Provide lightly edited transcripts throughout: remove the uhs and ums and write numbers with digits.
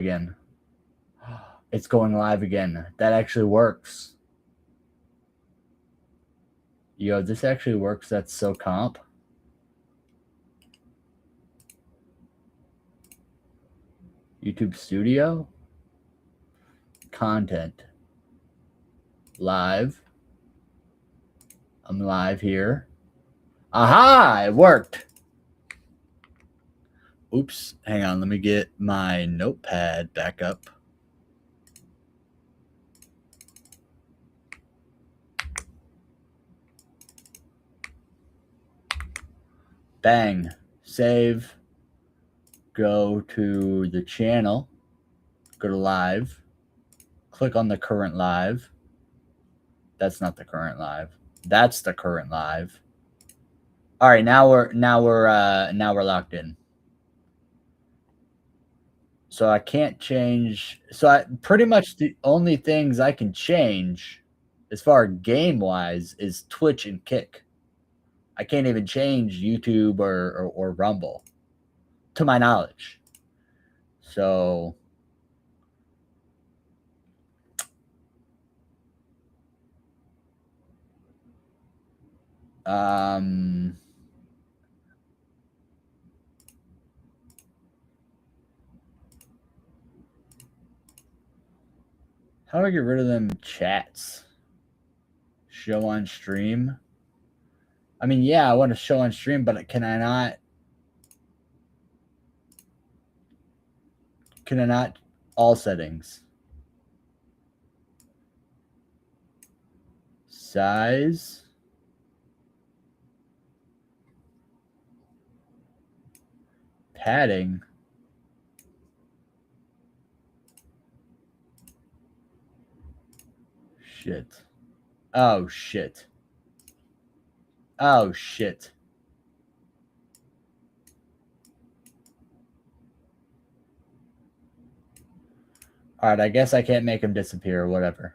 again. It's going live again. That actually works. Yo, this actually works. That's so comp. YouTube Studio. Content. Live. I'm live here. Aha! It worked. Oops. Hang on. Let me get my notepad back up. Bang. Save. Go to the channel. Go to live. Click on the current live. That's not the current live. That's the current live. All right, now we're locked in. So I can't change. So pretty much the only things I can change as far as game-wise is Twitch and Kick. I can't even change YouTube or Rumble, to my knowledge. So how do I get rid of them chats? Show on stream? I mean, yeah, I want to show on stream, but can I not? Can I not? All settings. Size. Padding. Shit. Oh, shit. Oh, shit. All right, I guess I can't make him disappear or whatever.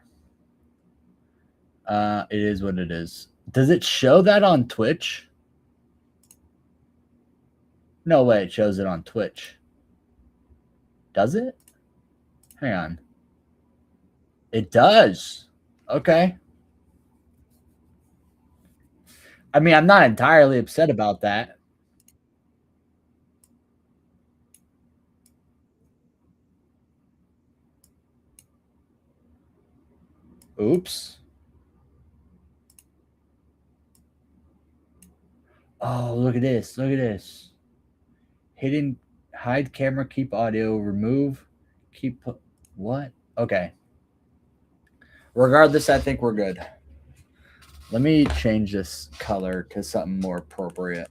It is what it is. Does it show that on Twitch? No way it shows it on Twitch. Does it? Hang on. It does. Okay. I mean, I'm not entirely upset about that. Oops. Oh, look at this. Look at this. Hidden, hide camera, keep audio, remove, keep, what? Okay. Regardless, I think we're good. Let me change this color to something more appropriate.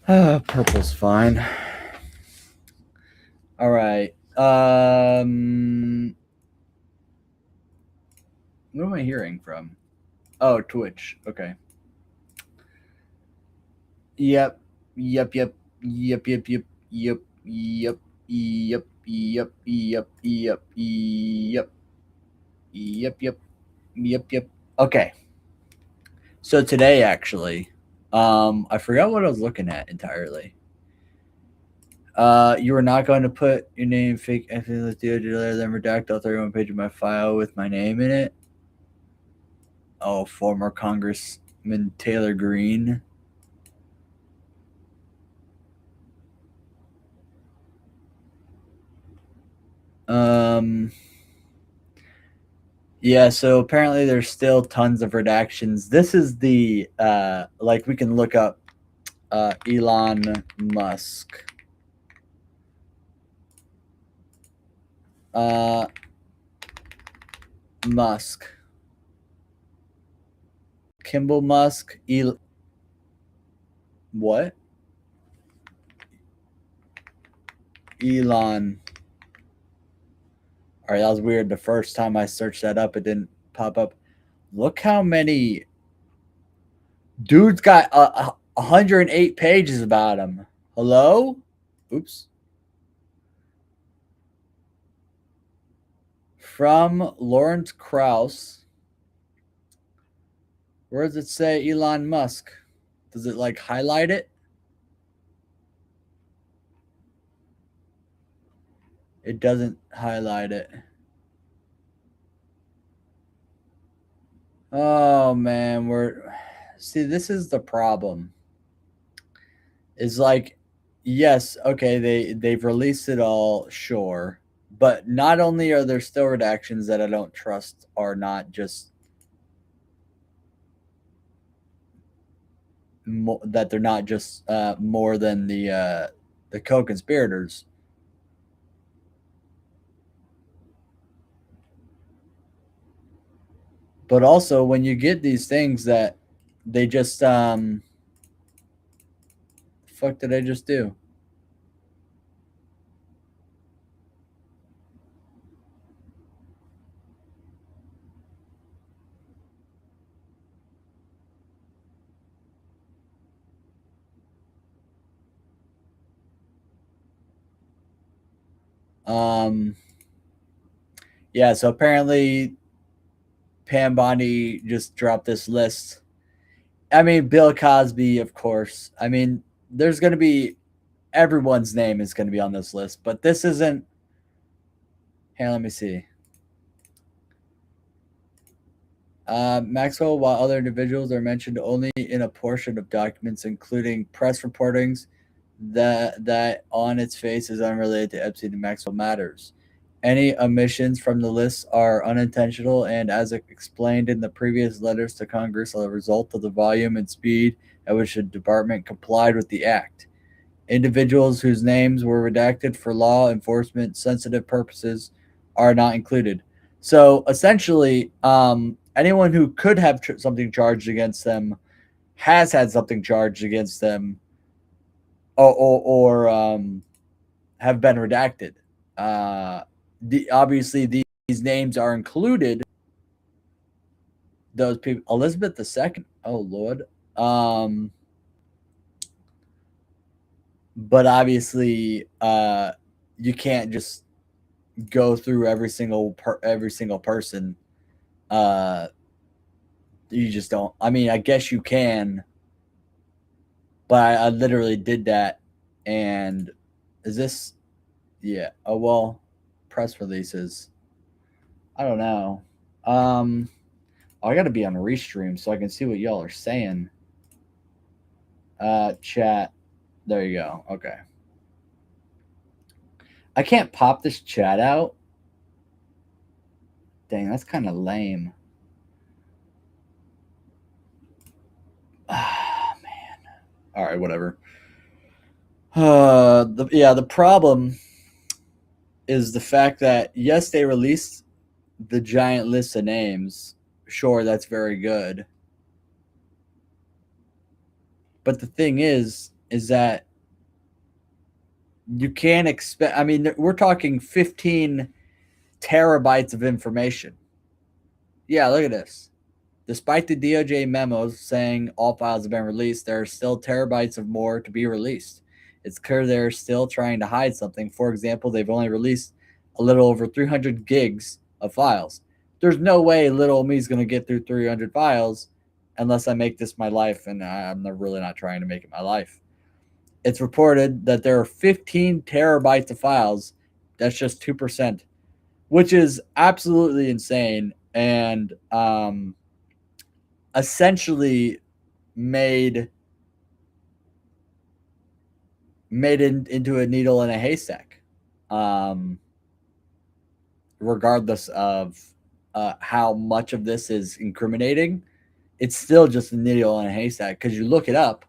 Purple's fine. All right. What am I hearing from? Oh, Twitch. Okay. Yep. Yep. Yep. Yep. Yep. Yep. Yep. Yep. Yep. Yep. Yep. Yep. Yep. Yep. Yep. Yep. Yep. Okay. So today, actually, I forgot what I was looking at entirely. You were not going to put your name fake anything let's do it then redact all 31 page of my file with my name in it. Oh, former Congressman Taylor Greene. Yeah, so apparently there's still tons of redactions. This is the like we can look up Elon Musk. Musk. Kimball Musk. What? Elon. All right, that was weird. The first time I searched that up, it didn't pop up. Look how many. Dude's got 108 pages about him. Hello? Oops. from Lawrence Krauss. Where does it say Elon Musk? Does it like highlight it? It doesn't highlight it. Oh man, see, this is the problem. Is like, yes, okay, they've released it all, sure, but not only are there still redactions that I don't trust are not just that they're not just more than the co-conspirators. But also, when you get these things that they just the fuck did I just do? Yeah, so apparently Pam Bondi just dropped this list. I mean, Bill Cosby, of course. I mean, there's going to be everyone's name is going to be on this list, but this isn't. Here, let me see. Maxwell, while other individuals are mentioned only in a portion of documents, including press reportings, that on its face is unrelated to Epstein and Maxwell matters. Any omissions from the list are unintentional and, as explained in the previous letters to Congress, are a result of the volume and speed at which the department complied with the act. Individuals whose names were redacted for law enforcement sensitive purposes are not included. So essentially, anyone who could have something charged against them has had something charged against them, or have been redacted. Obviously these names are included. Those people, Elizabeth II. Oh Lord. But obviously, you can't just go through every single person. You just don't. I mean, I guess you can, but I literally did that. And is this? Yeah. Oh well, press releases. I don't know. I got to be on Restream so I can see what y'all are saying. Chat. There you go. Okay. I can't pop this chat out. Dang, that's kind of lame. Ah, man. All right, whatever. The problem is the fact that, yes, they released the giant list of names. Sure, that's very good. But the thing is that you can't expect. I mean, we're talking 15 terabytes of information. Yeah, look at this. Despite the DOJ memos saying all files have been released, there are still terabytes of more to be released. It's clear they're still trying to hide something. For example, they've only released a little over 300 gigs of files. There's no way little me's going to get through 300 files unless I make this my life, and I'm really not trying to make it my life. It's reported that there are 15 terabytes of files. That's just 2%, which is absolutely insane. And essentially made it into a needle in a haystack, regardless of how much of this is incriminating. It's still just a needle in a haystack, because you look it up,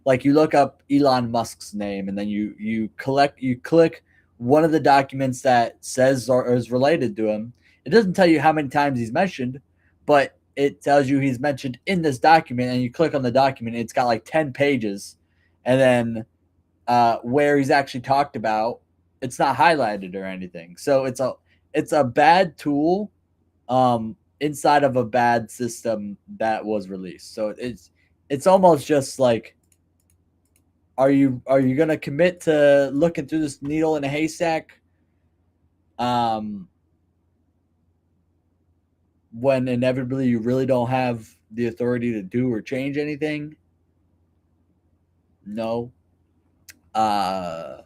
like you look up Elon Musk's name, and then you click one of the documents that says or is related to him. It doesn't tell you how many times he's mentioned, but it tells you he's mentioned in this document, and you click on the document, it's got like 10 pages, and then where he's actually talked about, it's not highlighted or anything. So it's a bad tool inside of a bad system that was released. So it's almost just like, are you gonna commit to looking through this needle in a haystack? when inevitably you really don't have the authority to do or change anything? No. Uh,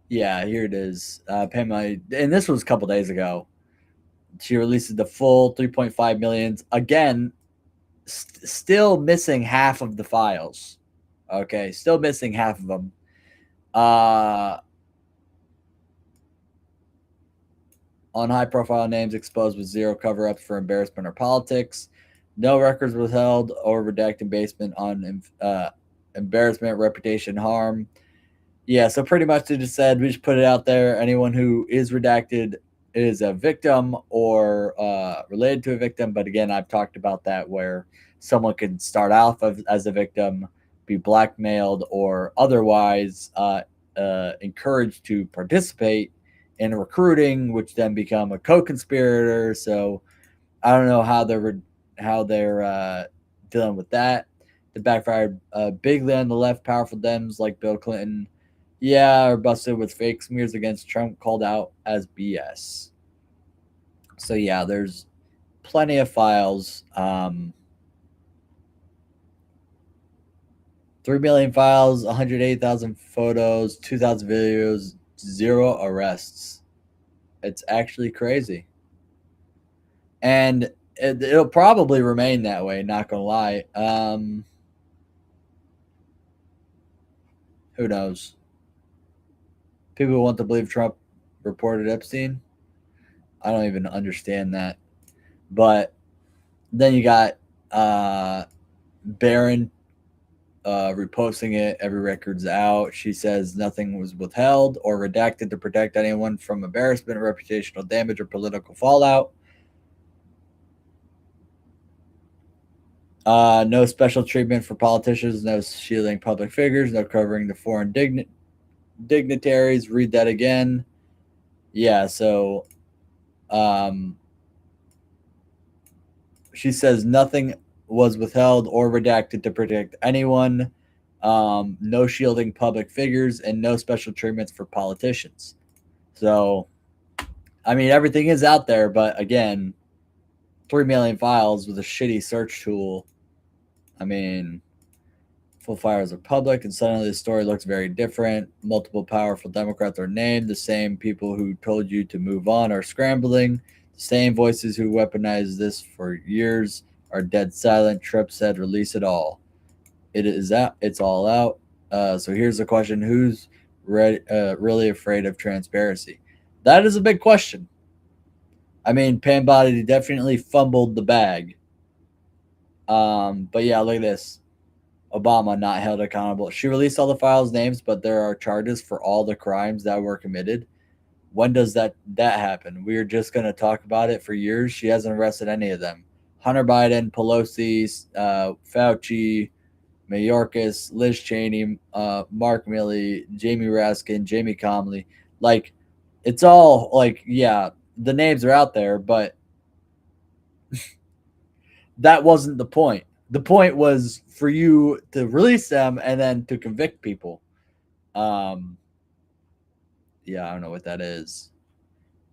yeah, here it is. Pamela, and this was a couple days ago. She releases the full 3.5 millions. Again, still missing half of the files. Okay, still missing half of them. On high profile names exposed with zero cover ups for embarrassment or politics. No records withheld or redacted basement on embarrassment, reputation, harm. Yeah, so pretty much they just said we just put it out there. Anyone who is redacted is a victim or related to a victim. But again, I've talked about that where someone can start off as a victim, be blackmailed, or otherwise encouraged to participate in recruiting, which then become a co-conspirator. So I don't know how they're dealing with that. The backfired bigly on the left. Powerful Dems like Bill Clinton, yeah, are busted with fake smears against Trump, called out as BS. So yeah, there's plenty of files. 3 million files, 108,000 photos, 2,000 videos, zero arrests. It's actually crazy, and it'll probably remain that way. Not gonna lie. Who knows? People want to believe Trump reported Epstein. I don't even understand that. But then you got Barron reposting it. Every record's out. She says nothing was withheld or redacted to protect anyone from embarrassment, reputational damage, or political fallout. No special treatment for politicians, no shielding public figures, no covering the foreign dignitaries. Read that again. Yeah, so um, she says nothing was withheld or redacted to protect anyone. No shielding public figures and no special treatments for politicians. So, I mean, everything is out there, but again, 3 million files with a shitty search tool. I mean, full files are public, and suddenly the story looks very different. Multiple powerful Democrats are named. The same people who told you to move on are scrambling. The same voices who weaponized this for years are dead silent. Trump said, "Release it all." It is out. It's all out. So here's the question: who's really afraid of transparency? That is a big question. I mean, Pam Body definitely fumbled the bag. But yeah, look at this. Obama not held accountable. She released all the files' names, but there are charges for all the crimes that were committed. When does that happen? We are just going to talk about it for years. She hasn't arrested any of them. Hunter Biden, Pelosi, Fauci, Mayorkas, Liz Cheney, Mark Milley, Jamie Raskin, Jamie Comey. Like, it's all like, yeah, the names are out there, but that wasn't the point. The point was for you to release them and then to convict people. Um, yeah, I don't know what that is.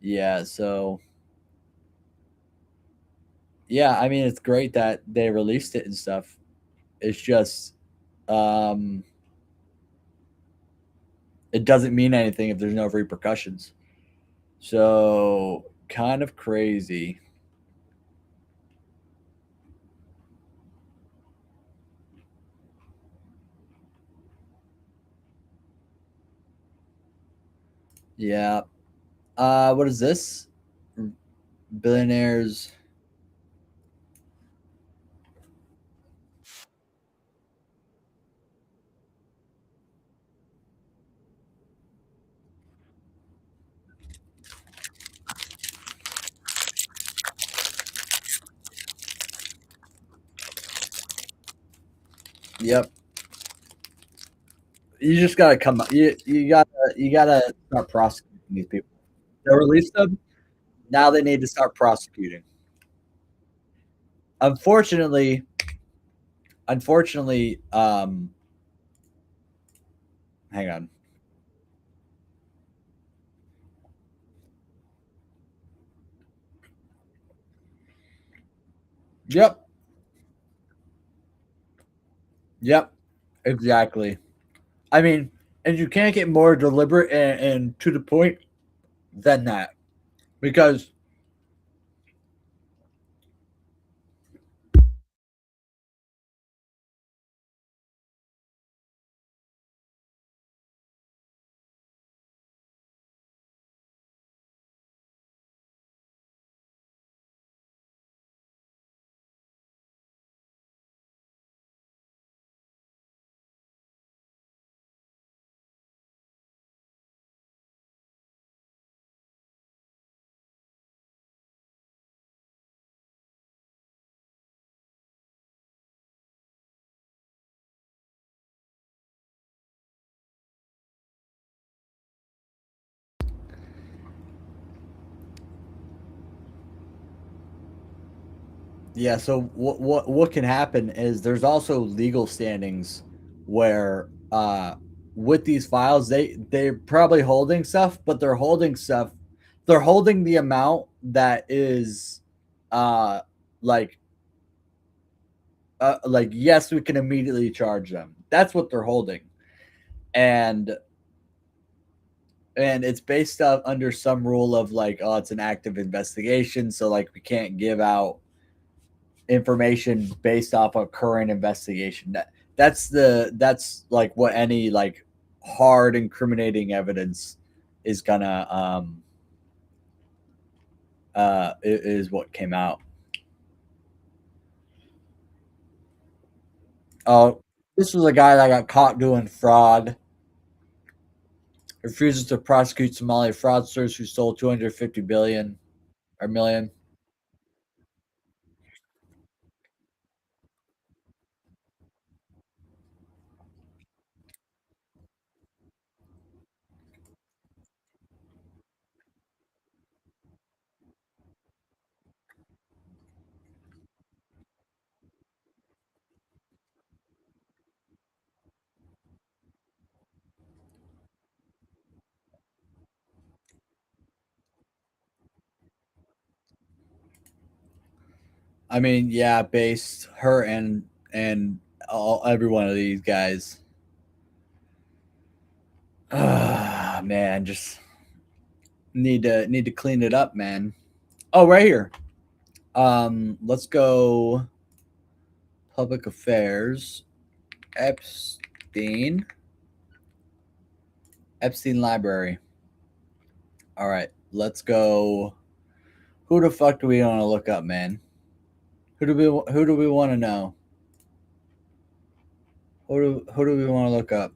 Yeah, so yeah, I mean, it's great that they released it and stuff. It's just, um, it doesn't mean anything if there's no repercussions. So kind of crazy. Yeah. What is this? Billionaires. Yep. You just gotta come. You gotta start prosecuting these people. They release them. Now they need to start prosecuting. Unfortunately, unfortunately, hang on. Yep. Yep. Exactly. I mean, and you can't get more deliberate and to the point than that. Because yeah, so what can happen is there's also legal standings where with these files they're probably holding stuff, but they're holding the amount that is uh like like yes, we can immediately charge them. That's what they're holding. And it's based up under some rule of like, oh, it's an active investigation, so like we can't give out information based off a current investigation. That's like what any like hard incriminating evidence is gonna is what came out. Oh, this was a guy that got caught doing fraud. Refuses to prosecute Somali fraudsters who stole 250 billion or million. I mean, yeah, based her and all every one of these guys. Ah, man, just need to clean it up, man. Oh, right here. Let's go public affairs. Epstein. Epstein Library. All right, let's go. Who the fuck do we want to look up, man? Who do we want to know? Who do we want to look up?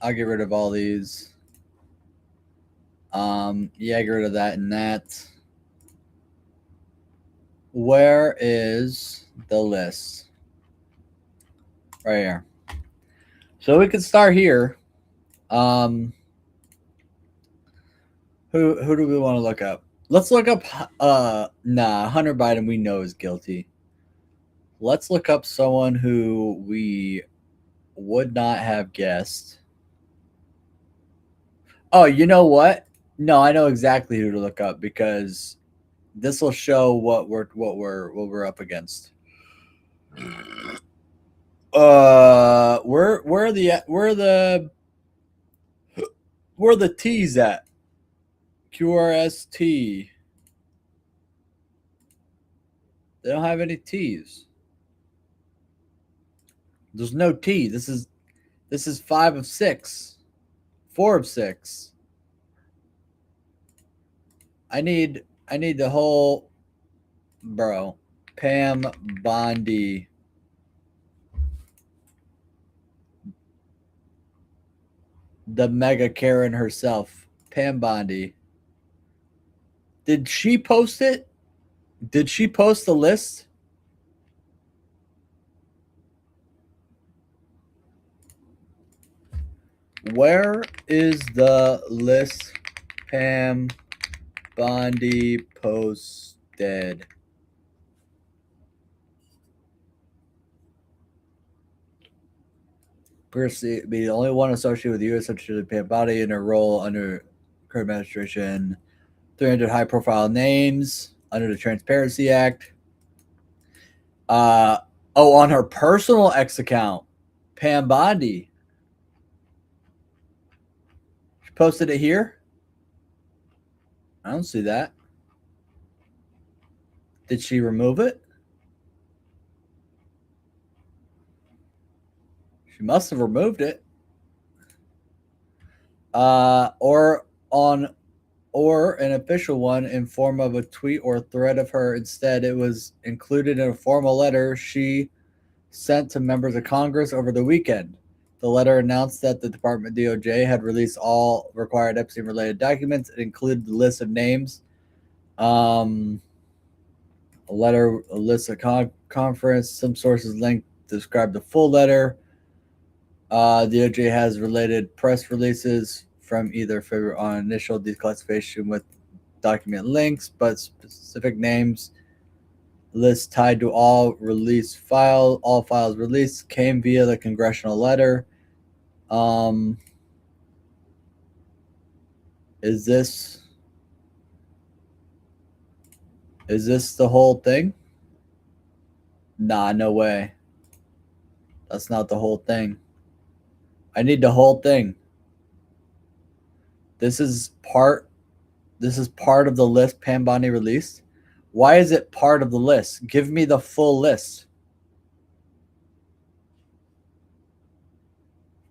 I'll get rid of all these. Yeah, get rid of that and that. Where is the list? Right here. So we can start here. Um, who do we want to look up? Let's look up. Hunter Biden we know is guilty. Let's look up someone who we would not have guessed. Oh, you know what? No, I know exactly who to look up because this will show what we're up against. Where are the T's at? QRST. They don't have any T's. There's no T. This is 5 of 6, 4 of 6. I need the whole bro. Pam Bondi. The mega Karen herself. Pam Bondi. Did she post it? Did she post the list? Where is the list Pam Bondi posted? Percy be the only one associated with the U.S. Secretary Pam Bondi in her role under current administration. 300 high-profile names under the Transparency Act. On her personal X account, Pam Bondi. She posted it here. I don't see that. Did she remove it? She must have removed it. Or an official one in form of a tweet or thread of her. Instead, it was included in a formal letter she sent to members of Congress over the weekend. The letter announced that the Department of DOJ had released all required Epstein-related documents. It included the list of names, a list of conference. Some sources linked describe the full letter. DOJ has related press releases from either February on initial declassification with document links, but specific names list tied to all files released came via the congressional letter. Is this the whole thing? Nah, no way. That's not the whole thing. I need the whole thing. This is part of the list Pam Bondi released. Why is it part of the list? Give me the full list.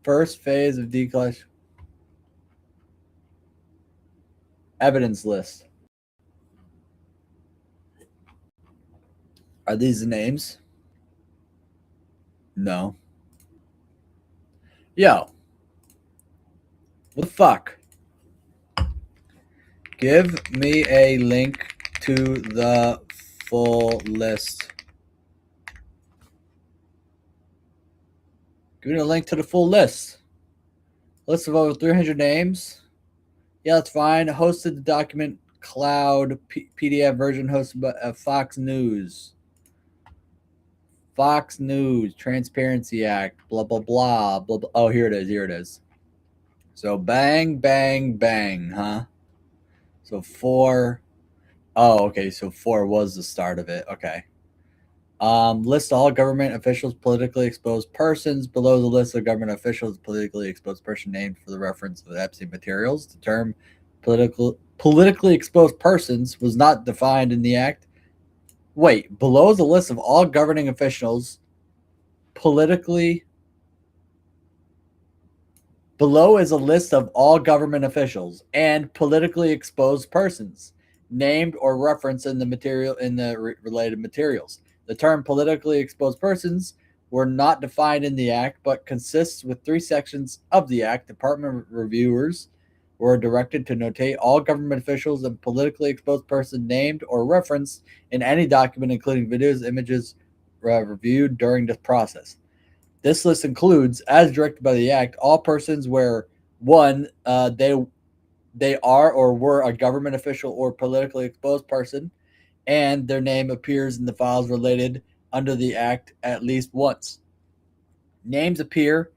First phase of declassification. Evidence list. Are these the names? No. Yo. What the fuck? Give me a link to the full list. Give me a link to the full list. List of over 300 names. Yeah, that's fine. Hosted the document cloud PDF version hosted by Fox News. Fox News, Transparency Act, blah, blah, blah, blah, blah. Oh, here it is. So bang, bang, bang, huh? So 4. Oh, okay. So 4 was the start of it. Okay. List all government officials, politically exposed persons. Below the list of government officials, politically exposed person named for the reference of the Epstein materials. The term politically exposed persons was not defined in the act. Wait, below is a list of all governing officials, Below is a list of all government officials and politically exposed persons named or referenced in the related materials. The term politically exposed persons were not defined in the act, but consists with 3 sections of the act. Department reviewers were directed to notate all government officials and politically exposed persons named or referenced in any document, including videos, images reviewed during this process. This list includes, as directed by the act, all persons where 1, they are or were a government official or politically exposed person, and their name appears in the files related under the act at least once. Names appear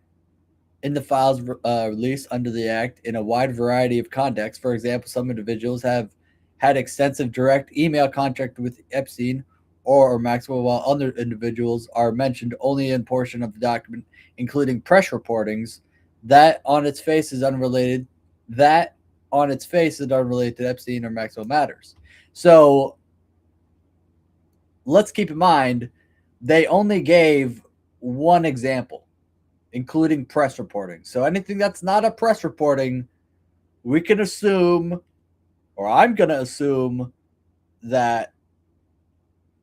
in the files released under the act in a wide variety of contexts. For example, some individuals have had extensive direct email contact with Epstein or Maxwell, while other individuals are mentioned only in portion of the document, including press reportings that on its face is unrelated to Epstein or Maxwell matters. So let's keep in mind they only gave one example, including press reporting. So anything that's not a press reporting, we can assume, or I'm going to assume, that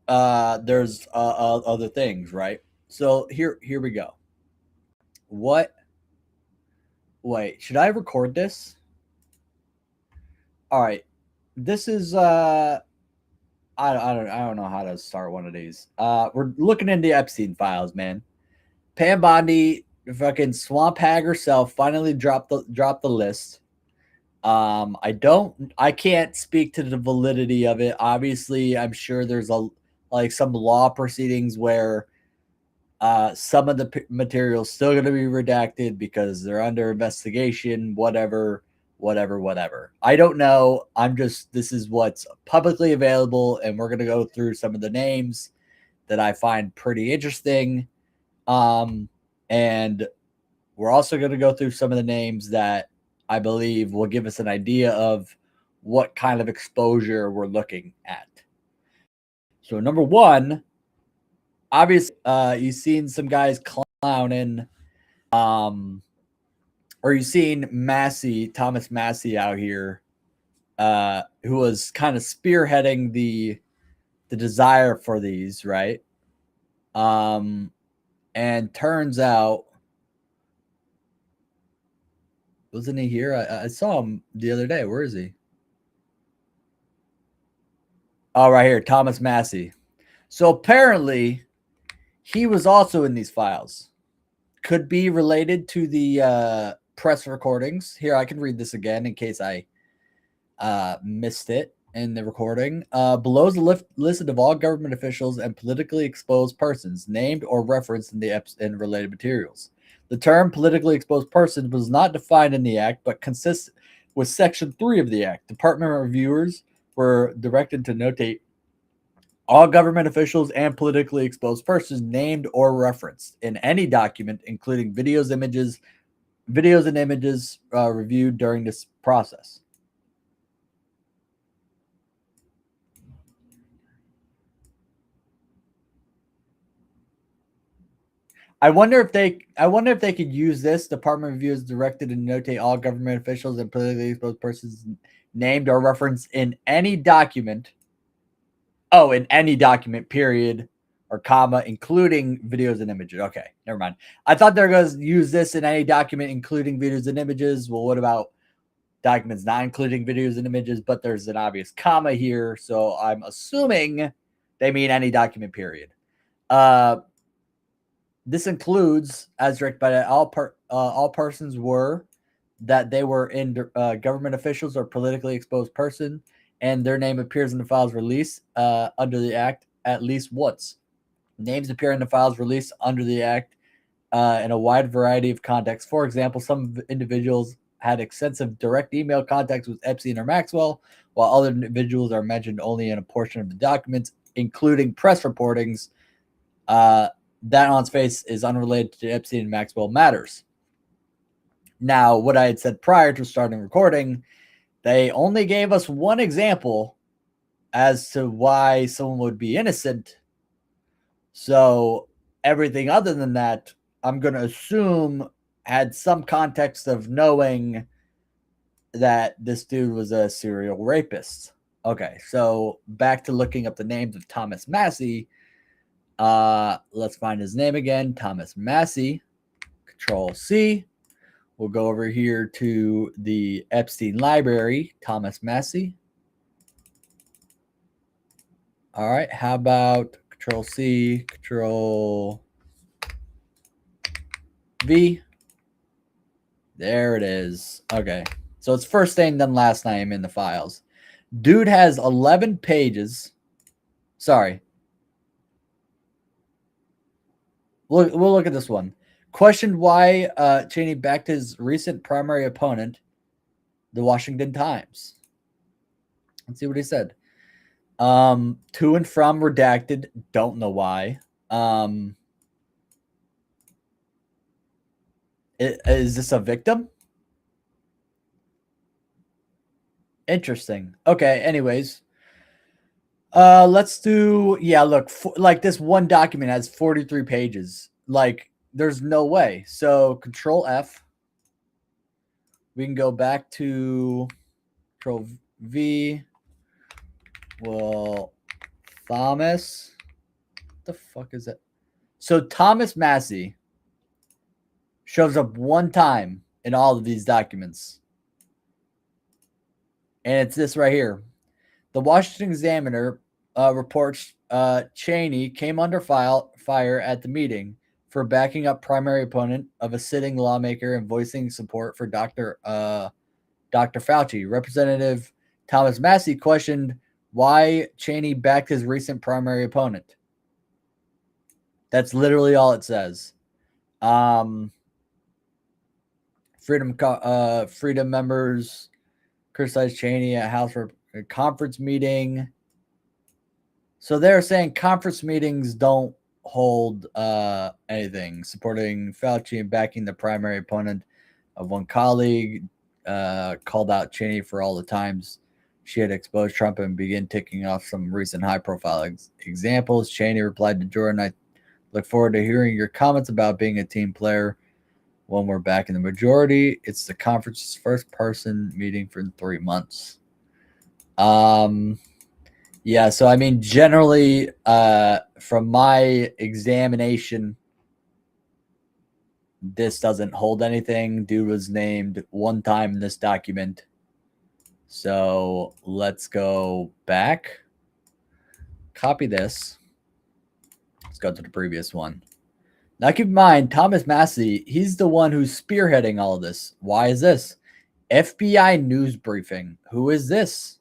there's other things, right? So here we go. What? Wait, should I record this? All right, this is I don't know how to start one of these. We're looking into Epstein files, man. Pam Bondi, fucking swamp hag herself, finally dropped the list. I can't speak to the validity of it. Obviously, I'm sure there's some law proceedings where some of the material's still going to be redacted because they're under investigation, whatever. I don't know. This is what's publicly available, and we're going to go through some of the names that I find pretty interesting. And we're also going to go through some of the names that I believe will give us an idea of what kind of exposure we're looking at. So number one, obviously, you've seen some guys clowning, or you've seen Thomas Massey out here, who was kind of spearheading the desire for these, right? And turns out, wasn't he here? I saw him the other day. Where is he? Oh, right here, Thomas Massey. So apparently, he was also in these files. Could be related to the press recordings. Here, I can read this again in case I missed it in the recording. Below is a list of all government officials and politically exposed persons named or referenced in the in related materials. The term politically exposed person was not defined in the Act, but consists with Section 3 of the Act. Department reviewers were directed to notate all government officials and politically exposed persons named or referenced in any document, including videos and images reviewed during this process. I wonder if they could use this. Department reviewers directed to notate all government officials and politically exposed persons named or referenced in any document. Oh, in any document, period or comma, including videos and images. Okay, never mind. I thought they were going to use this in any document, including videos and images. Well, what about documents not including videos and images? But there's an obvious comma here, so I'm assuming they mean any document, period. This includes, as directed by all persons were that they were in government officials or politically exposed person, and their name appears in the files released under the Act at least once. Names appear in the files released under the Act in a wide variety of contexts. For example, some individuals had extensive direct email contacts with Epstein or Maxwell, while other individuals are mentioned only in a portion of the documents, including press reportings. That on its face is unrelated to Epstein and Maxwell matters. Now, what I had said prior to starting recording, they only gave us one example as to why someone would be innocent. So everything other than that, I'm going to assume had some context of knowing that this dude was a serial rapist. Okay, so back to looking up the names of Thomas Massey. Let's find his name again. Thomas Massey. Control C. We'll go over here to the Epstein library. Thomas Massey. All right. How about Control C, Control V? There it is. Okay. So it's first name, then last name in the files. Dude has 11 pages. Sorry. We'll look at this one. Questioned why Cheney backed his recent primary opponent, the Washington Times. Let's see what he said. To and from redacted. Don't know why. Is this a victim? Interesting. Okay. Anyways, let's do. Yeah. Look, like this one document has 43 pages. Like, there's no way. So Control F. We can go back to Control V. Well, Thomas. What the fuck is that? So Thomas Massey shows up one time in all of these documents. And it's this right here. The Washington Examiner reports Cheney came under fire at the meeting for backing up primary opponent of a sitting lawmaker and voicing support for Dr. Fauci. Representative Thomas Massey questioned why Cheney backed his recent primary opponent. That's literally all it says. Freedom members criticized Cheney at House for a conference meeting. So they're saying conference meetings don't hold anything. Supporting Fauci and backing the primary opponent of one colleague, called out Cheney for all the times she had exposed Trump and began ticking off some recent high-profile examples. Cheney replied to Jordan, "I look forward to hearing your comments about being a team player when we're back in the majority. It's the conference's first person meeting for 3 months." Yeah, so I mean, generally, from my examination, this doesn't hold anything. Dude was named one time in this document. So let's go back. Copy this. Let's go to the previous one. Now keep in mind, Thomas Massie, he's the one who's spearheading all of this. Why is this? FBI news briefing. Who is this?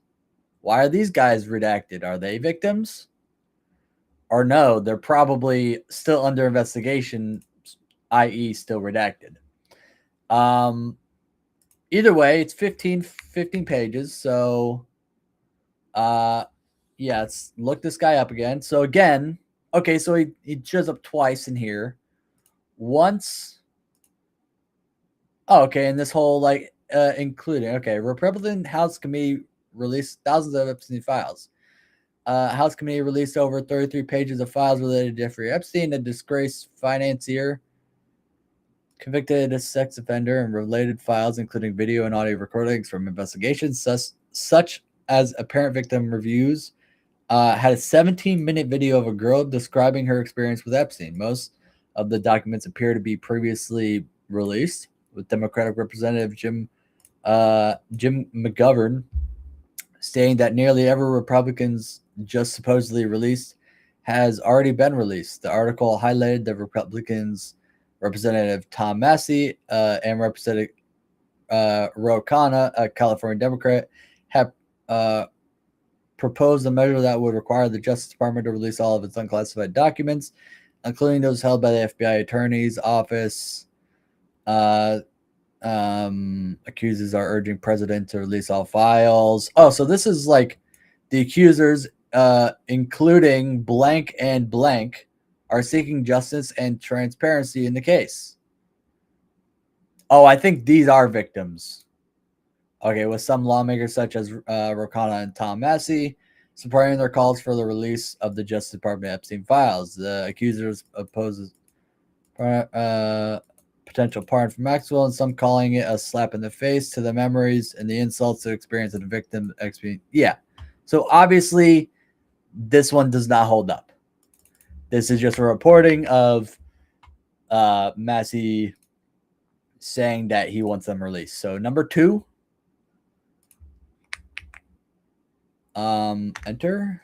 Why are these guys redacted? Are they victims? Or no, they're probably still under investigation, i.e. still redacted. Either way, it's 15 pages. So, yeah, let's look this guy up again. So again, okay, so he shows up twice in here. Once. Oh, okay, and this whole, like, including, okay, Republican House Committee released thousands of Epstein files. House Committee released over 33 pages of files related to Jeffrey Epstein, a disgraced financier, convicted sex offender, and related files, including video and audio recordings from investigations, such as apparent victim reviews. Had a 17-minute video of a girl describing her experience with Epstein. Most of the documents appear to be previously released, with Democratic Representative Jim McGovern stating that nearly every Republicans just supposedly released has already been released. The article highlighted the Republicans, Representative Tom Massie and Representative Ro Khanna, a California Democrat, have proposed a measure that would require the Justice Department to release all of its unclassified documents, including those held by the FBI Attorney's Office. Accusers are urging President to release all files. Oh, so this is like the accusers, including blank and blank, are seeking justice and transparency in the case. Oh, I think these are victims. Okay, with some lawmakers such as Ro Khanna and Tom Massie supporting their calls for the release of the Justice Department Epstein files. The accusers opposes potential pardon for Maxwell, and some calling it a slap in the face to the memories and the insults to experience of the victim. Yeah. So obviously, this one does not hold up. This is just a reporting of Massie saying that he wants them released. So number 2, enter,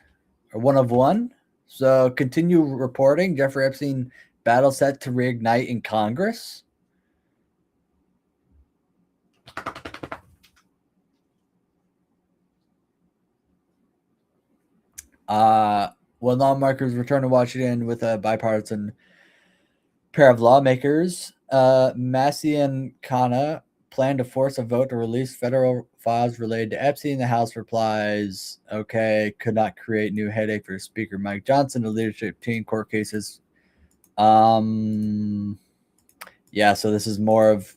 or 1 of 1. So continue reporting. Jeffrey Epstein battle set to reignite in Congress. When lawmakers return to Washington with a bipartisan pair of lawmakers, Massie and Khanna plan to force a vote to release federal files related to Epstein. The House replies, okay, could not create new headache for Speaker Mike Johnson, the leadership team, court cases. Yeah, so this is more of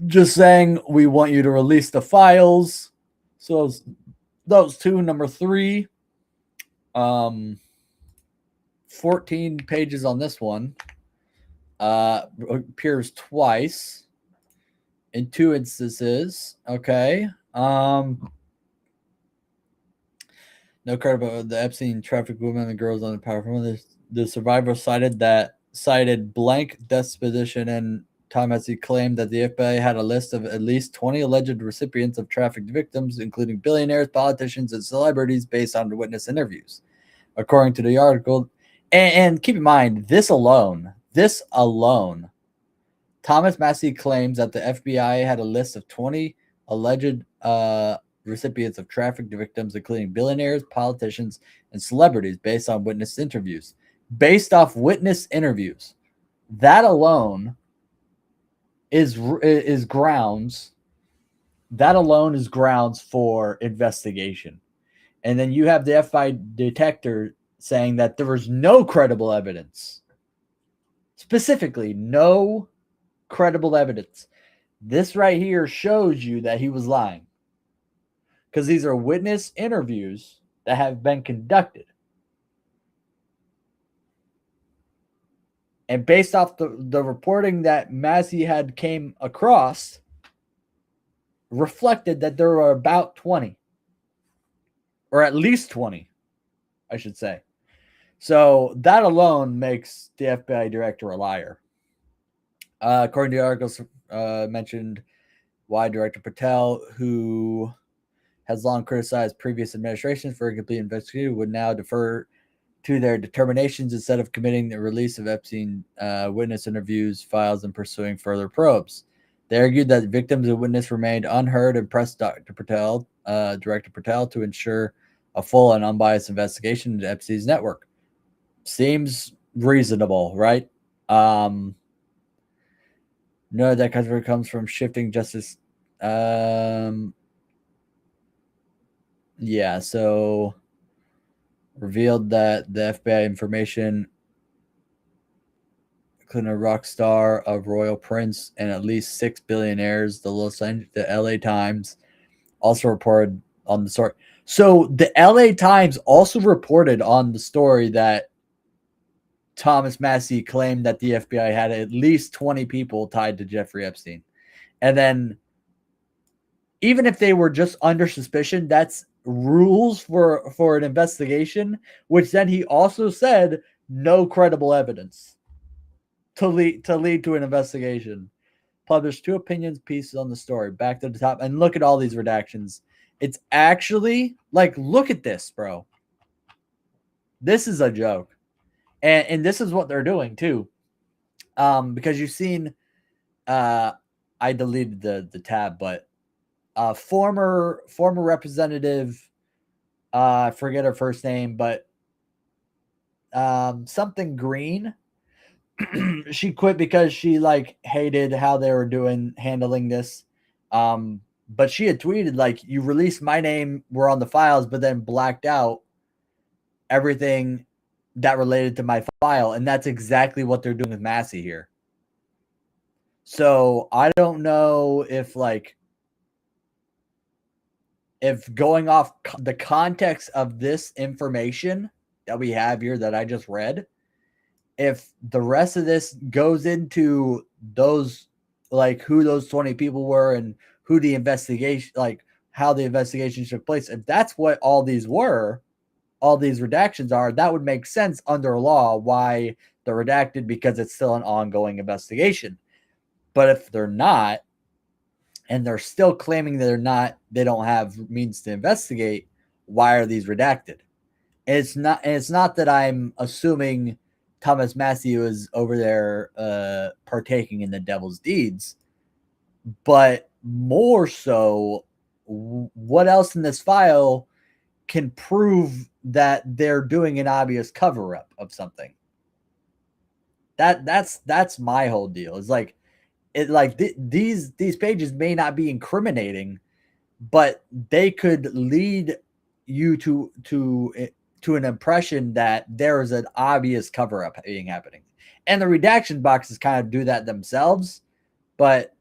just saying we want you to release the files. So those 2. Number 3, 14 pages on this one. Appears twice in 2 instances. Okay. No credit about the Epstein trafficked women and girls on the power from the survivor cited blank disposition, and Tom Massie claimed that the FBI had a list of at least 20 alleged recipients of trafficked victims, including billionaires, politicians, and celebrities, based on witness interviews. According to the article, and keep in mind, this alone, Thomas Massie claims that the FBI had a list of 20 alleged recipients of trafficked victims, including billionaires, politicians, and celebrities, based on witness interviews. Based off witness interviews, that alone is grounds. That alone is grounds for investigation. And then you have the FBI detector saying that there was no credible evidence. Specifically, no credible evidence. This right here shows you that he was lying. Because these are witness interviews that have been conducted. And based off the reporting that Massey had came across, reflected that there were about 20. Or at least 20, I should say. So that alone makes the FBI director a liar. According to the articles mentioned why Director Patel, who has long criticized previous administrations for incomplete investigation, would now defer to their determinations instead of committing the release of Epstein witness interviews, files, and pursuing further probes. They argued that victims and witnesses remained unheard and pressed Director Patel, to ensure a full and unbiased investigation into Epstein's network. Seems reasonable, right? No, that country comes from shifting justice. Yeah, so revealed that the FBI information, including a rock star, a royal prince, and at least 6 billionaires, the LA Times also reported on the story. So the LA Times also reported on the story that Thomas Massey claimed that the FBI had at least 20 people tied to Jeffrey Epstein. And then even if they were just under suspicion, that's rules for an investigation, which then he also said no credible evidence to lead to an investigation. Published 2 opinions pieces on the story. Back to the top. And look at all these redactions. It's actually like, look at this, bro. This is a joke. And this is what they're doing too. Because you've seen I deleted the tab, but former representative, I forget her first name, but something Green. She quit because she like hated how they were handling this. But she had tweeted like, you released my name, we're on the files, but then blacked out everything that related to my file. And that's exactly what they're doing with Massey here. So I don't know if going off the context of this information that we have here that I just read, if the rest of this goes into those, like who those 20 people were and who the investigation, like how the investigation took place, if that's what all these redactions are, that would make sense under law why they're redacted, because it's still an ongoing investigation. But if they're not, and they're still claiming they don't have means to investigate, why are these redacted? And it's not that I'm assuming Thomas Massey was over there partaking in the devil's deeds, but more so, what else in this file can prove that they're doing an obvious cover-up of something? That's my whole deal. It's like, these pages may not be incriminating, but they could lead you to an impression that there is an obvious cover-up happening. And the redaction boxes kind of do that themselves. But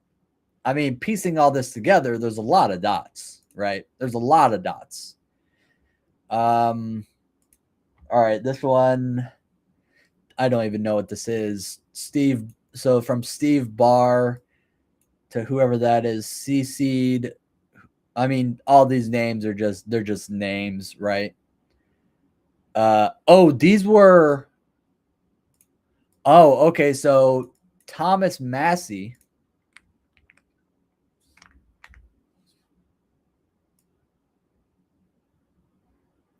I mean, piecing all this together, there's a lot of dots, right? There's a lot of dots. All right, this one, I don't even know what this is. Steve. So from Steve Barr to whoever that is, CC'd. I mean, all these names are they're just names, right? These were. Oh, okay. So Thomas Massey.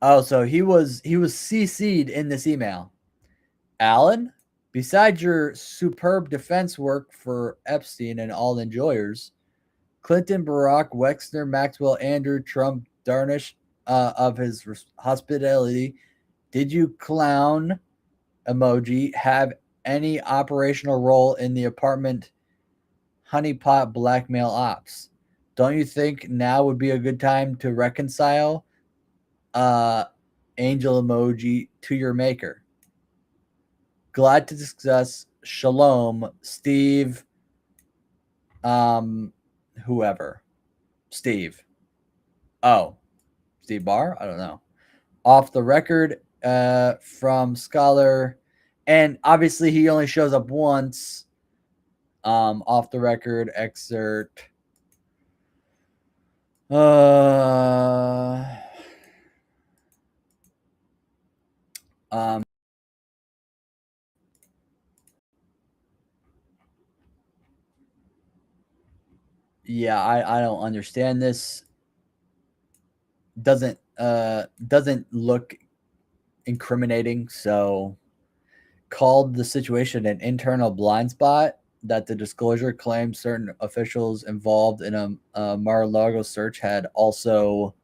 Oh, so he was CC'd in this email. Alan, besides your superb defense work for Epstein and all enjoyers, Clinton, Barack, Wexner, Maxwell, Andrew, Trump, Darnish of his hospitality, did you clown emoji have any operational role in the apartment honeypot blackmail ops? Don't you think now would be a good time to reconcile? angel emoji to your maker. Glad to discuss. Shalom, Steve. Whoever. Steve. Oh, Steve Barr? I don't know. Off the record from Scholar. And obviously he only shows up once. Off the record excerpt. Yeah, I don't understand this. Doesn't look incriminating. So called the situation an internal blind spot, that the disclosure claimed certain officials involved in a Mar-a-Lago search had also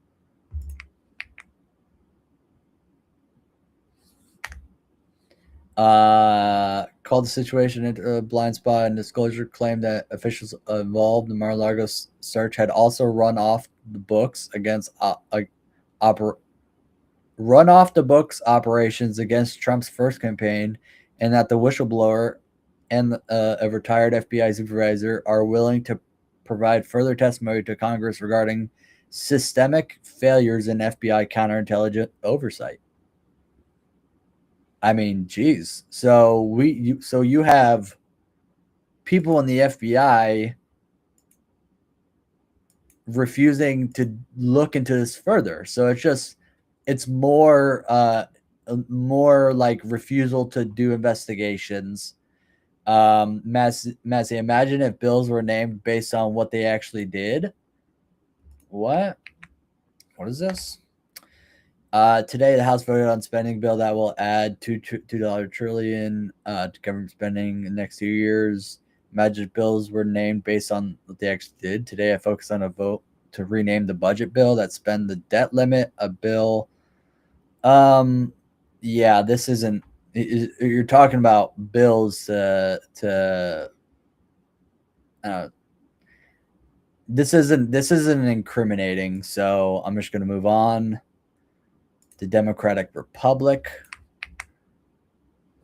called the situation a blind spot, and disclosure claimed that officials involved in the Mar-a-Lago search had also run off the books operations against Trump's first campaign, and that the whistleblower and a retired FBI supervisor are willing to provide further testimony to Congress regarding systemic failures in FBI counterintelligence oversight. I mean, geez. So you have people in the FBI refusing to look into this further. So it's more like refusal to do investigations. Massey, imagine if bills were named based on what they actually did. What is this? Today, the House voted on spending bill that will add $2 trillion to government spending in the next 2 years. Imagine if bills were named based on what they actually did. Today, I focused on a vote to rename the budget bill that spend the debt limit. A bill. Yeah, this isn't. You're talking about bills to. This isn't incriminating. So I'm just gonna move on. The Democratic Republic.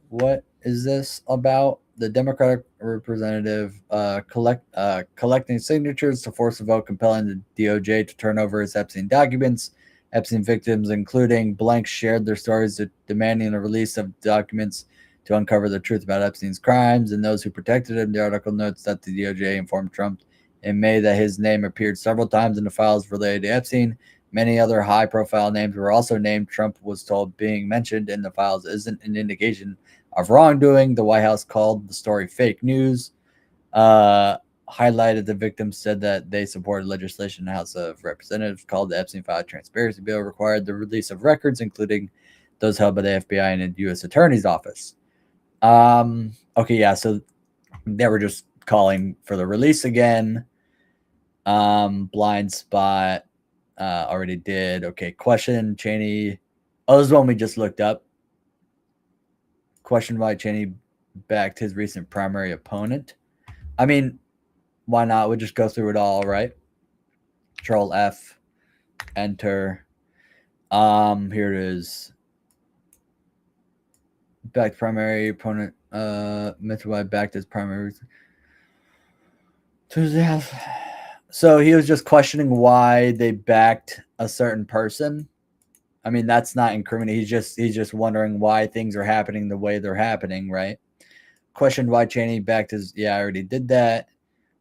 What is this about? The Democratic representative collecting signatures to force a vote compelling the DOJ to turn over its Epstein documents. Epstein victims, including blanks, shared their stories demanding the release of documents to uncover the truth about Epstein's crimes, and those who protected him. The article notes that the DOJ informed Trump in May that his name appeared several times in the files related to Epstein. Many other high-profile names were also named. Trump was told being mentioned in the files isn't an indication of wrongdoing. The White House called the story fake news. Highlighted the victims said that they supported legislation in the House of Representatives called the Epstein File Transparency Bill, required the release of records, including those held by the FBI and the U.S. Attorney's Office. Okay, yeah, so they were just calling for the release again. Blind spot. Already did. Okay, question Cheney. Oh, this is one we just looked up. Question why Cheney backed his recent primary opponent. I mean, why not? We'll just go through it all, right? Control F, enter. Here it is. Backed primary opponent. Mentioned why backed his primary. So he was just questioning why they backed a certain person. I mean, that's not incriminating. He's just wondering why things are happening the way they're happening, right? Questioned why Cheney backed his. Yeah, I already did that.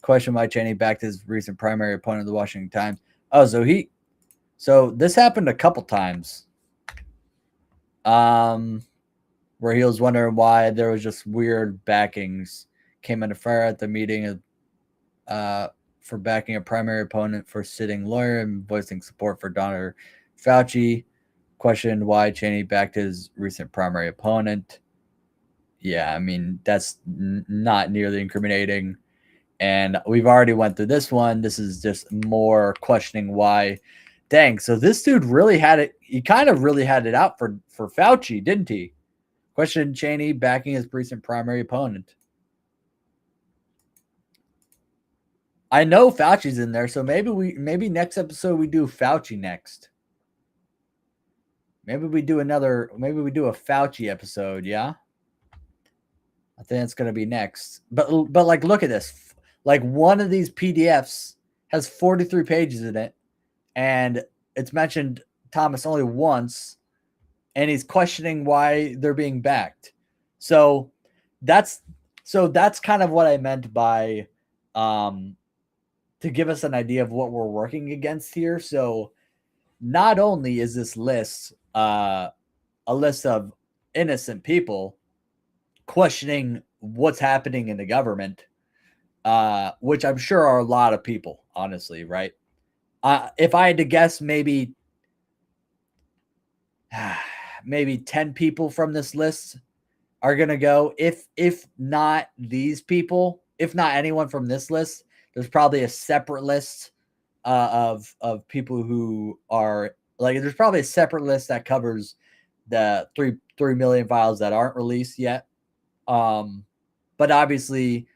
Questioned why Cheney backed his recent primary opponent of the Washington Times. Oh, so this happened a couple times. Where he was wondering why there was just weird backings. Came under fire at the meeting for backing a primary opponent for sitting lawyer and voicing support for Dr. Fauci. Questioned why Cheney backed his recent primary opponent. Yeah, I mean, that's not nearly incriminating. And we've already went through this one. This is just more questioning why. Dang, so this dude really had it. He kind of really had it out for Fauci, didn't he? Questioned Cheney backing his recent primary opponent. I know Fauci's in there, so maybe next episode we do Fauci next. Maybe we do a Fauci episode, yeah? I think it's going to be next. But like, look at this. Like, one of these PDFs has 43 pages in it, and it's mentioned Thomas only once, and he's questioning why they're being backed. So that's kind of what I meant by to give us an idea of what we're working against here. So not only is this list a list of innocent people questioning what's happening in the government, which I'm sure are a lot of people, honestly, right? If I had to guess, maybe 10 people from this list are going to go. If not these people, if not anyone from this list, there's probably a separate list of people who are like, there's probably a separate list that covers the 3 million files that aren't released yet. But obviously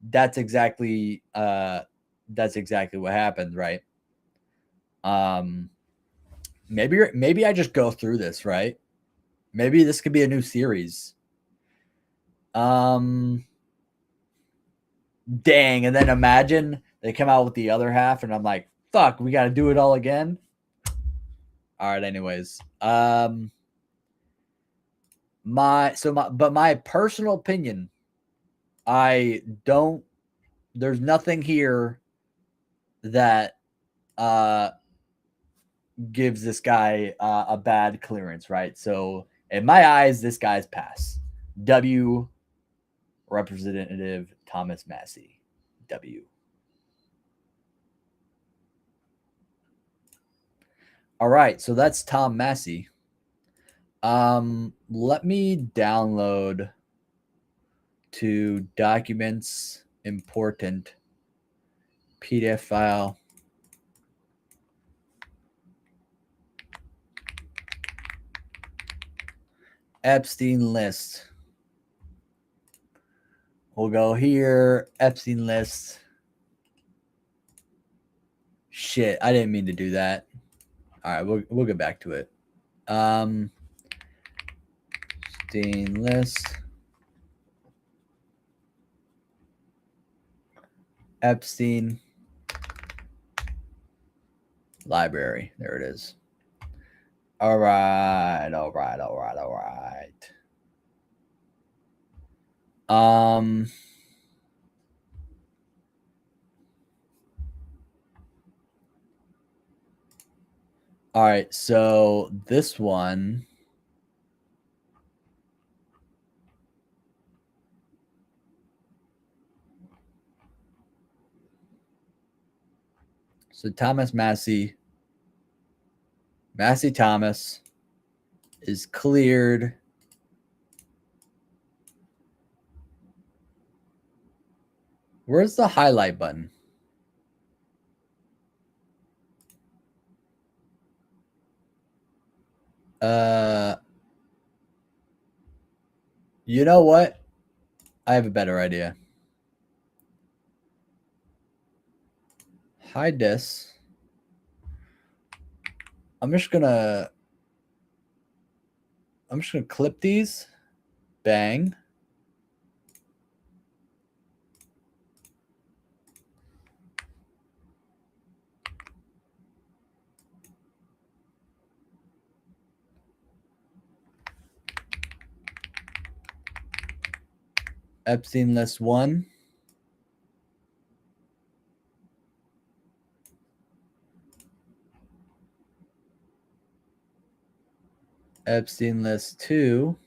that's exactly what happened, right? Maybe I just go through this, right? Maybe this could be a new series. Dang, and then imagine they come out with the other half, and I'm like, fuck, we got to do it all again. All right, anyways, my personal opinion, there's nothing here that gives this guy a bad clearance, right? So in my eyes, this guy's pass. W, Representative Thomas Massie. W. All right, so that's Tom Massie. Let me download to documents important PDF file. Epstein list. We'll go here, Epstein list. Shit, I didn't mean to do that. All right, we'll get back to it. Epstein list. Epstein library. There it is. All right. All right, so this one. So Thomas Massie Thomas is cleared. Where's the highlight button? You know what? I have a better idea. Hide this. I'm just gonna clip these. Bang. Epstein list 1. Epstein list 2.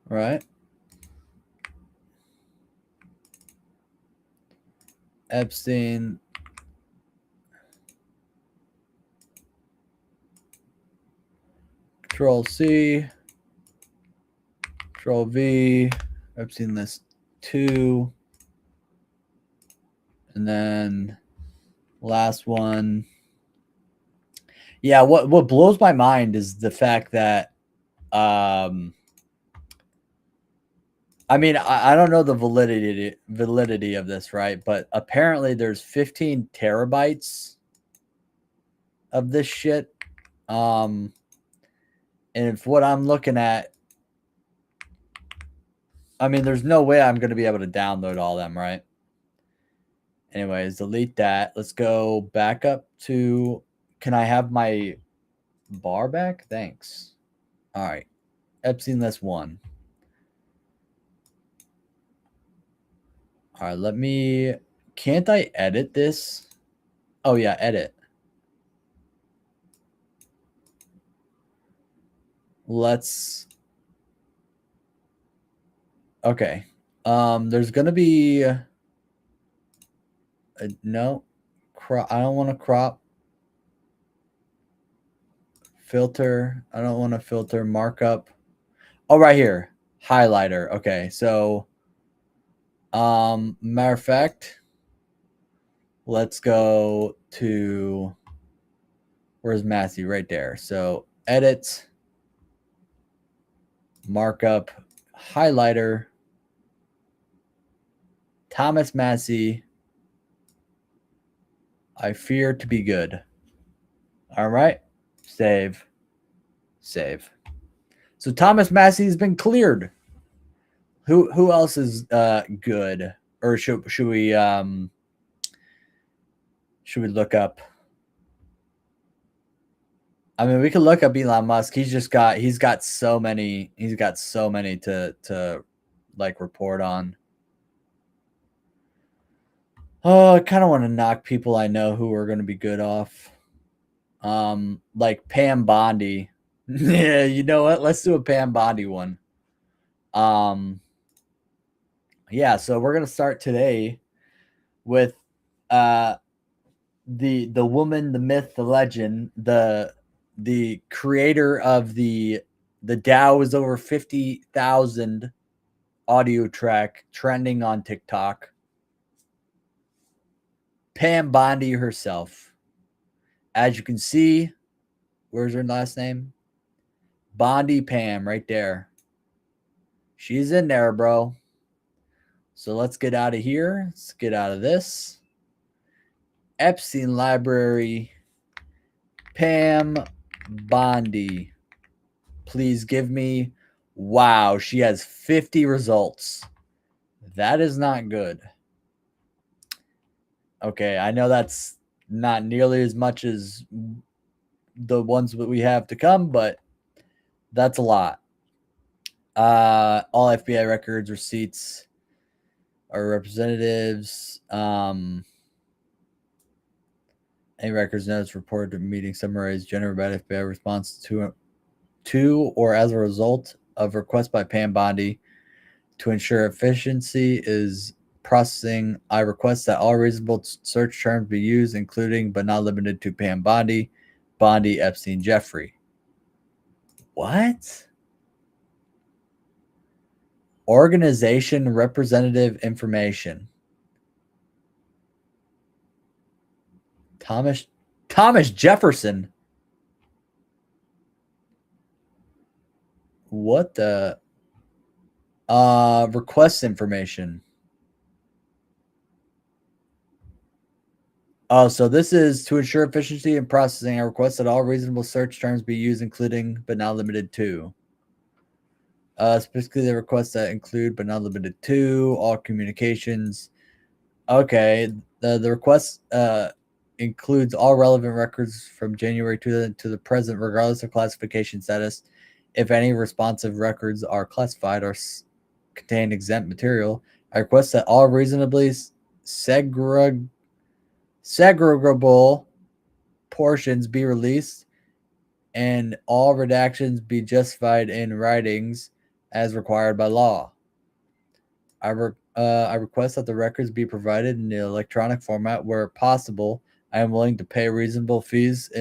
Right. Epstein Control C, Control V, Epstein list 2, and then last one. Yeah, what blows my mind is the fact that I mean, I don't know the validity of this, right? But apparently there's 15 terabytes of this shit. And if what I'm looking at, I mean, there's no way I'm going to be able to download all them, right? Anyways, delete that. Let's go back up to, can I have my bar back? Thanks. All right. Epstein list 1. All right, let me, can't I edit this? Oh yeah, edit. Let's, okay. There's going to be, no, crop. I don't want to crop. Filter. I don't want to filter markup. Oh, right here. Highlighter. Okay. So, matter of fact, let's go to, where's Massey? Right there. So edit, markup, highlighter, Thomas Massey. I fear to be good. All right. Save. Save. So Thomas Massey has been cleared. Who else is good? Or should we look up? I mean, we could look up Elon Musk. He's got so many to like report on. Oh, I kind of want to knock people I know who are going to be good off. Like Pam Bondi. Yeah, you know what? Let's do a Pam Bondi one. Yeah, so we're going to start today with the woman, the myth, the legend, the creator of the Dow is over 50,000 audio track trending on TikTok. Pam Bondi herself. As you can see, where's her last name? Bondi Pam right there. She's in there, bro. So let's get out of here. Let's get out of this. Epstein Library. Pam Bondi. Please give me. Wow, she has 50 results. That is not good. Okay, I know that's not nearly as much as the ones that we have to come, but that's a lot. All FBI records, receipts, our representatives, any records, notes, reported meeting, summaries, generated by FBI response to or as a result of request by Pam Bondi to ensure efficiency is processing. I request that all reasonable search terms be used, including but not limited to Pam Bondi, Bondi, Epstein, Jeffrey. What? Organization representative information. Thomas Jefferson. What the? Request information. Oh, so this is to ensure efficiency in processing. I request that all reasonable search terms be used, including but not limited to. Specifically, the requests that include but not limited to all communications. Okay, the request includes all relevant records from January to the present, regardless of classification status. If any responsive records are classified or contain exempt material, I request that all reasonably segregable portions be released and all redactions be justified in writings as required by law. I request that the records be provided in the electronic format where possible. I am willing to pay reasonable fees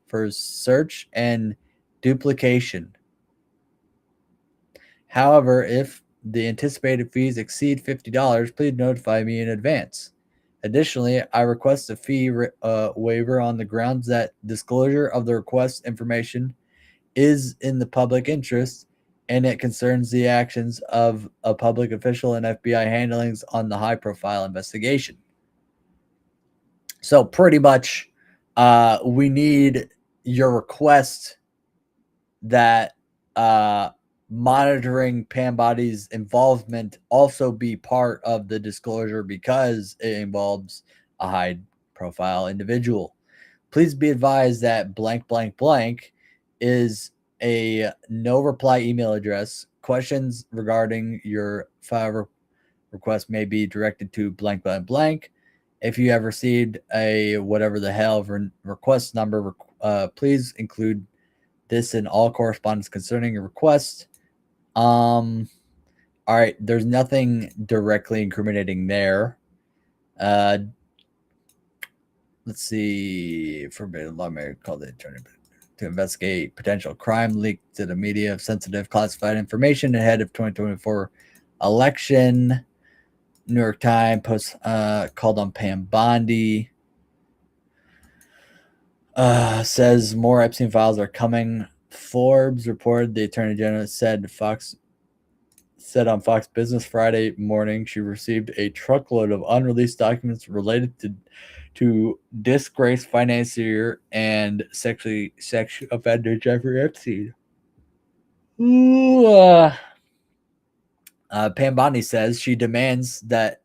for search and duplication. However, if the anticipated fees exceed $50, please notify me in advance. Additionally, I request a fee waiver on the grounds that disclosure of the request information is in the public interest and it concerns the actions of a public official and FBI handlings on the high-profile investigation. So pretty much, we need your request that monitoring Pam Body's involvement also be part of the disclosure because it involves a high-profile individual. Please be advised that blank, blank, blank is a no reply email address. Questions regarding your file request may be directed to blank, blank, blank. If you have received a whatever the hell request number, please include this in all correspondence concerning your request. All right, there's nothing directly incriminating there. Let's see. Forbidden law may call the attorney to investigate potential crime leaked to the media of sensitive classified information ahead of 2024 election. New York Times post called on Pam Bondi. Says more Epstein files are coming. Forbes reported the Attorney General said on Fox Business Friday morning she received a truckload of unreleased documents related to disgraced financier and sexual offender Jeffrey Epstein. Ooh, Pam Bondi says she demands they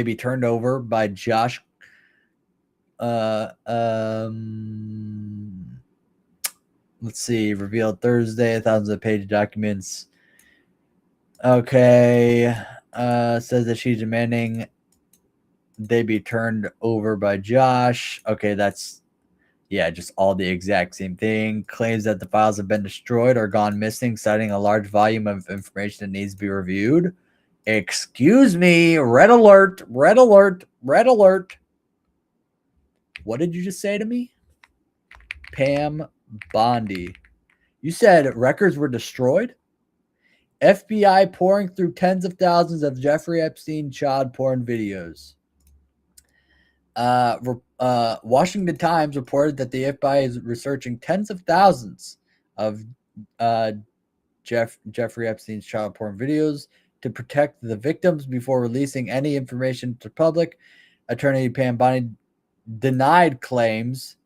be turned over by Josh. Let's see. Revealed Thursday. Thousands of page documents. Okay. Says that she's demanding they be turned over by Josh. Okay, that's just all the exact same thing. Claims that the files have been destroyed or gone missing, citing a large volume of information that needs to be reviewed. Excuse me. Red alert. Red alert. Red alert. What did you just say to me? Pam Bondi. You said records were destroyed? FBI pouring through tens of thousands of Jeffrey Epstein child porn videos. Washington Times reported that the FBI is researching tens of thousands of Jeffrey Epstein's child porn videos to protect the victims before releasing any information to the public. Attorney Pam Bondi denied claims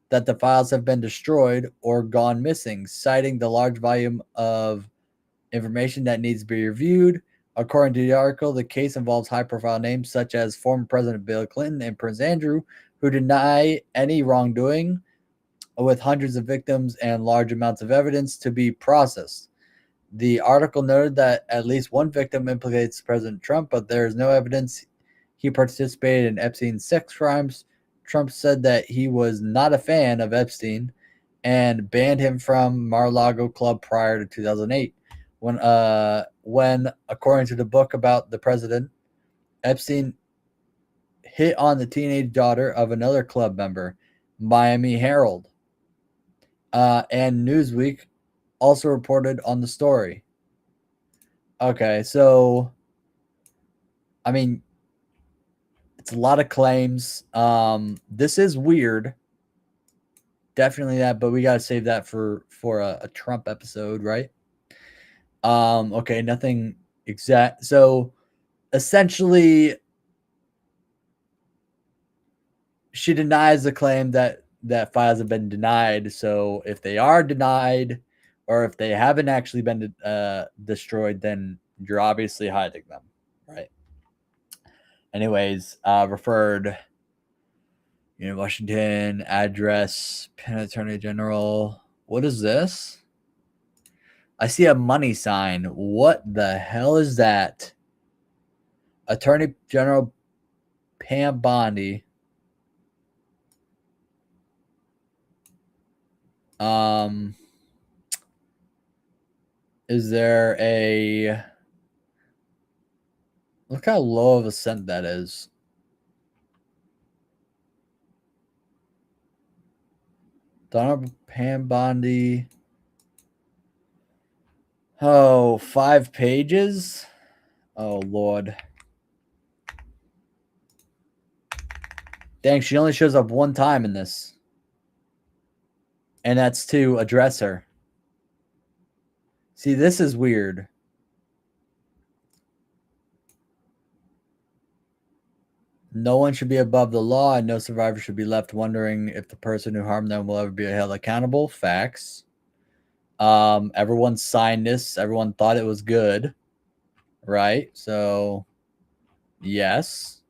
that the files have been destroyed or gone missing, citing the large volume of information that needs to be reviewed. According to the article, the case involves high-profile names such as former President Bill Clinton and Prince Andrew, who deny any wrongdoing, with hundreds of victims and large amounts of evidence to be processed. The article noted that at least one victim implicates President Trump, but there is no evidence he participated in Epstein's sex crimes. Trump said that he was not a fan of Epstein and banned him from Mar-a-Lago Club prior to 2008. When according to the book about the president, Epstein hit on the teenage daughter of another club member. Miami Herald and Newsweek also reported on the story. Okay, so I mean, it's a lot of claims. This is weird. Definitely that, but we gotta save that for a Trump episode, right? Okay, nothing exact. So essentially, she denies the claim that files have been denied. So if they are denied, or if they haven't actually been destroyed, then you're obviously hiding them, right? Anyways, referred, Washington, address, Penn Attorney General. What is this? I see a money sign. What the hell is that? Attorney General Pam Bondi. Is there a... Look how low of a scent that is. Donald Pam Bondi. Oh, 5 pages? Oh, Lord. Dang, she only shows up one time in this. And that's to address her. See, this is weird. No one should be above the law, and no survivor should be left wondering if the person who harmed them will ever be held accountable. Facts. Everyone signed this. Everyone thought it was good, right? So, yes.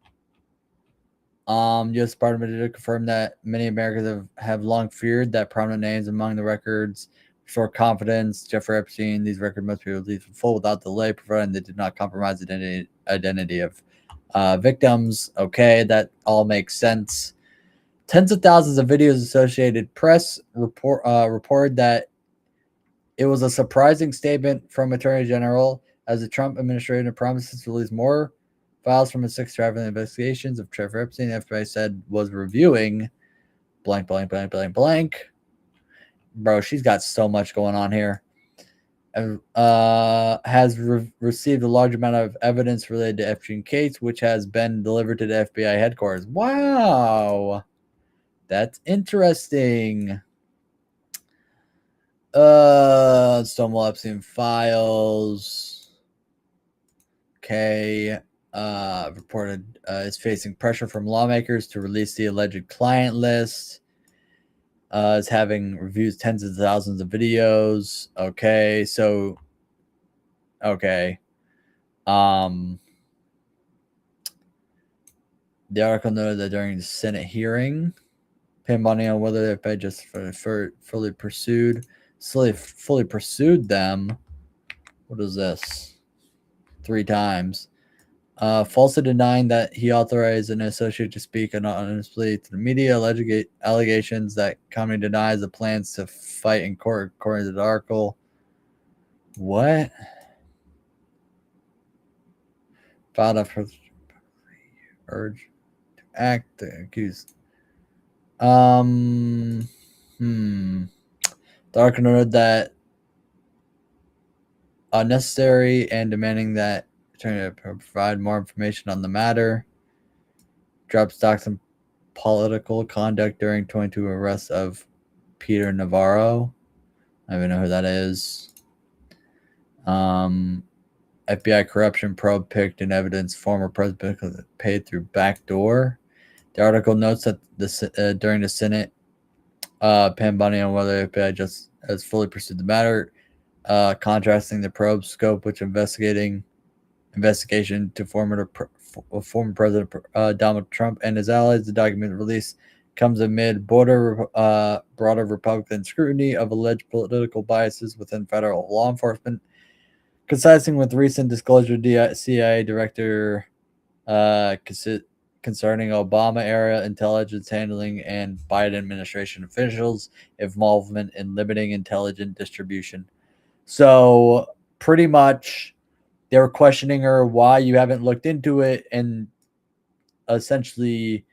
U.S. Department did confirm that many Americans have long feared that prominent names among the records restore confidence. Jeffrey Epstein, these records must be released in full without delay, provided they did not compromise the identity of victims. Okay, that all makes sense. Tens of thousands of videos. Associated Press reported that it was a surprising statement from Attorney General as the Trump administration promises to release more files from its 6 traveling investigations of Trevor Epstein. The FBI said was reviewing blank, blank, blank, blank, blank. Bro, she's got so much going on here. Has received a large amount of evidence related to Epstein case, which has been delivered to the FBI headquarters. Wow. That's interesting. Stonewall Epstein files. Okay. Reported is facing pressure from lawmakers to release the alleged client list. Is having reviews tens of thousands of videos. Okay, so okay. The article noted that during the Senate hearing, pin money on whether the FBI just fully pursued them. What is this? 3 times. Falsely denying that he authorized an associate to speak anonymously to the media, allegations that company denies the plans to fight in court, according to the article. What? Filed a urge to act the accused. The article noted that unnecessary and demanding that attorney to provide more information on the matter. Dropped stocks and political conduct during 22 arrests of Peter Navarro. I don't even know who that is. FBI corruption probe picked in evidence former president paid through backdoor. The article notes that during the Senate, Pam Bunny on whether FBI just has fully pursued the matter, contrasting the probe scope, which investigation to former President Donald Trump and his allies. The document release comes amid broader Republican scrutiny of alleged political biases within federal law enforcement, coinciding with recent disclosure CIA director concerning Obama-era intelligence handling and Biden administration officials' involvement in limiting intelligence distribution. So pretty much they were questioning her why you haven't looked into it, and essentially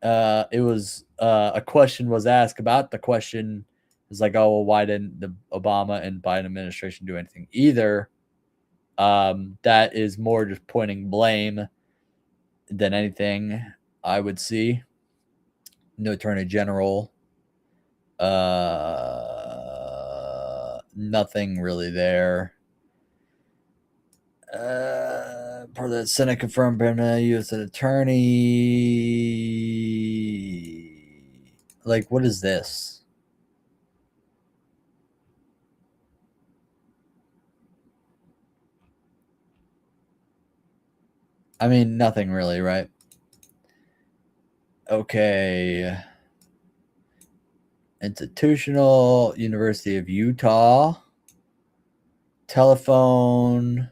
it was a question was asked about the question. It's like, oh, well, why didn't the Obama and Biden administration do anything either? That is more just pointing blame than anything, I would see. No Attorney General. Nothing really there. For the Senate confirmed U.S. attorney. Like, what is this? I mean, nothing really, right? Okay. Institutional, University of Utah. Telephone.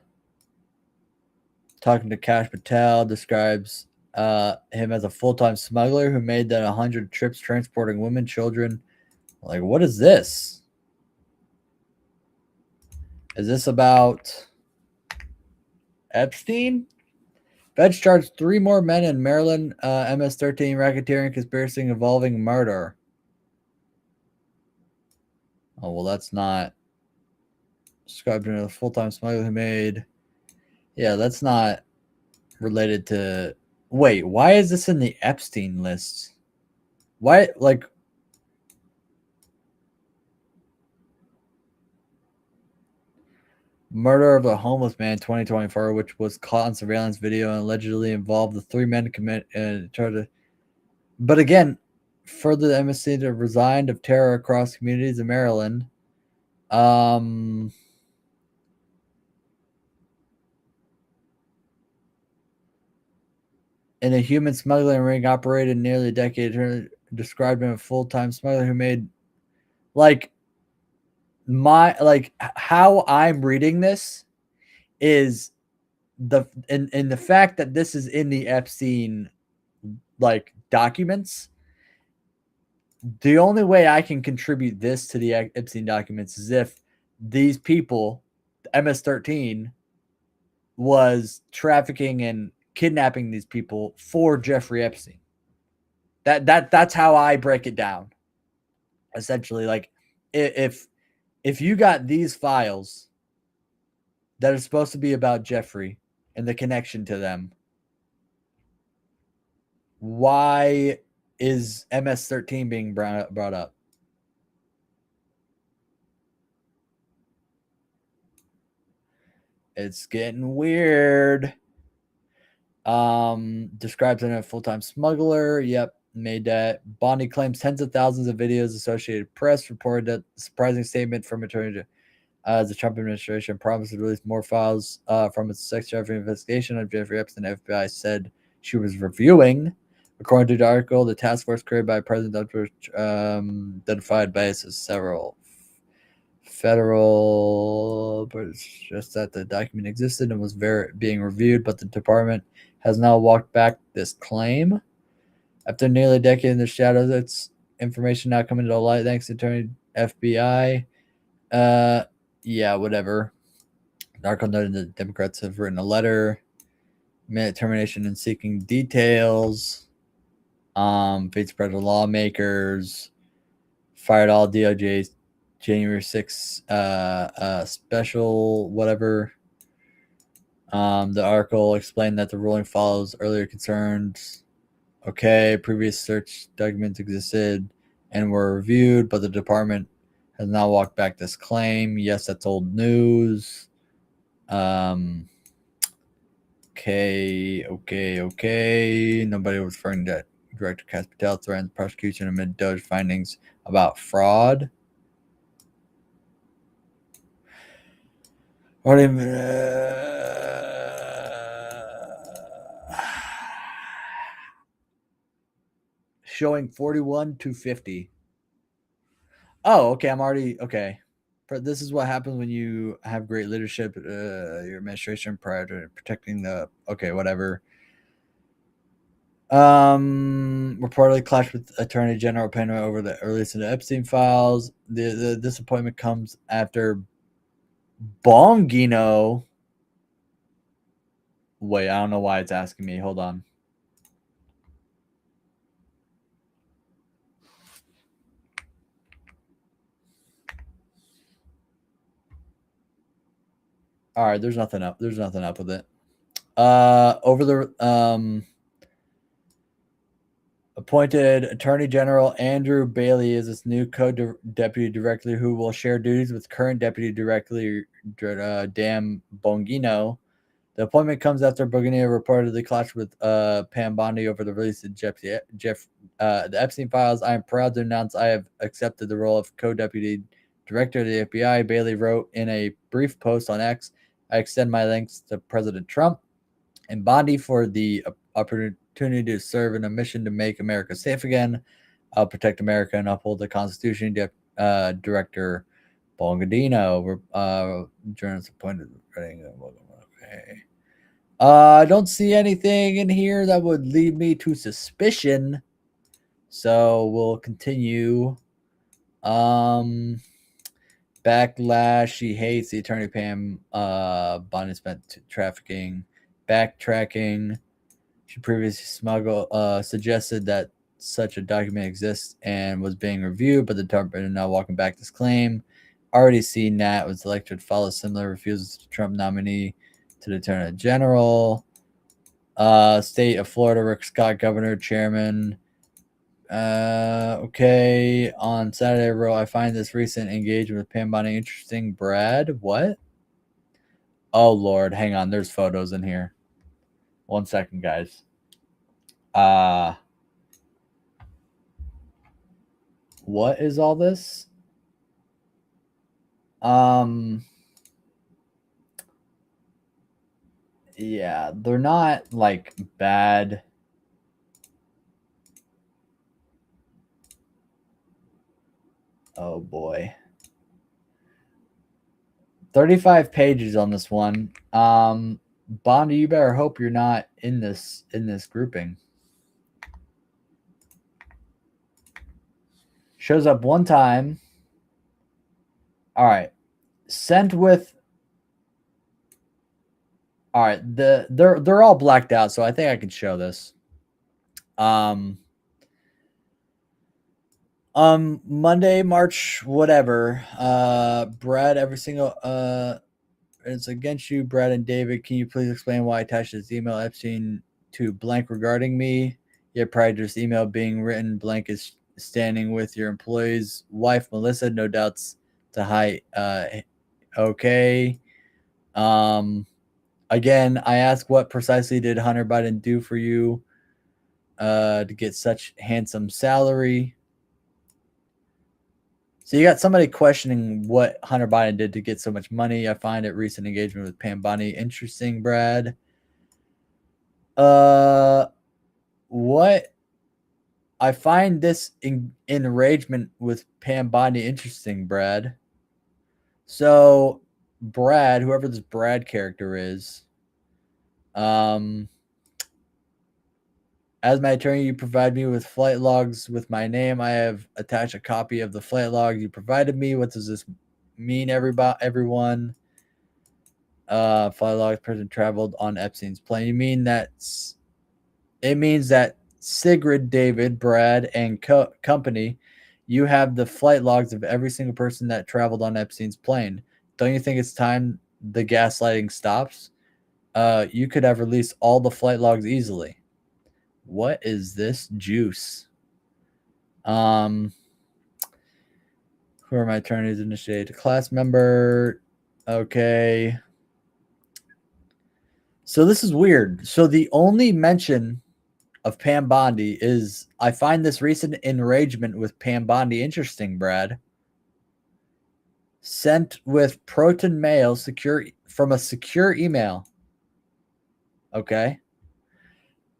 Talking to Kash Patel, describes him as a full-time smuggler who made that 100 trips transporting women, children. Like, what is this? Is this about Epstein? Feds charged 3 more men in Maryland MS-13 racketeering conspiracy involving murder. Oh, well, that's not described as a full-time smuggler who made. Yeah, that's not related to. Wait, why is this in the Epstein list? Why, like, Murder of a homeless man 2024, which was caught on surveillance video and allegedly involved the three men but again, further the embassy to resigned of terror across communities in Maryland. In a human smuggling ring operated nearly a decade, described him a full-time smuggler who made how I'm reading this is the fact that this is in the Epstein documents. The only way I can contribute this to the Epstein documents is if these people, MS-13, was trafficking and kidnapping these people for Jeffrey Epstein. That's how I break it down. Essentially, like if you got these files that are supposed to be about Jeffrey and the connection to them, why is MS-13 being brought up? It's getting weird. Describes him as a full-time smuggler. Yep, made that. Bondi claims tens of thousands of videos. Associated Press reported that surprising statement from attorney the Trump administration promised to release more files from its sex trafficking investigation of Jeffrey Epstein. The FBI said she was reviewing. According to the article, the task force created by President identified bases several federal, but it's just that the document existed and was being reviewed, but the department has now walked back this claim. After nearly a decade in the shadows, its information now coming to light thanks to attorney FBI. Yeah, whatever. The article noted that Democrats have written a letter, made a determination in seeking details. Vice president lawmakers fired all DOJ's January 6th special whatever. The article explained that the ruling follows earlier concerns. Okay, previous search documents existed and were reviewed, but the department has now walked back this claim. Yes, that's old news. Okay. Nobody was referring to Director Cass Patel threatens prosecution amid DOJ findings about fraud. Or even, showing 41 to 50. Oh, okay. I'm already okay. This is what happens when you have great leadership, your administration prior to protecting the whatever. Reportedly clashed with Attorney General Pena over the release of the Epstein files. The disappointment comes after Bongino. Wait, I don't know why it's asking me. Hold on. All right, there's nothing up. There's nothing up with it. Over the appointed Attorney General Andrew Bailey is this new co-deputy director who will share duties with current deputy director Dan Bongino. The appointment comes after Bongino reportedly clashed with Pam Bondi over the release of the Epstein files. I am proud to announce I have accepted the role of co-deputy director of the FBI. Bailey wrote in a brief post on X, I extend my thanks to President Trump and Bondi for the opportunity to serve in a mission to make America safe again. I'll protect America and uphold the Constitution. Director Bongino, journalist appointed. Okay. I don't see anything in here that would lead me to suspicion. So we'll continue. Backlash. She hates the attorney Pam Bondi spent trafficking. Backtracking. She previously suggested that such a document exists and was being reviewed, but the department is now walking back this claim. Already seen that was elected to follow similar refusals to Trump nominee to the Attorney General. State of Florida, Rick Scott, Governor, Chairman. Okay. On Saturday, I find this recent engagement with Pam Bondi interesting. Brad, what? Oh, Lord. Hang on. There's photos in here. 1 second, guys. What is all this? Yeah, they're not like bad. Oh boy. 35 pages on this one. Bondi, you better hope you're not in this grouping. Shows up one time. All right. Sent with. All right. They're all blacked out, so I think I can show this. Monday, March, whatever. Brad, every single it's against you, Brad and David. Can you please explain why I attached this email Epstein to blank regarding me? Yet prior to this email being written, blank is standing with your employee's wife, Melissa. No doubts to hide. Okay. Again, I ask, what precisely did Hunter Biden do for you to get such handsome salary? So you got somebody questioning what Hunter Biden did to get so much money. I find it recent engagement with Pam Bondi interesting, Brad. What? I find this enragement with Pam Bondi interesting, Brad. So Brad, whoever this Brad character is, as my attorney, you provide me with flight logs with my name. I have attached a copy of the flight log you provided me. What does this mean, everyone? Flight log person traveled on Epstein's plane. You mean that's? It means that Sigrid, David, Brad, and company, you have the flight logs of every single person that traveled on Epstein's plane. Don't you think it's time the gaslighting stops? You could have released all the flight logs easily. What is this juice? Who are my attorneys? Initiate a class member. Okay. So this is weird. So the only mention of Pam Bondi is, I find this recent enragement with Pam Bondi interesting, Brad. Sent with Proton Mail secure from a secure email. Okay.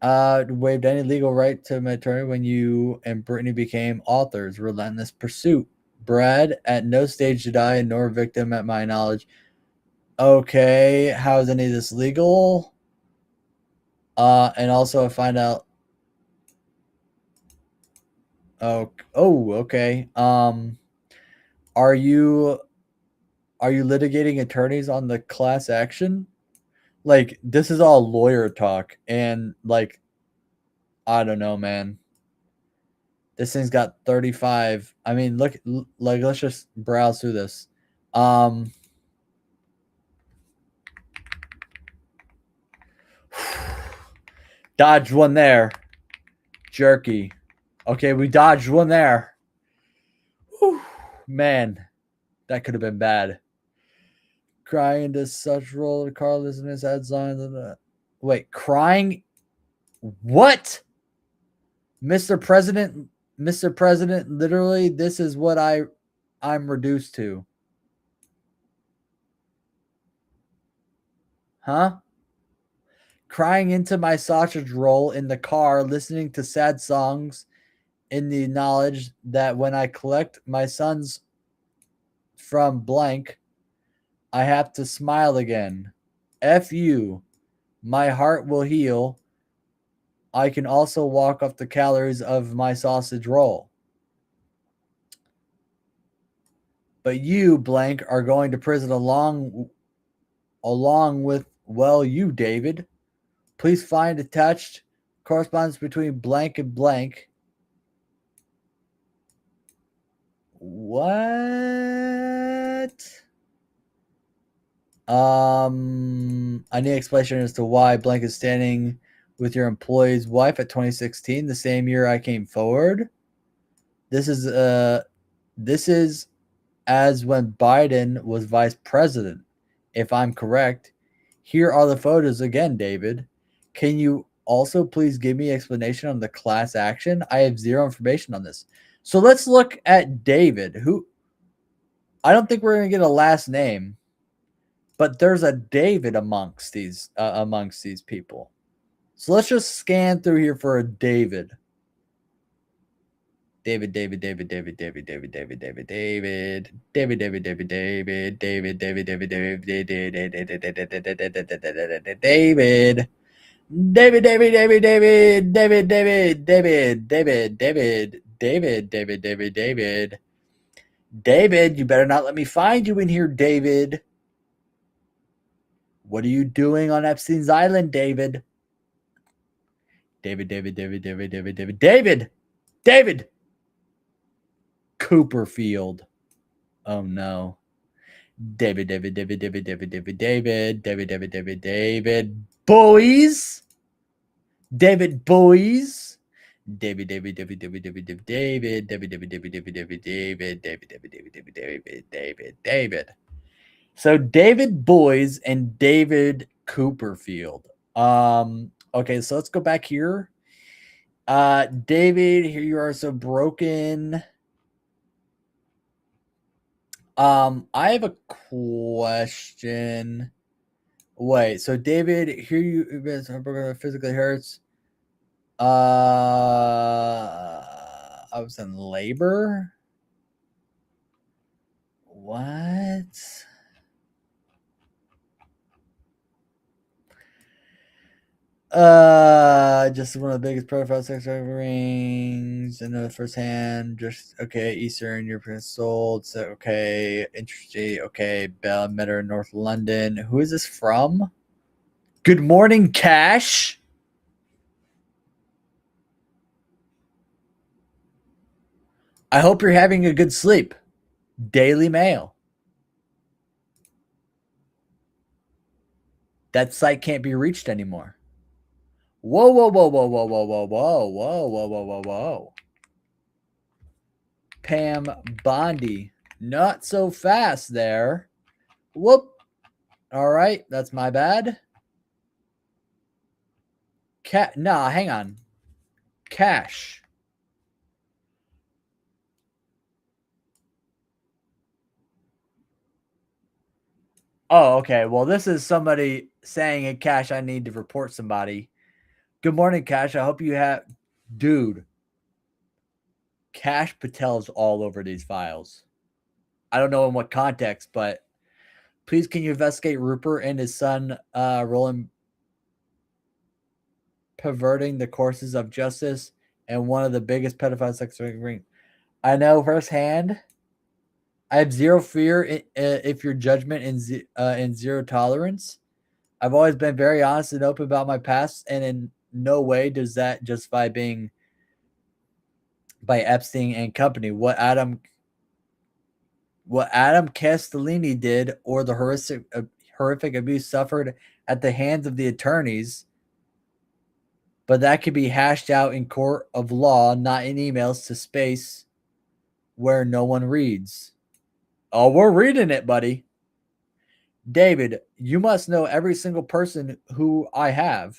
Waived any legal right to my attorney when you and Brittany became authors. Relentless pursuit. Brad, at no stage did I, nor victim at my knowledge. Okay, how is any of this legal? And also I find out. Oh, okay. Are you litigating attorneys on the class action? Like, this is all lawyer talk, and like, I don't know, man. This thing's got 35. I mean, look, like, let's just browse through this. Dodged one there. Jerky. Okay, we dodged one there. Whew, man, that could have been bad. Crying into such role, Carlos in his head on. Wait, crying? What? Mr. President, literally, this is what I'm reduced to. Huh? Crying into my sausage roll in the car, listening to sad songs in the knowledge that when I collect my sons from blank, I have to smile again. F you. My heart will heal. I can also walk off the calories of my sausage roll. But you, blank, are going to prison along with, well, you, David. Please find attached correspondence between blank and blank. What? I need explanation as to why blank is standing with your employee's wife at 2016, the same year I came forward. This is as when Biden was vice president. If I'm correct, Here are the photos again, David. Can you also please give me explanation on the class action? I have zero information on this. So let's look at David, who I don't think we're going to get a last name, but there's a David amongst these people. So let's just scan through here for a David. David, David, David, David, David, David, David, David, David, David, David, David, David, David, David, David, David, David, David. David, David, David, David, David, David, David, David, David, David, David, David, David. David, you better not let me find you in here, David. What are you doing on Epstein's Island, David? David, David, David, David, David, David, David, David. Cooperfield. Oh no. David, David, David, David, David, David, David, David, David, David, David, boys. David boys. David, David, David, David, David, David, David, David, David, David, David, David, David, David, David, David, David, David, David, David. So David Boys and David Cooperfield. Okay, so let's go back here. David, here you are so broken. I have a question. Wait, so David, here you physically hurts. I was in labor. What? Just one of the biggest profile sex rings. I know firsthand. Just okay. Eastern European sold. So okay. Interesting. Okay. Bella met her in North London. Who is this from? Good morning, Cash. I hope you're having a good sleep. Daily Mail. That site can't be reached anymore. Whoa, whoa, whoa, whoa, whoa, whoa, whoa, whoa, whoa, whoa, whoa, whoa, whoa. Pam Bondi. Not so fast there. Whoop. All right, that's my bad. Nah, hang on. Cash. Oh, okay. Well, this is somebody saying in Cash, I need to report somebody. Good morning, Cash. I hope you have... Dude. Cash Patel's all over these files. I don't know in what context, but please can you investigate Rupert and his son Roland perverting the courses of justice and one of the biggest pedophile sex ring. I know firsthand. I have zero fear if your judgment and zero tolerance. I've always been very honest and open about my past, and in no way does that justify being by Epstein and company. What Adam Castellini did, or the horrific abuse suffered at the hands of the attorneys, but that could be hashed out in court of law, not in emails to space where no one reads. Oh, we're reading it, buddy. David, you must know every single person who I have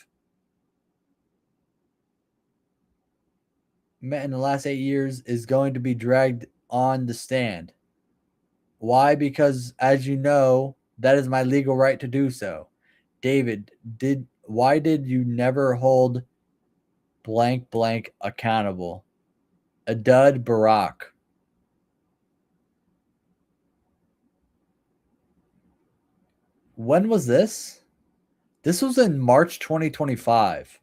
met in the last 8 years is going to be dragged on the stand. Why? Because, as you know, that is my legal right to do so. David, why did you never hold blank blank accountable? Adud Barak. When was this? This was in March 2025.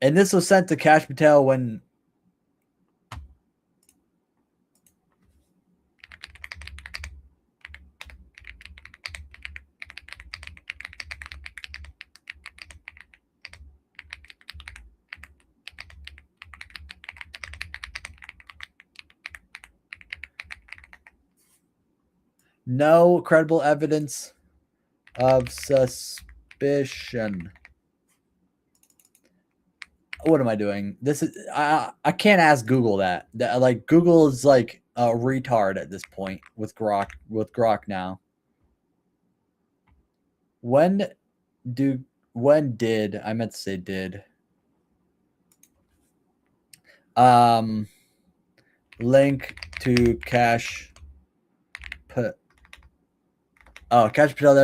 And this was sent to Cash Patel when... No credible evidence of suspicion. What am I doing? This is I can't ask Google that. Like Google is like a retard at this point with Grok now. When did I meant to say did link to Cash Cash Patel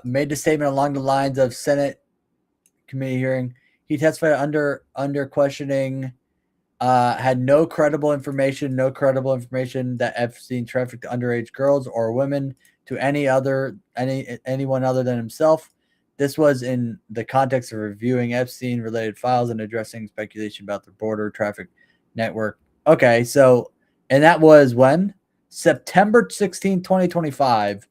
made the statement along the lines of Senate committee hearing. He testified under questioning, had no credible information that Epstein trafficked underage girls or women to anyone other than himself. This was in the context of reviewing Epstein related files and addressing speculation about the border traffic network. Okay, so and that was when? September 16, 2025.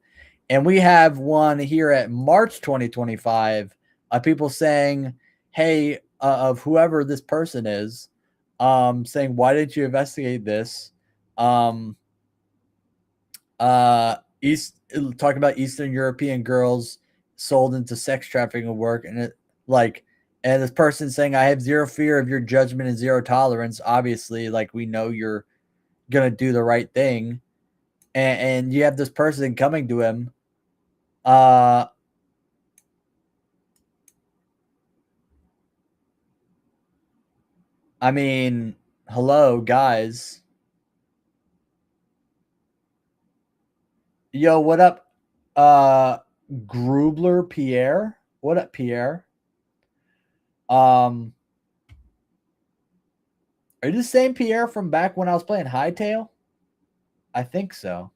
And we have one here at March 2025 of people saying, hey, of whoever this person is, saying, why didn't you investigate this? Talking about Eastern European girls sold into sex trafficking work, and and this person saying, I have zero fear of your judgment and zero tolerance. Obviously, like, we know you're gonna do the right thing, and you have this person coming to him. I mean, hello, guys. Yo, what up? Grubler Pierre. What up, Pierre? Are you the same Pierre from back when I was playing Hightail? I think so.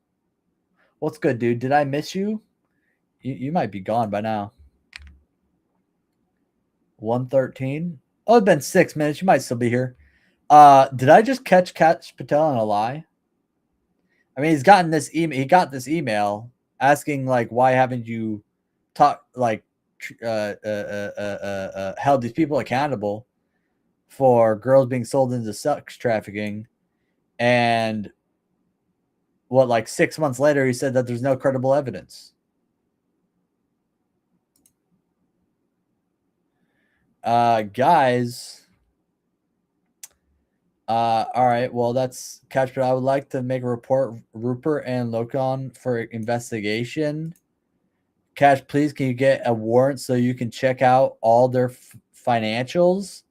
What's good, dude? Did I miss you? You might be gone by now. 113. Oh, it's been 6 minutes. You might still be here. Did I just catch Patel in a lie? I mean, he's gotten this email. He got this email asking, like, why haven't you held these people accountable for girls being sold into sex trafficking? And like 6 months later, he said that there's no credible evidence. Guys. All right. Well, that's catch. But I would like to make a report, Rupert and Locon, for investigation. Cash, please, can you get a warrant so you can check out all their financials?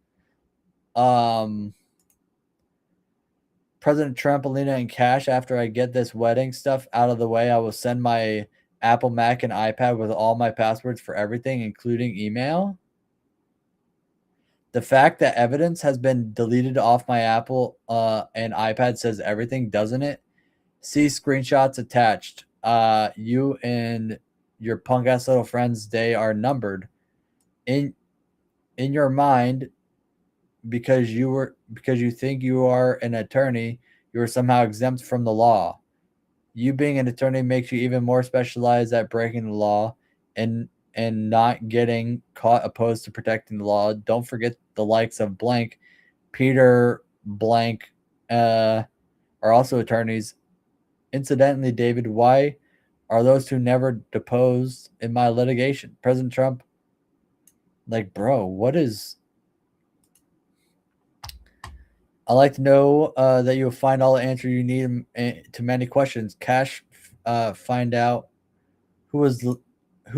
President Trump, Alina, and Cash, after I get this wedding stuff out of the way, I will send my Apple, Mac, and iPad with all my passwords for everything, including email. The fact that evidence has been deleted off my Apple and iPad says everything, doesn't it? See screenshots attached. You and your punk ass little friends' day are numbered. In your mind, because you think you are an attorney, you are somehow exempt from the law. You being an attorney makes you even more specialized at breaking the law and not getting caught, opposed to protecting the law. Don't forget the likes of blank, Peter blank, are also attorneys. Incidentally, David, why are those two never deposed in my litigation? President Trump, like, bro, what is... I'd like to know that you'll find all the answer you need to many questions. Cash, find out who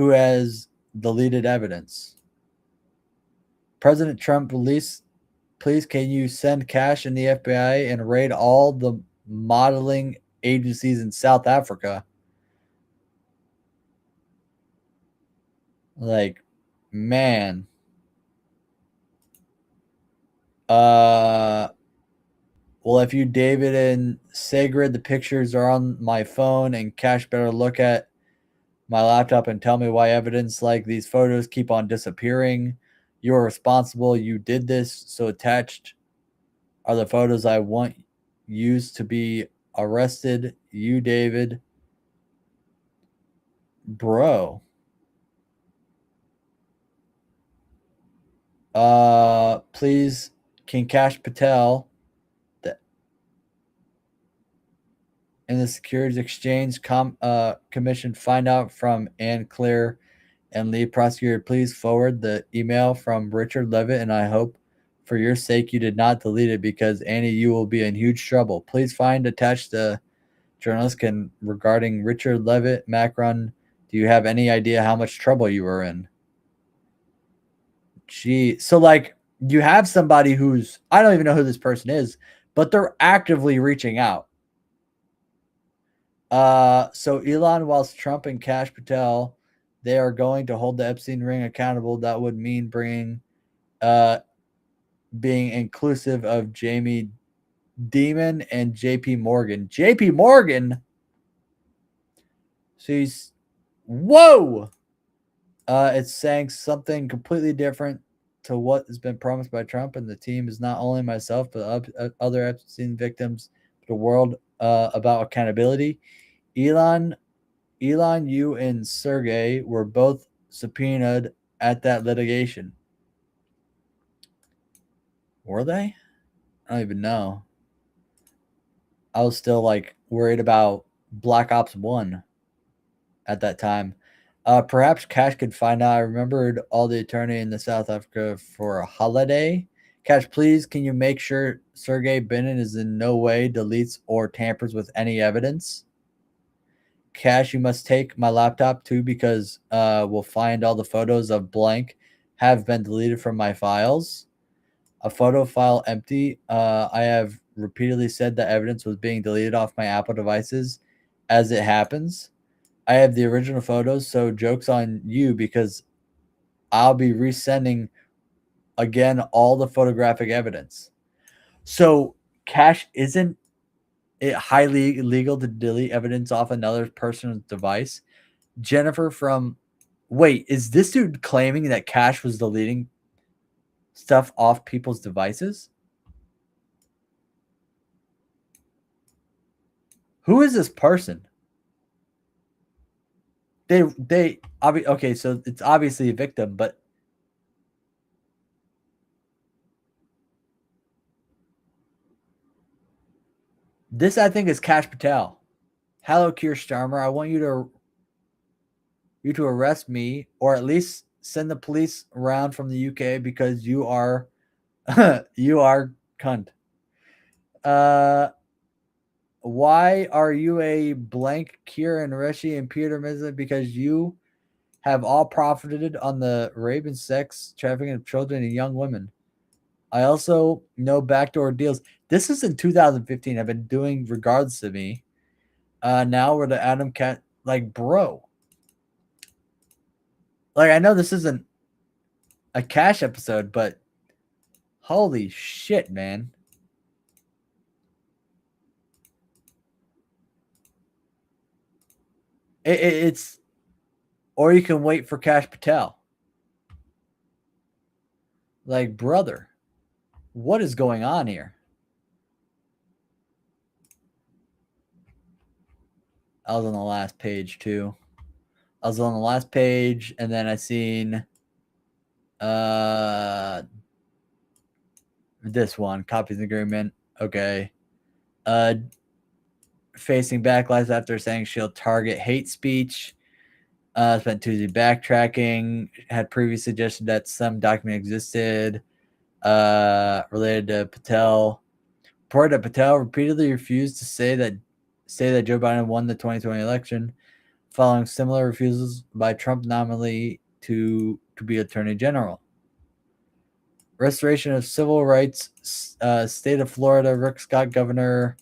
has deleted evidence. President Trump, please can you send Cash and the FBI and raid all the modeling agencies in South Africa? Like, man. Well, if you, David and Sagrid, the pictures are on my phone, and Cash better look at my laptop and tell me why evidence like these photos keep on disappearing. You are responsible. You did this. So attached are the photos I want used to be arrested. You, David. Bro. Please, can Cash Patel and the Securities Exchange Commission find out from Ann Claire and lead prosecutor, please forward the email from Richard Levitt, and I hope for your sake you did not delete it, because Annie, you will be in huge trouble. Please find attached the Journalist can regarding Richard Levitt Macron. Do you have any idea how much trouble you were in? Gee, so like you have somebody who's, I don't even know who this person is, but they're actively reaching out. So Elon, whilst Trump and Kash Patel, they are going to hold the Epstein ring accountable. That would mean being inclusive of Jamie Dimon and JP Morgan. JP Morgan? She's, whoa! It's saying something completely different to what has been promised by Trump and the team is not only myself, but other Epstein victims, the world about accountability. Elon, you and Sergey were both subpoenaed at that litigation. Were they? I don't even know. I was still like worried about Black Ops 1 at that time. Perhaps Cash could find out. I remembered all the attorney in the South Africa for a holiday. Cash, please, can you make sure Sergey Brin is in no way deletes or tampers with any evidence? Cash, you must take my laptop too because we'll find all the photos of blank have been deleted from my files. A photo file empty. I have repeatedly said that evidence was being deleted off my Apple devices as it happens. I have the original photos, so joke's on you because I'll be resending again all the photographic evidence. So Cash, isn't it highly illegal to delete evidence off another person's device? Jennifer from, wait, is this dude claiming that Cash was deleting stuff off people's devices? Who is this person? Okay, so it's obviously a victim, but this I think is Kash Patel. Hello, Keir Starmer. I want you to arrest me, or at least send the police around from the UK because you are you are cunt. Why are you a blank Keir and Rishi and Peter Mizza? Because you have all profited on the rape and sex trafficking of children and young women. I also know backdoor deals. This is in 2015. I've been doing regardless of me. Now we're the Adam Cat, like, bro. Like, I know this isn't a Cash episode, but holy shit, man. It's, or you can wait for Cash Patel. Like, brother, what is going on here? I was on the last page too. I was on the last page, and then I seen this one, copies agreement. Okay. Facing backlash after saying she'll target hate speech. Spent Tuesday backtracking. Had previously suggested that some document existed related to Patel. Reported that Patel repeatedly refused to say that Joe Biden won the 2020 election, following similar refusals by Trump nominee to be Attorney General. Restoration of civil rights, state of Florida, Rick Scott, Governor,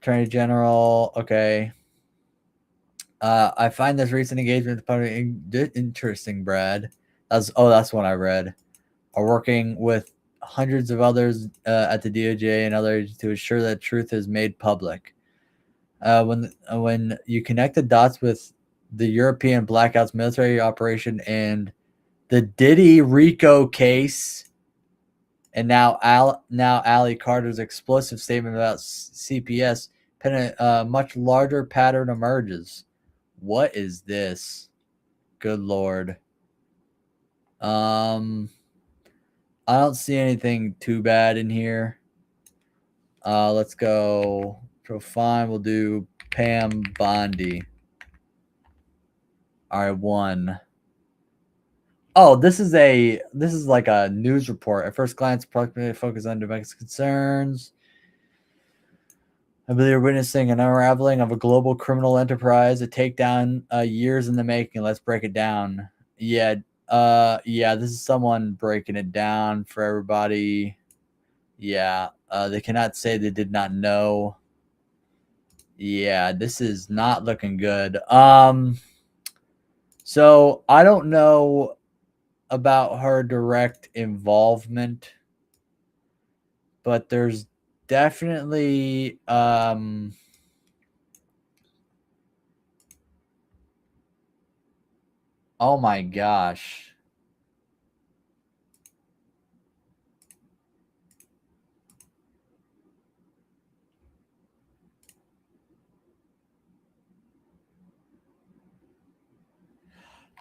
Attorney General. Okay. I find this recent engagement with the public interesting, Brad. That's one I read. Are working with hundreds of others at the DOJ and others to ensure that truth is made public. When you connect the dots with the European blackouts military operation and the Diddy Rico case, and now Ali Carter's explosive statement about CPS, a much larger pattern emerges. What is this? Good Lord. I don't see anything too bad in here. Let's go. So fine, we'll do Pam Bondi. All right, 1. Oh, this is like a news report. At first glance, approximately focus on domestic concerns. I believe we're witnessing an unraveling of a global criminal enterprise, a takedown years in the making. Let's break it down. Yeah, yeah, this is someone breaking it down for everybody. Yeah, they cannot say they did not know. Yeah, this is not looking good. So I don't know about her direct involvement, but there's definitely oh my gosh.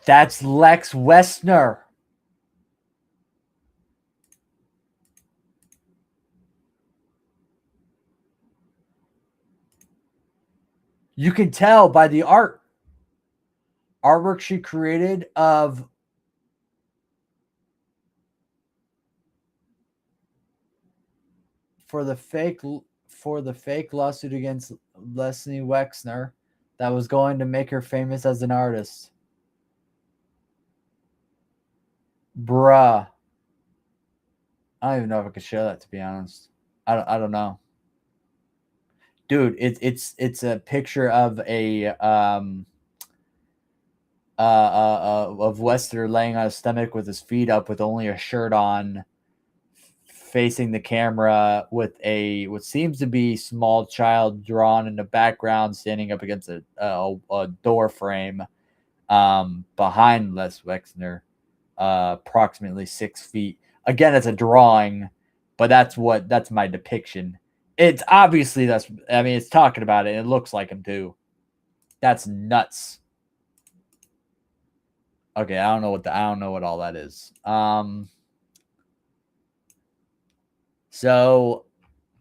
That's Lex Wessner. You can tell by the artwork she created of for the fake lawsuit against Leslie Wexner that was going to make her famous as an artist. Bruh. I don't even know if I could show that, to be honest. I don't know. Dude, it's a picture of a of Wester laying on his stomach with his feet up with only a shirt on, facing the camera with a what seems to be small child drawn in the background, standing up against a door frame behind Les Wexner, approximately 6 feet. Again, it's a drawing, but that's my depiction. It's obviously it's talking about it. It looks like him too. That's nuts. Okay, I don't know what all that is. So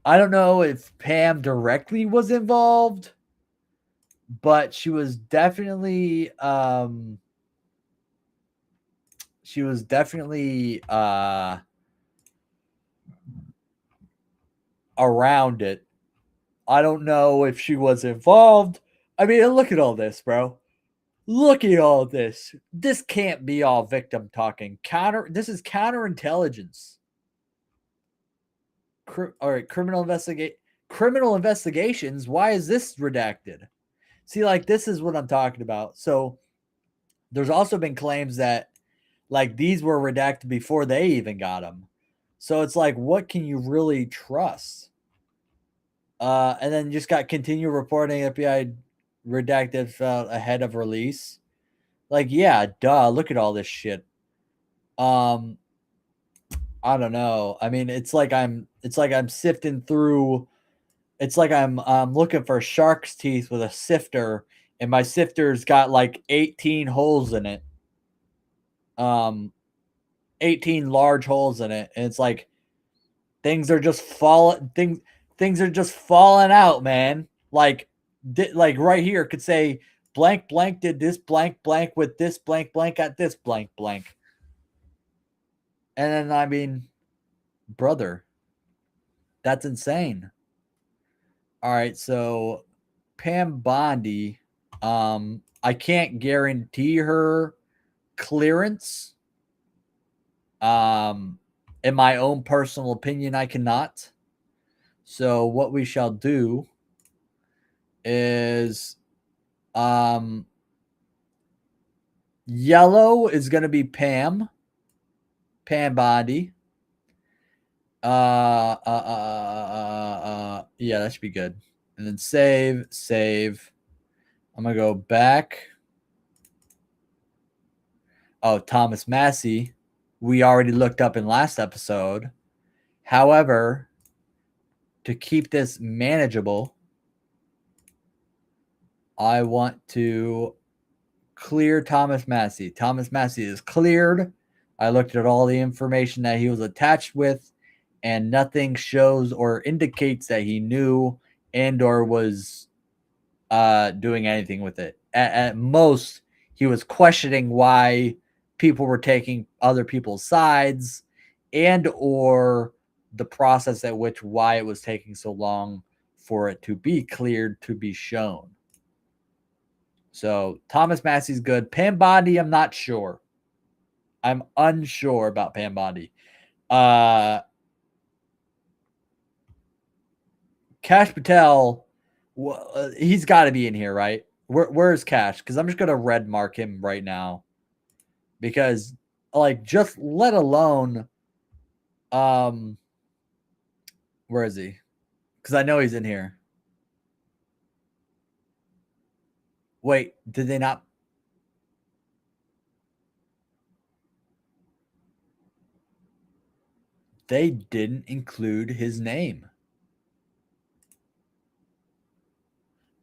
I don't know if Pam directly was involved, but she was definitely around it. I don't know if she was involved. I mean, look at all this, bro. Look at all this. This can't be all victim talking. This is counterintelligence. All right, criminal investigations. Why is this redacted? See, like, this is what I'm talking about. So there's also been claims that like these were redacted before they even got them. So it's like, what can you really trust? And then just got continue reporting FBI redacted felt ahead of release. Like, yeah, duh. Look at all this shit. I don't know. I mean, it's like I'm sifting through. It's like I'm looking for shark's teeth with a sifter, and my sifter's got like 18 holes in it. 18 large holes in it, and it's like things are just things are just falling out, man. Like right here could say blank blank did this blank blank with this blank blank at this blank blank. And then I mean, brother, that's insane. All right, so Pam Bondi, I can't guarantee her clearance. In my own personal opinion, I cannot. So what we shall do is yellow is going to be Pam Bondi. Yeah, that should be good. And then save. I'm going to go back. Oh, Thomas Massey, we already looked up in last episode. However, to keep this manageable, I want to clear Thomas Massey. Thomas Massey is cleared. I looked at all the information that he was attached with, and nothing shows or indicates that he knew and or was doing anything with it. At most, he was questioning why people were taking other people's sides and or the process at which why it was taking so long for it to be cleared to be shown. So Thomas Massey's good. Pam Bondi, I'm not sure. I'm unsure about Pam Bondi. Cash Patel, he's got to be in here, right? Where's Cash? Because I'm just going to red mark him right now. Because, like, just let alone, where is he? Because I know he's in here. Wait, did they not? They didn't include his name.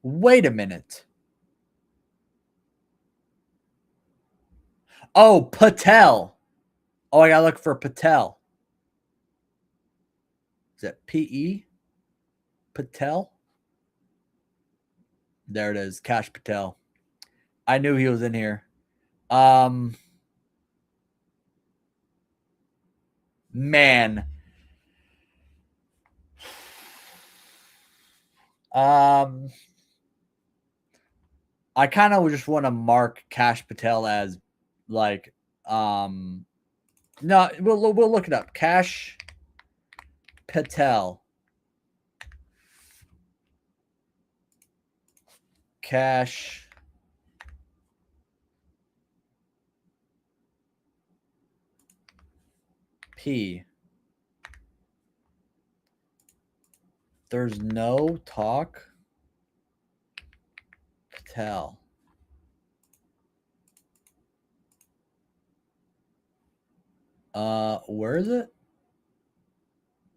Wait a minute. Oh, Patel. Oh, I gotta look for Patel. Is that P-E? Patel? There it is. Cash Patel. I knew he was in here. Man. I kind of just want to mark Cash Patel as like no, we'll look it up. Cash Patel. Cash P. There's no talk. Patel. Where is it?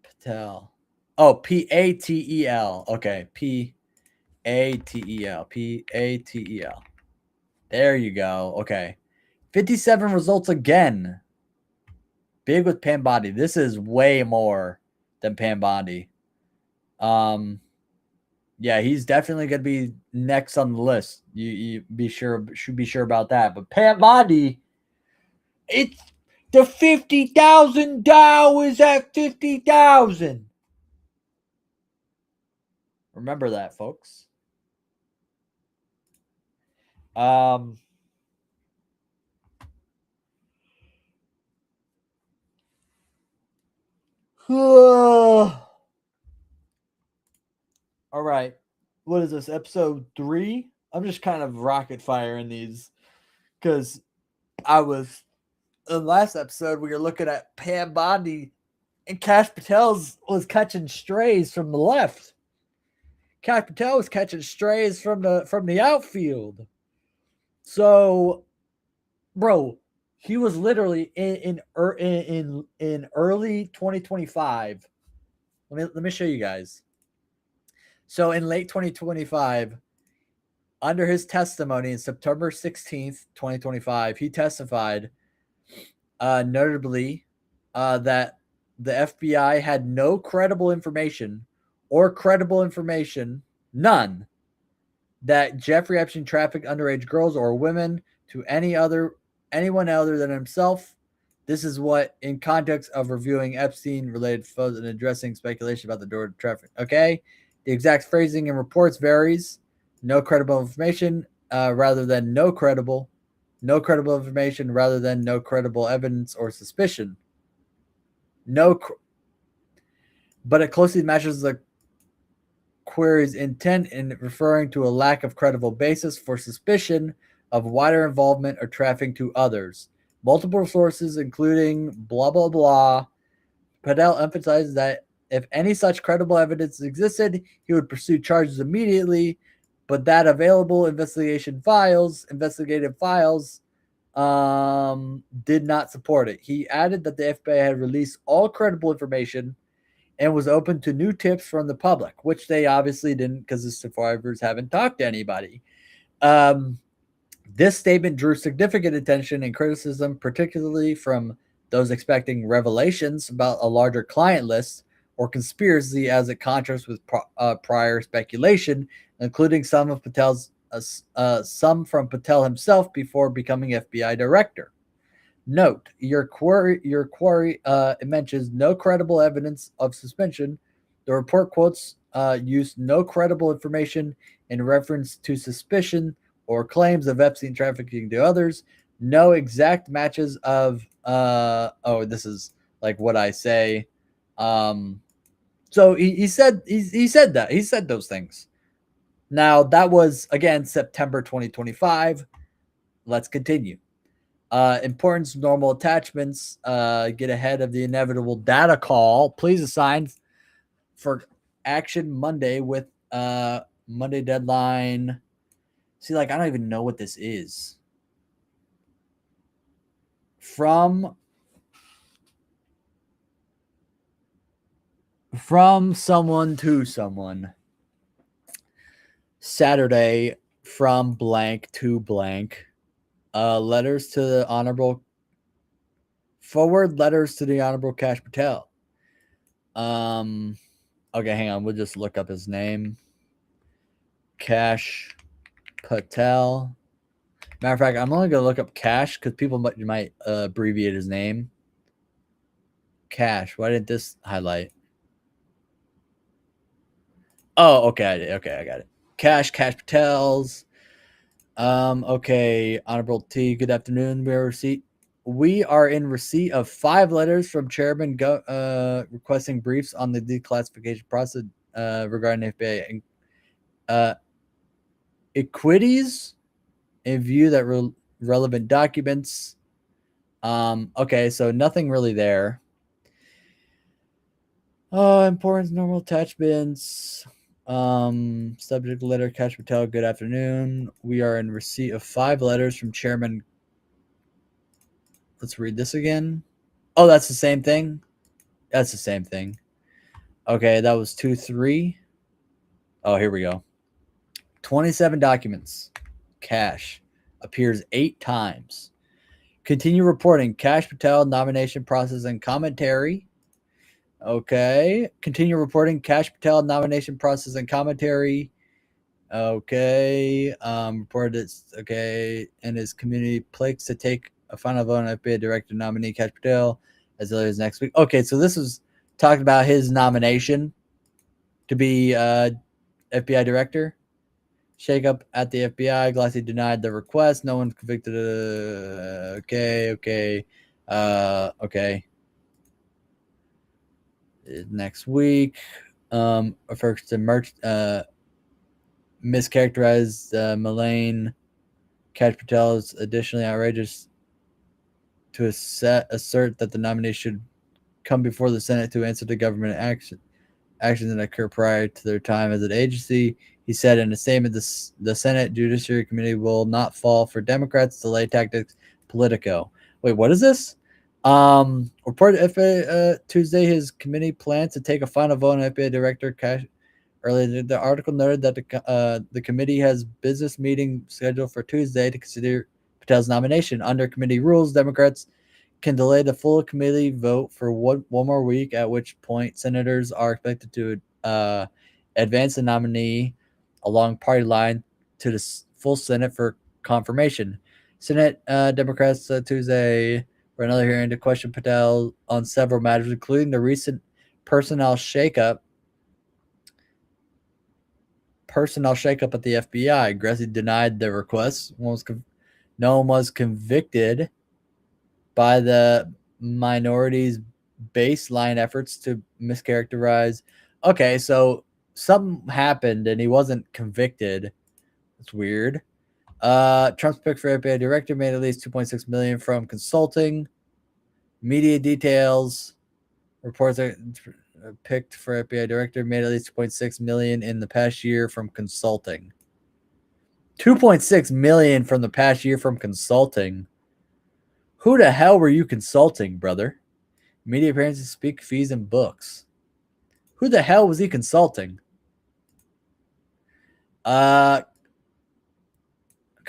Patel. Oh, Patel. Okay, Patel. Patel. There you go. Okay. 57 results again. Big with Pam Bondi. This is way more than Pam Bondi. Yeah, he's definitely gonna be next on the list. You should be sure about that. But Pam Bondi, it's the $50,000 at 50,000. Remember that, folks. All right. What is this? Episode 3? I'm just kind of rocket firing these because I was in the last episode we were looking at Pam Bondi and Cash Patel's was catching strays from the left. Cash Patel was catching strays from the outfield. So, bro, he was literally in early 2025. Let me show you guys. So in late 2025, under his testimony in September 16th, 2025, he testified notably that the FBI had no credible information none, that Jeffrey Epstein trafficked underage girls or women to anyone other than himself. This is what, in context of reviewing Epstein-related photos and addressing speculation about the door to traffic. Okay, the exact phrasing in reports varies. No credible information, rather than no credible. No credible information, rather than no credible evidence or suspicion. But it closely matches the query's intent in referring to a lack of credible basis for suspicion of wider involvement or trafficking to others. Multiple sources, including blah, blah, blah. Patel emphasized that if any such credible evidence existed, he would pursue charges immediately, but that available investigative files did not support it. He added that the FBI had released all credible information and was open to new tips from the public, which they obviously didn't because the survivors haven't talked to anybody. This statement drew significant attention and criticism, particularly from those expecting revelations about a larger client list or conspiracy, as it contrasts with prior speculation, including some from Patel himself before becoming FBI director. Note, your query mentions no credible evidence of suspension. The report quotes used no credible information in reference to suspicion or claims of Epstein trafficking to others. No exact matches of this is like what I say. So he said those things. Now that was again September 2025. Let's continue. Importance normal attachments. Get ahead of the inevitable data call. Please assign for action Monday with Monday deadline. See, like I don't even know what this is. From someone to someone. Saturday from blank to blank. Letters to the Honorable. Forward letters to the Honorable Kash Patel. Okay, hang on. We'll just look up his name. Kash Patel. Matter of fact, I'm only going to look up Kash because people might abbreviate his name. Kash. Why didn't this highlight? Oh, okay. I did. Okay, I got it. Kash Patel's. Okay. Honorable T, good afternoon. We are in receipt of 5 letters from Chairman requesting briefs on the declassification process regarding FBI equities in view that relevant documents. Okay, so nothing really there. Importance normal attachments. Subject letter, Kash Patel, good afternoon. We are in receipt of 5 letters from Chairman. Let's read this again. Oh, that's the same thing? That's the same thing. Okay, that was 2-3. Oh, here we go. 27 documents. Kash appears 8 times. Continue reporting. Kash Patel nomination process and commentary. Okay. Continue reporting. Kash Patel nomination process and commentary. Okay. Reported it's okay. And his community pledged to take a final vote on FBI director nominee Kash Patel as early as next week. Okay, so this was talking about his nomination to be FBI director. Shakeup at the FBI. Glassy denied the request. No one's convicted. Okay. Next week. Refers to mischaracterized Melaine Kash Patel is additionally outrageous to assert that the nominee should come before the Senate to answer to government actions that occur prior to their time as an agency. He said in a statement, the Senate Judiciary Committee will not fall for Democrats' delay tactics, Politico. Wait, what is this? Reported Tuesday, his committee plans to take a final vote on FBI Director Kash. Earlier, the article noted that the committee has business meeting scheduled for Tuesday to consider Patel's nomination. Under committee rules, Democrats can delay the full committee vote for one more week, at which point senators are expected to advance the nominee along party line to the full Senate for confirmation. Senate Democrats Tuesday for another hearing to question Patel on several matters, including the recent personnel shakeup at the FBI. Gressy denied the request. No one was convicted by the minority's baseline efforts to mischaracterize. Okay, so something happened and he wasn't convicted. That's weird. Trump's pick for FBI director made at least $2.6 million from consulting. Media details. Reports are picked for FBI director made at least $2.6 million in the past year from consulting. $2.6 million from the past year from consulting. Who the hell were you consulting, brother? Media appearances, speak fees, and books. Who the hell was he consulting?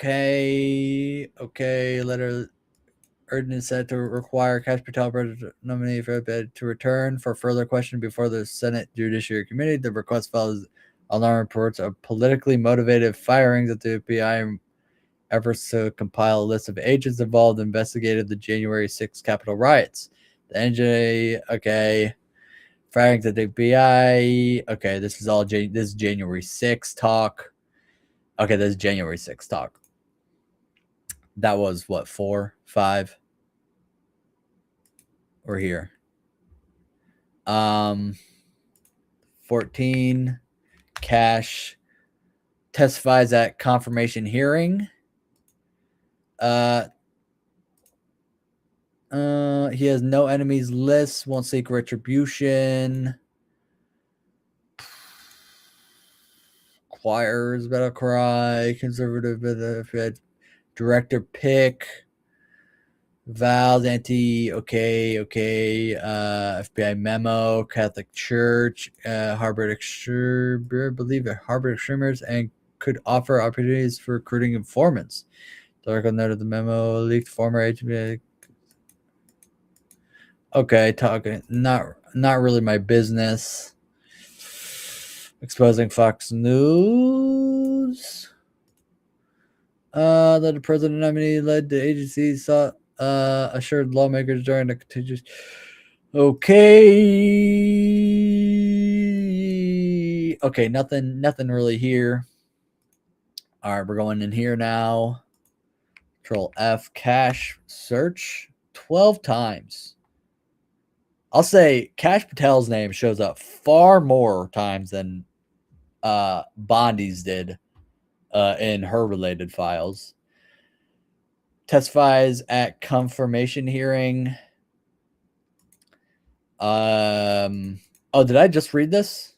Okay. Letter urgent set to require Kash Patel nominee for FBI to return for further question before the Senate Judiciary Committee. The request follows alarm reports of politically motivated firings at the FBI efforts to compile a list of agents involved investigated the January 6th Capitol riots. The NJ, okay. Fragments at the FBI. Okay, this is all this is January 6th talk. Okay, this is January 6th talk. That was what, 4, 5? We're here. 14. Cash testifies at confirmation hearing. He has no enemies list, won't seek retribution. Choirs battle cry, conservative benefit, director pick, vows, okay, FBI memo, Catholic Church, harbored believe it harbored extremists and could offer opportunities for recruiting informants. The article noted the memo leaked former agent. Okay, talking not really my business. Exposing Fox News. That the president nominee led the agency sought assured lawmakers during the contentious. Okay, nothing really here. All right, we're going in here now. Control F, cash search 12 times. I'll say Cash Patel's name shows up far more times than Bondi's did in her related files. Testifies at confirmation hearing. Oh, did I just read this?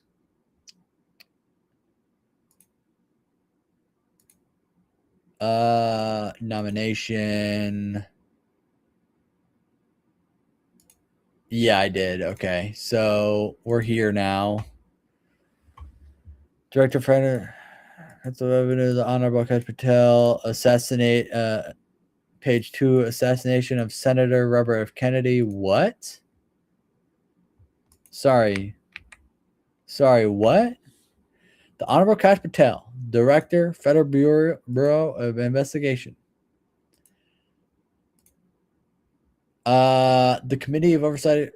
Nomination. Yeah, I did. Okay, so we're here now. Director Frederick, the Honorable Cash Patel, assassinate. Page 2, assassination of Senator Robert F. Kennedy. What? Sorry, what? The Honorable Kash Patel, Director, Federal Bureau of Investigation. The Committee of Oversight.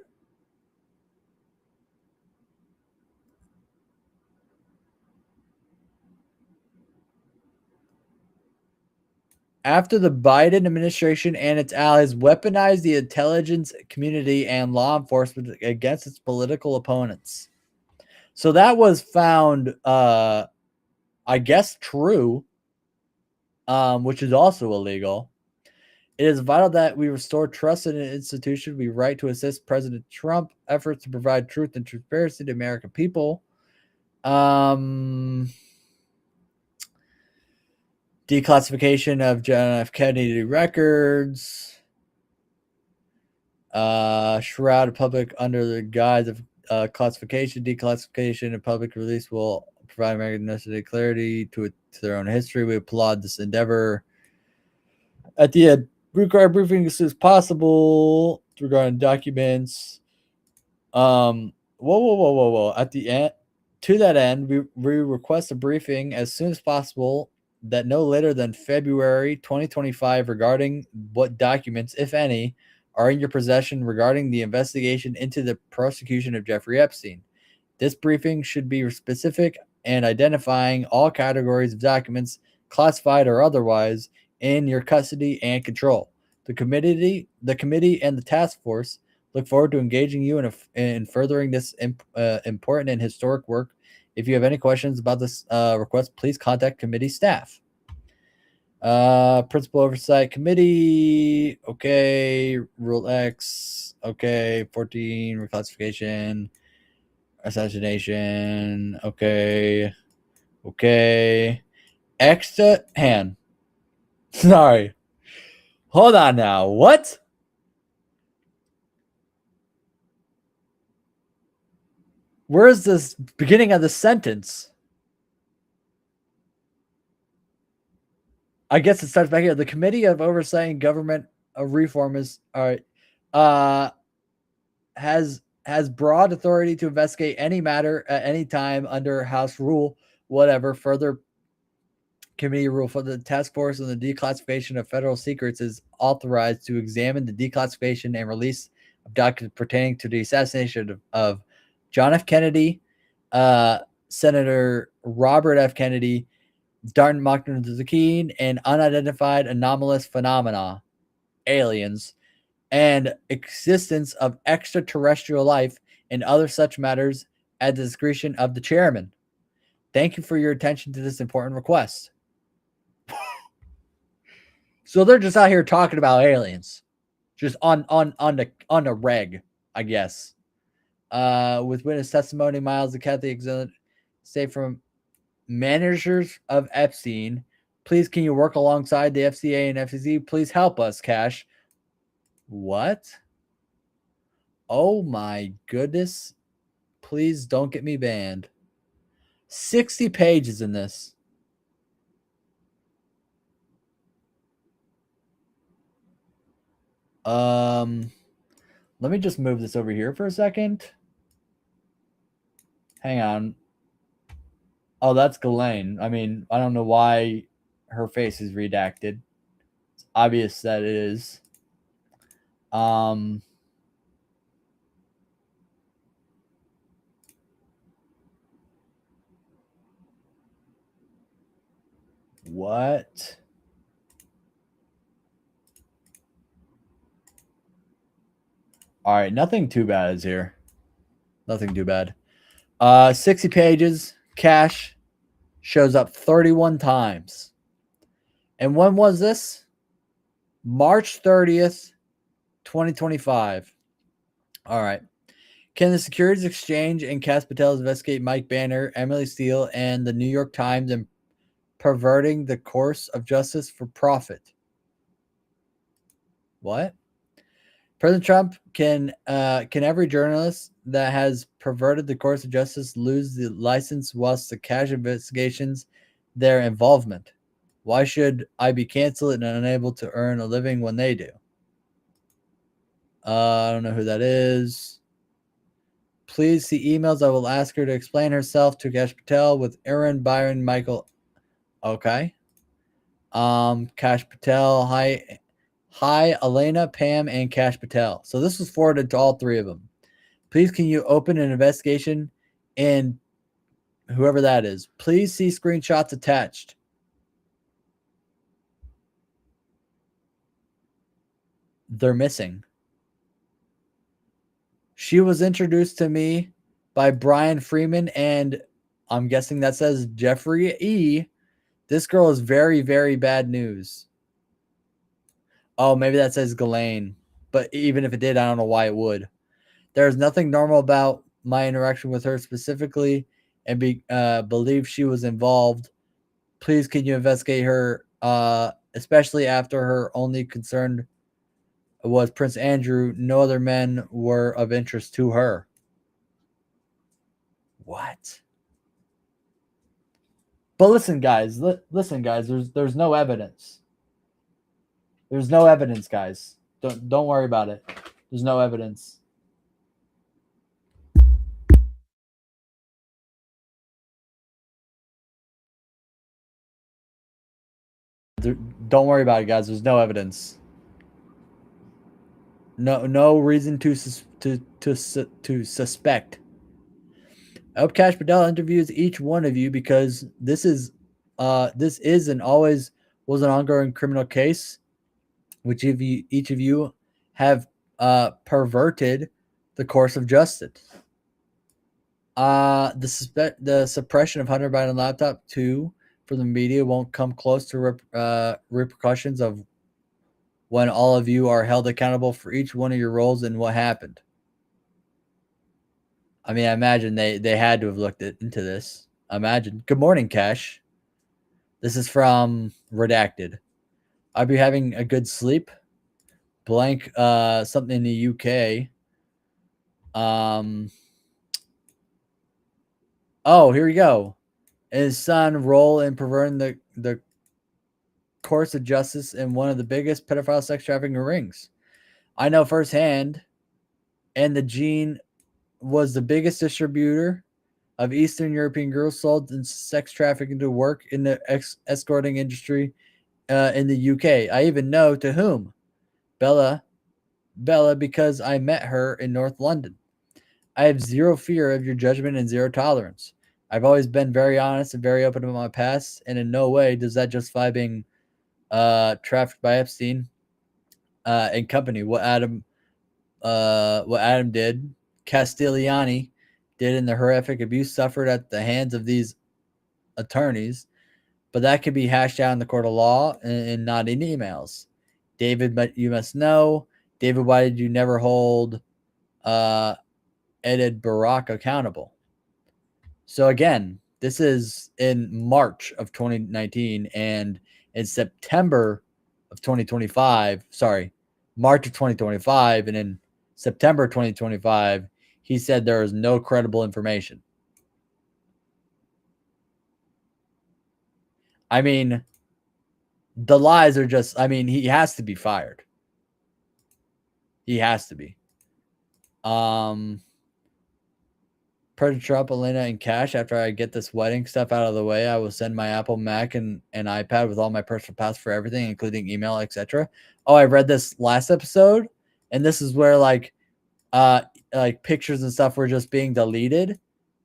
After the Biden administration and its allies weaponized the intelligence community and law enforcement against its political opponents. So that was found, I guess, true, which is also illegal. It is vital that we restore trust in an institution. We right to assist President Trump efforts to provide truth and transparency to American people. Declassification of John F. Kennedy records. Shroud public under the guise of classification. Declassification and public release will provide American necessary clarity to their own history. We applaud this endeavor. At the end, require briefing as soon as possible regarding documents. Whoa. At the end, to that end, we request a briefing as soon as possible, that no later than February 2025, regarding what documents, if any, are in your possession regarding the investigation into the prosecution of Jeffrey Epstein. This briefing should be specific and identifying all categories of documents, classified or otherwise, in your custody and control. The committee and the task force look forward to engaging you in furthering this important and historic work. If you have any questions about this request, please contact committee staff. Principal Oversight Committee. Okay. Rule X. Okay. 14. Reclassification. Assassination. Okay. Extra hand. Sorry. Hold on now. What? Where's this beginning of the sentence? I guess it starts back here. The Committee of Oversight and Government Reform is has broad authority to investigate any matter at any time under House rule, whatever. Further, committee rule for the task force on the declassification of federal secrets is authorized to examine the declassification and release of documents pertaining to the assassination of John F. Kennedy, Senator Robert F. Kennedy, Martin Luther King, and unidentified anomalous phenomena, aliens, and existence of extraterrestrial life and other such matters at the discretion of the chairman. Thank you for your attention to this important request. So they're just out here talking about aliens, just on the reg, I guess. With witness testimony, Miles, the Catholic say from managers of Epstein, please can you work alongside the FCA and FCC? Please help us, Cash. What? Oh my goodness. Please don't get me banned. 60 pages in this. Let me just move this over here for a second. Hang on. Oh, that's Ghislaine. I mean, I don't know why her face is redacted. It's obvious that it is. What? All right, nothing too bad is here. Nothing too bad. 60 pages. Cash shows up 31 times. And when was this? March 30th, 2025. All right. Can the Securities Exchange and Cass Patel investigate Mike Banner, Emily Steele, and the New York Times in perverting the course of justice for profit? What? President Trump, can every journalist that has perverted the course of justice lose the license whilst the cash investigations their involvement? Why should I be canceled and unable to earn a living when they do? I don't know who that is. Please see emails. I will ask her to explain herself to Cash Patel with Aaron, Byron, Michael. Okay. Cash Patel. Hi, Elena, Pam, and Cash Patel. So this was forwarded to all three of them. Please, can you open an investigation and whoever that is? Please see screenshots attached. They're missing. She was introduced to me by Brian Freeman, and I'm guessing that says Jeffrey E. This girl is very, very bad news. Oh, maybe that says Ghislaine. But even if it did, I don't know why it would. There's nothing normal about my interaction with her specifically and believe she was involved. Please, can you investigate her, especially after her only concern was Prince Andrew. No other men were of interest to her. What? But listen, guys. Listen, guys. There's no evidence. There's no evidence, guys. Don't worry about it. There's no evidence. Don't worry about it, guys. There's no evidence. No reason to suspect. I hope Cash Patel interviews each one of you because this is and always was an ongoing criminal case, which each of you have perverted the course of justice. The suppression of Hunter Biden laptop 2 for the media won't come close to repercussions of when all of you are held accountable for each one of your roles and what happened. I mean, I imagine they had to have looked into this. Imagine. Good morning, Cash. This is from Redacted. I'll be having a good sleep. Blank something in the UK. Oh, here we go. His son role in perverting the course of justice in one of the biggest pedophile sex trafficking rings. I know firsthand, and the Gene was the biggest distributor of Eastern European girls sold in sex trafficking to work in the escorting industry in the UK. I even know to whom. Bella, because I met her in North London. I have zero fear of your judgment and zero tolerance. I've always been very honest and very open about my past, and in no way does that justify being trafficked by Epstein and company. What Adam did, Castigliani did, in the horrific abuse suffered at the hands of these attorneys, but that can be hashed out in the court of law and not in emails. David, but you must know, David, why did you never hold Ed Barak accountable? So again, this is in March of 2019, and in September of 2025, sorry, March of 2025, and in September 2025, he said there is no credible information. I mean, the lies are just, I mean, he has to be fired. He has to be. Predator Trump, Elena, and Cash. After I get this wedding stuff out of the way, I will send my Apple, Mac, and iPad with all my personal passwords for everything, including email, etc. Oh, I read this last episode, and this is where like pictures and stuff were just being deleted,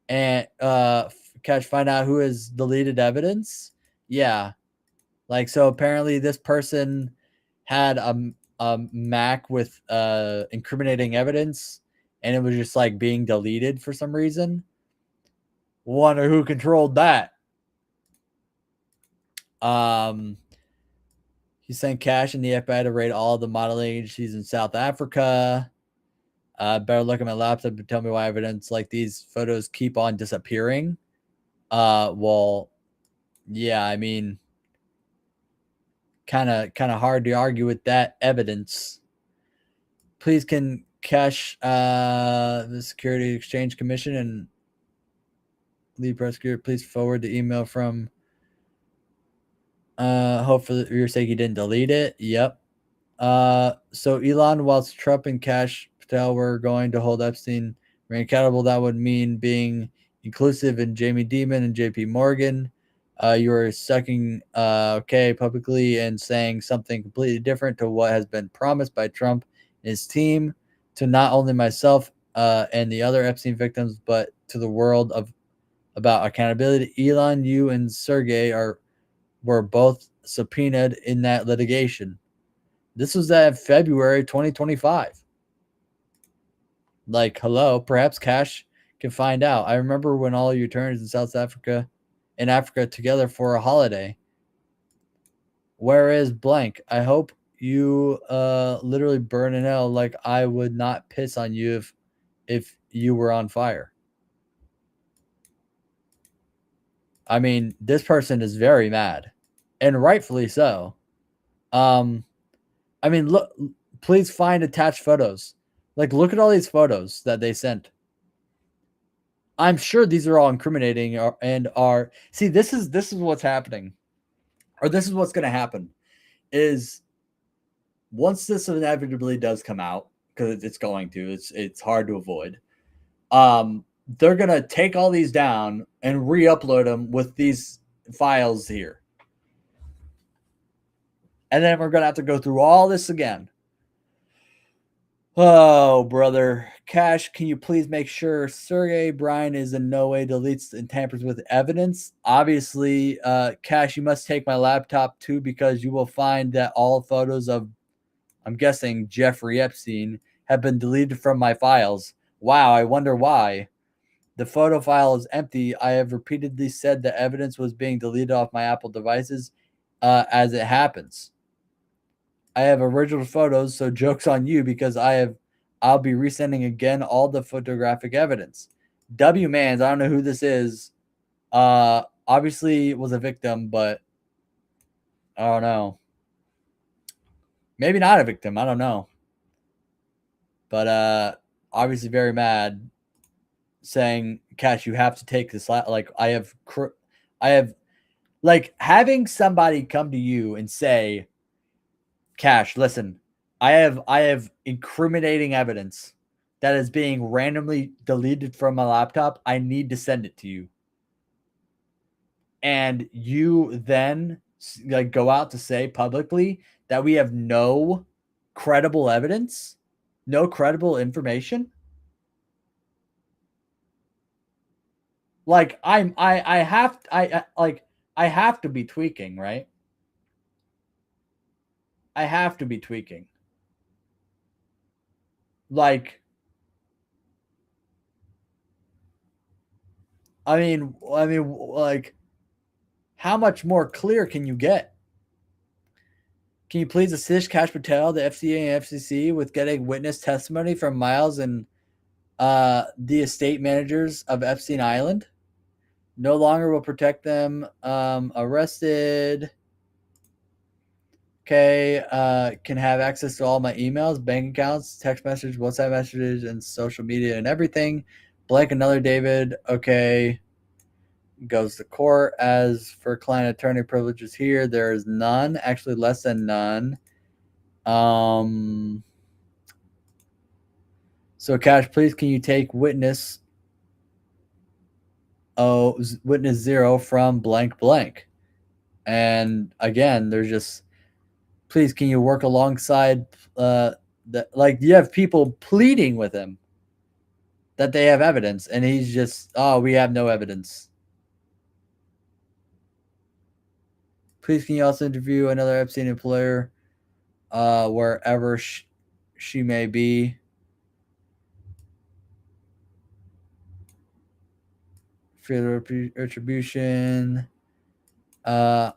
and Cash find out who has deleted evidence. Yeah, like so apparently this person had a Mac with incriminating evidence, and it was just like being deleted for some reason. Wonder who controlled that. He sent Cash and the FBI to raid all the modeling agencies in South Africa. Better look at my laptop and tell me why evidence like these photos keep on disappearing. Well, yeah, I mean, kind of hard to argue with that evidence. Please can Cash the Security Exchange Commission and lead prosecutor please forward the email from hope for your sake he didn't delete it. Yep. So Elon, whilst Trump and Cash Patel were going to hold Epstein accountable, that would mean being inclusive in Jamie Dimon and JP Morgan. You are sucking okay publicly and saying something completely different to what has been promised by Trump and his team to not only myself and the other Epstein victims, but to the world about accountability. Elon, you and Sergey were both subpoenaed in that litigation. This was at February 2025. Like, hello, perhaps Cash can find out. I remember when all your turns in South Africa, in Africa together for a holiday. Where is blank? I hope you literally burn in hell. Like I would not piss on you if you were on fire. I mean, this person is very mad, and rightfully so. I mean, look, please find attached photos. Like, look at all these photos that they sent. I'm sure these are all incriminating and are see. This is what's happening, or this is what's going to happen. Is once this inevitably does come out, because it's going to, it's hard to avoid. They're gonna take all these down and re-upload them with these files here, and then we're gonna have to go through all this again. Oh, brother. Cash, can you please make sure Sergey Brin is in no way deletes and tampers with evidence? Obviously, Cash, you must take my laptop too, because you will find that all photos of, I'm guessing, Jeffrey Epstein have been deleted from my files. Wow, I wonder why. The photo file is empty. I have repeatedly said that evidence was being deleted off my Apple devices as it happens. I have original photos, so joke's on you, because I'll be resending again all the photographic evidence. W Mans, I don't know who this is. Obviously was a victim, but I don't know. Maybe not a victim, I don't know. But obviously very mad, saying, Cash, you have to take this. Like I have like having somebody come to you and say, Cash, listen, I have incriminating evidence that is being randomly deleted from my laptop. I need to send it to you. And you then like go out to say publicly that we have no credible evidence, no credible information. like I have to be tweaking, right? I have to be tweaking. Like, I mean, like, how much more clear can you get? Can you please assist Kash Patel, the FCA and FCC, with getting witness testimony from Miles and the estate managers of Epstein Island? No longer will protect them. Arrested. Okay, can have access to all my emails, bank accounts, text messages, WhatsApp messages, and social media and everything. Blank another David. Okay, goes to court. As for client attorney privileges here, there is none. Actually, less than none. So, Cash, please, can you take witness? Oh, witness 0 from blank blank. And again, there's just, please, can you work alongside like, you have people pleading with him that they have evidence, and he's just, oh, we have no evidence. Please, can you also interview another Epstein employer wherever she may be? For the retribution. Why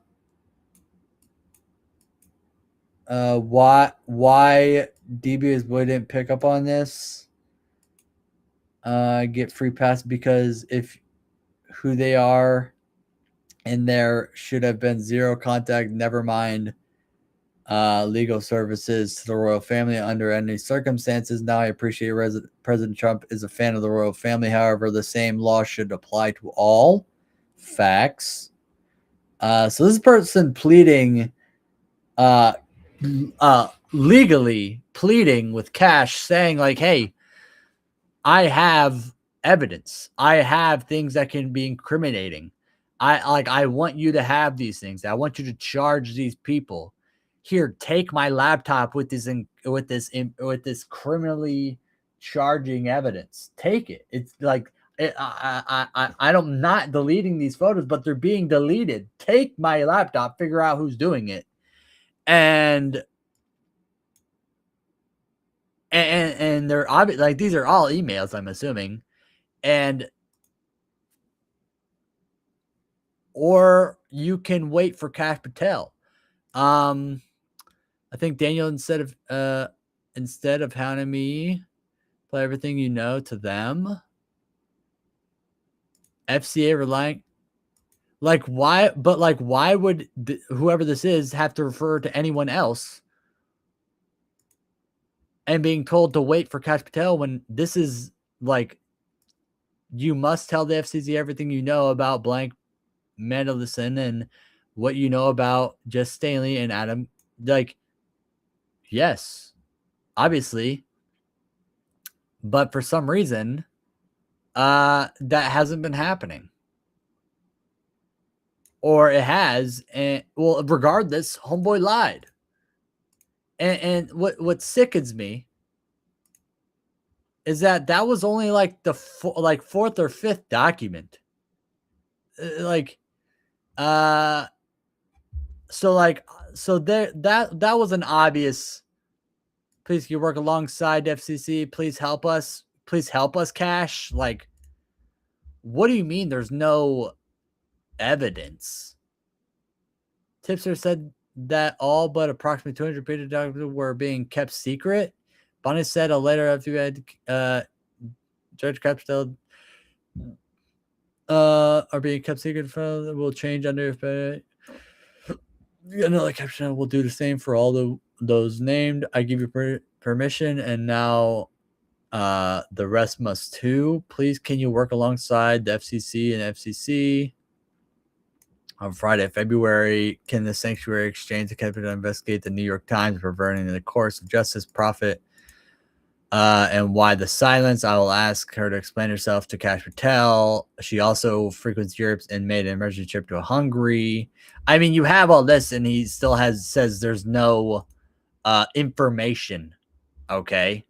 DB's boy didn't pick up on this? Get free pass because if who they are, and there should have been zero contact. Never mind legal services to the royal family under any circumstances. Now I appreciate President Trump is a fan of the royal family. However, the same law should apply to all. Facts. So this person pleading, legally pleading with Cash, saying like, hey, I have evidence. I have things that can be incriminating. I want you to have these things. I want you to charge these people. Here, take my laptop with this criminally charging evidence. Take it. It's like, I'm not deleting these photos, but they're being deleted. Take my laptop, figure out who's doing it. And they're obvious, like, these are all emails, I'm assuming. And or you can wait for Kash Patel. I think Daniel, instead of hounding me, play everything you know to them. FCA relying, like, why? But like, why would whoever this is have to refer to anyone else? And being told to wait for Kash Patel when this is like, you must tell the FCC everything you know about blank Mendelson and what you know about Jess Stanley and Adam. Like, yes, obviously, but for some reason, that hasn't been happening, or it has. And well, regardless, homeboy lied. And what sickens me is that was only like the fourth or fifth document. So there, that was an obvious. Please, you work alongside FCC. Please help us. Please help us, Cash. Like, what do you mean there's no evidence? Tipster said that all but approximately 200 pages of documents were being kept secret. Bonnie said a letter of Judge Capstel are being kept secret from will change under another caption will do the same for all those named. I give you permission, and now the rest must too. Please, can you work alongside the FCC and FCC? On Friday, February, can the Sanctuary Exchange the capital investigate the New York Times perverting the course of justice, profit, and why the silence? I will ask her to explain herself to Kash Patel. She also frequents Europe and made an emergency trip to Hungary. I mean, you have all this, and he still says there's no information. Okay.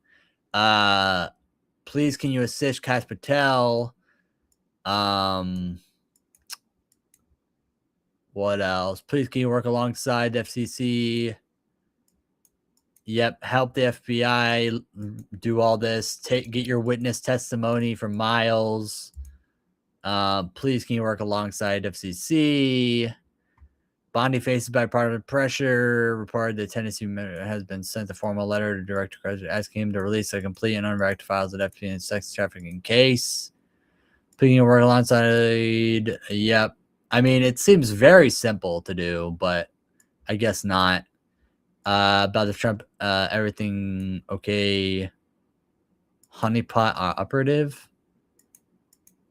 Please, can you assist Kash Patel What else? Please can you work alongside the FCC? Yep, help the FBI do all this. Get your witness testimony from Miles. Please can you work alongside FCC? Bondi faces bipartisan pressure. Reported that Tennessee has been sent a formal letter to Director President asking him to release the complete and unredacted files of the FBI sex trafficking case. Please can you work alongside? Yep. I mean, it seems very simple to do, but I guess not. About the Trump, everything okay. Honeypot operative.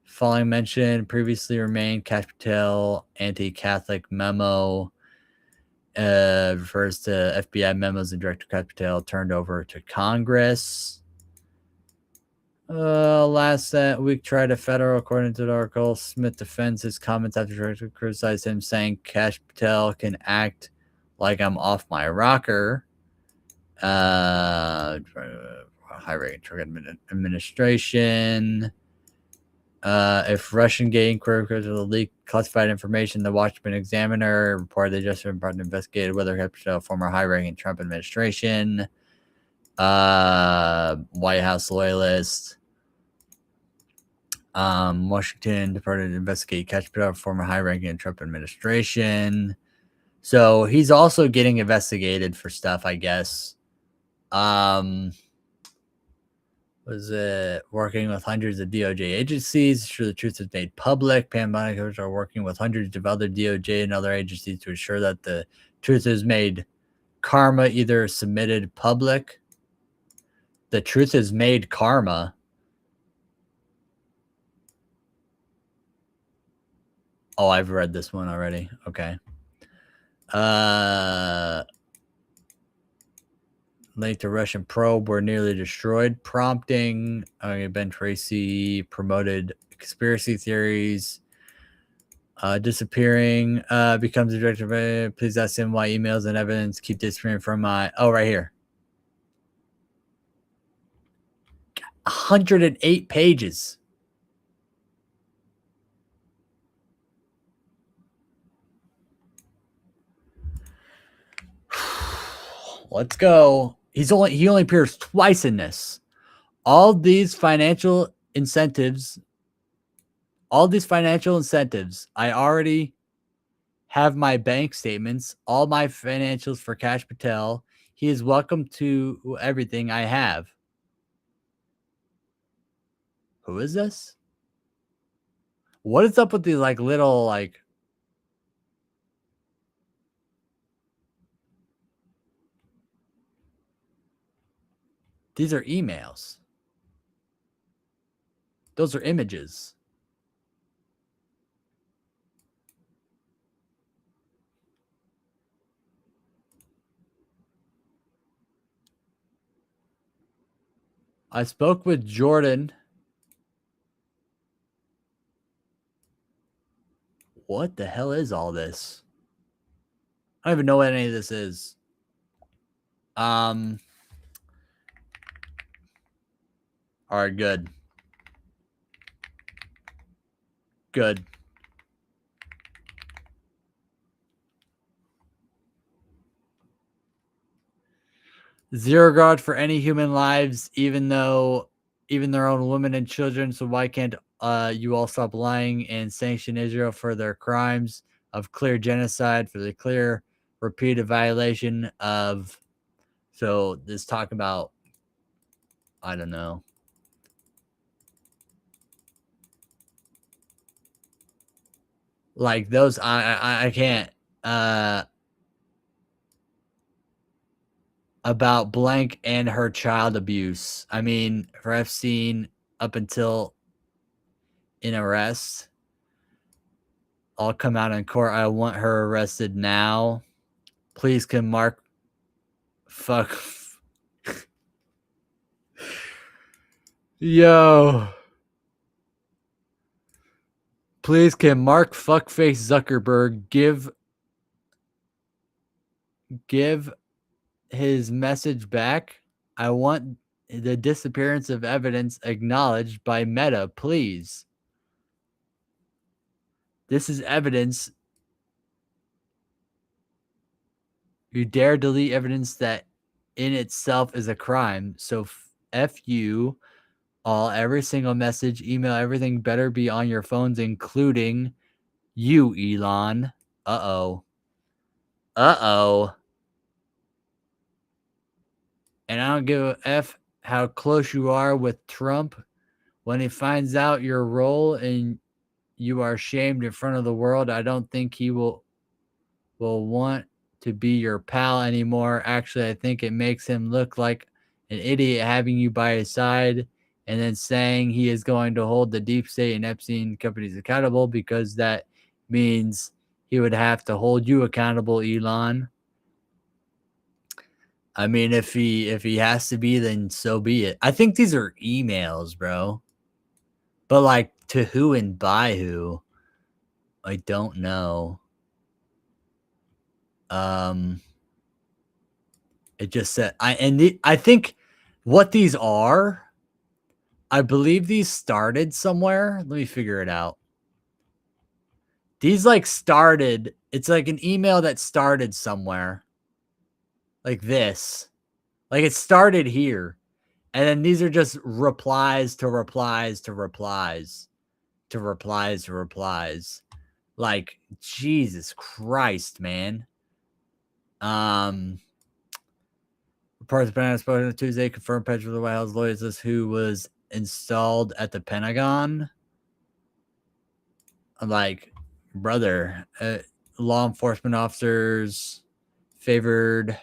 Following mention, previously remained Kash Patel anti-Catholic memo. Refers to FBI memos and Director Kash Patel turned over to Congress. Last week, tried a federal, according to the article. Smith defends his comments after Director criticized him, saying Kash Patel can act like I'm off my rocker. High ranking drug administration. If Russian gay inquiry because of the leak classified information, the Washington Examiner reported the Justice Department investigated whether Patel, former high-ranking Trump administration, White House loyalist, Washington Department to investigate Kash Patel, former high-ranking Trump administration. So he's also getting investigated for stuff, I guess. Was working with hundreds of DOJ agencies. Sure, the truth is made public. Pandemics are working with hundreds of other DOJ and other agencies to ensure that the truth is made. Karma either submitted public. The truth is made karma. Oh, I've read this one already. Okay. Linked to Russian probe were nearly destroyed, prompting Ben Tracy promoted conspiracy theories. Disappearing becomes a director. Please ask him why emails and evidence keep disappearing from my. Oh, right here. 108 pages. Let's go. He only appears twice in this. All these financial incentives. I already have my bank statements, all my financials for Kash Patel. He is welcome to everything I have. Who is this? What is up with these little these are emails. Those are images. I spoke with Jordan. What the hell is all this? I don't even know what any of this is. All right, good. Good. Zero regard for any human lives, even their own women and children. So why can't you all stop lying and sanction Israel for their crimes of clear genocide, for the clear repeated violation of. So this talk about, I don't know. Like those, I can't. About blank and her child abuse. I mean, for Epstein up until in arrest, I'll come out in court. I want her arrested now. Please can Mark fuck. Yo. Please can Mark fuckface Zuckerberg give his message back? I want the disappearance of evidence acknowledged by Meta, please. This is evidence. You dare delete evidence that in itself is a crime. So F you all, every single message, email, everything better be on your phones, including you, Elon. Uh-oh. Uh-oh. And I don't give a F how close you are with Trump. When he finds out your role and you are shamed in front of the world, I don't think he will want to be your pal anymore. Actually, I think it makes him look like an idiot having you by his side and then saying he is going to hold the deep state and Epstein companies accountable, because that means he would have to hold you accountable, Elon. I mean, if he has to be, then so be it. I think these are emails, bro. But like, to who and by who? I don't know. It just said I think what these are, I believe these started somewhere. Let me figure it out. These like started, it's like an email that started somewhere. Like this. Like it started here. And then these are just replies to replies to replies to replies to replies. Like, Jesus Christ, man. Reports of Banana spoken on Tuesday confirmed Pedro the White House lawyers list who was installed at the Pentagon. I'm like, brother, law enforcement officers favored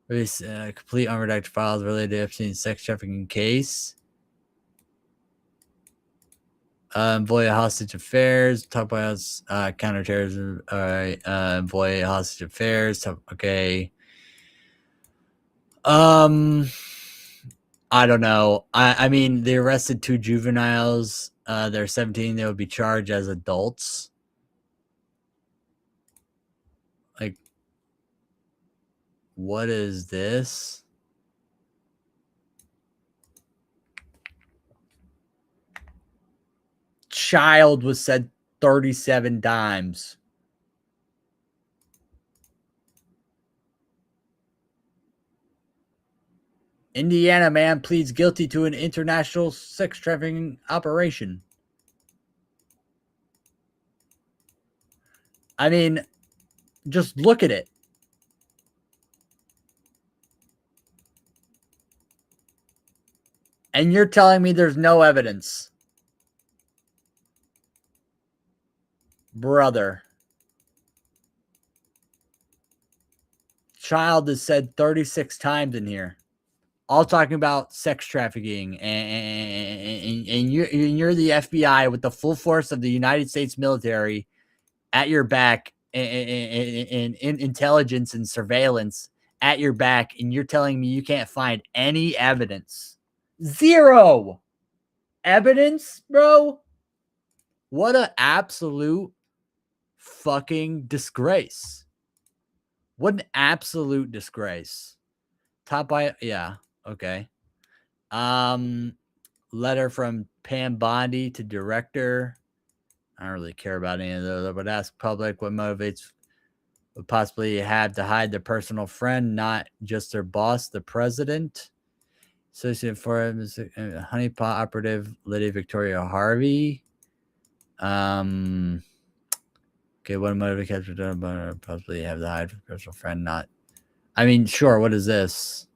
complete unredacted files related to Epstein's sex trafficking case. Envoy hostage affairs. Talk about counterterrorism. All right. Envoy hostage affairs. Okay. I don't know. I mean, they arrested 2 juveniles. They're 17. They would be charged as adults. Like, what is this? Child was said 37 times. Indiana man pleads guilty to an international sex trafficking operation. I mean, just look at it. And you're telling me there's no evidence. Brother. Child is said 36 times in here. All talking about sex trafficking, and you're the FBI with the full force of the United States military at your back, and intelligence and surveillance at your back, and you're telling me you can't find any evidence. Zero evidence, bro. What an absolute fucking disgrace. What an absolute disgrace. Top by, yeah, okay. Letter from Pam Bondi to director. I don't really care about any of those, but ask public what motivates would possibly have to hide their personal friend, not just their boss, the president. Associate for honeypot operative Lydia Victoria Harvey. Okay, what motivates would possibly have to hide their personal friend, not. I mean, sure. What is this?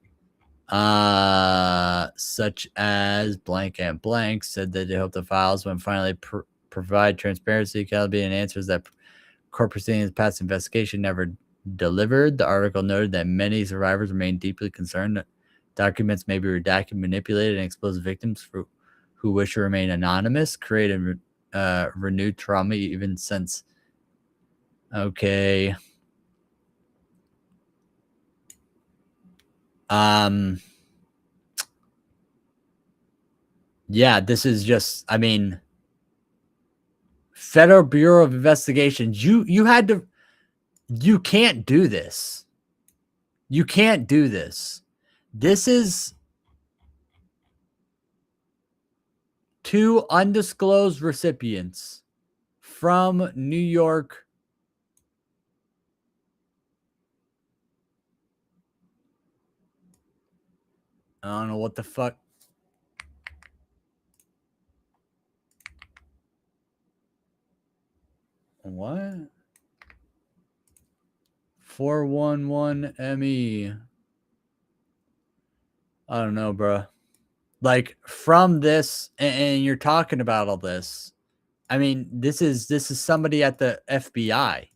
Such as blank and blank said that they hope the files when finally provide transparency, accountability, and answers that court proceedings past investigation never delivered. The article noted that many survivors remain deeply concerned that documents may be redacted, manipulated, and expose victims who wish to remain anonymous, creating renewed trauma even since. Okay. Yeah, this is just, I mean, Federal Bureau of Investigations, you can't do this. You can't do this. This is 2 undisclosed recipients from New York. I don't know what the fuck. What? 411 ME. I don't know, bro. Like from this, and you're talking about all this. I mean, this is somebody at the FBI.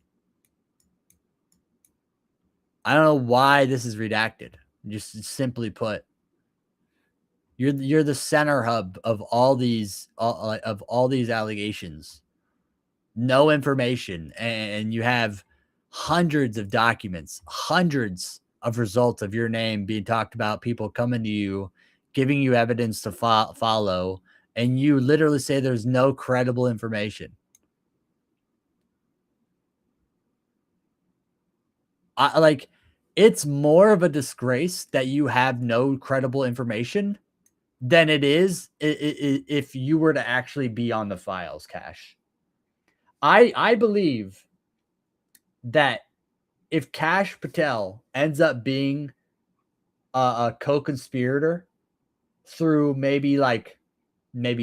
I don't know why this is redacted. Just simply put, you're the center hub of all these allegations. No information, and you have hundreds of documents, hundreds of results of your name being talked about, people coming to you, giving you evidence to follow, and you literally say there's no credible information. Like, it's more of a disgrace that you have no credible information than it is if you were to actually be on the files, Cash. I believe that if Cash Patel ends up being a co-conspirator through maybe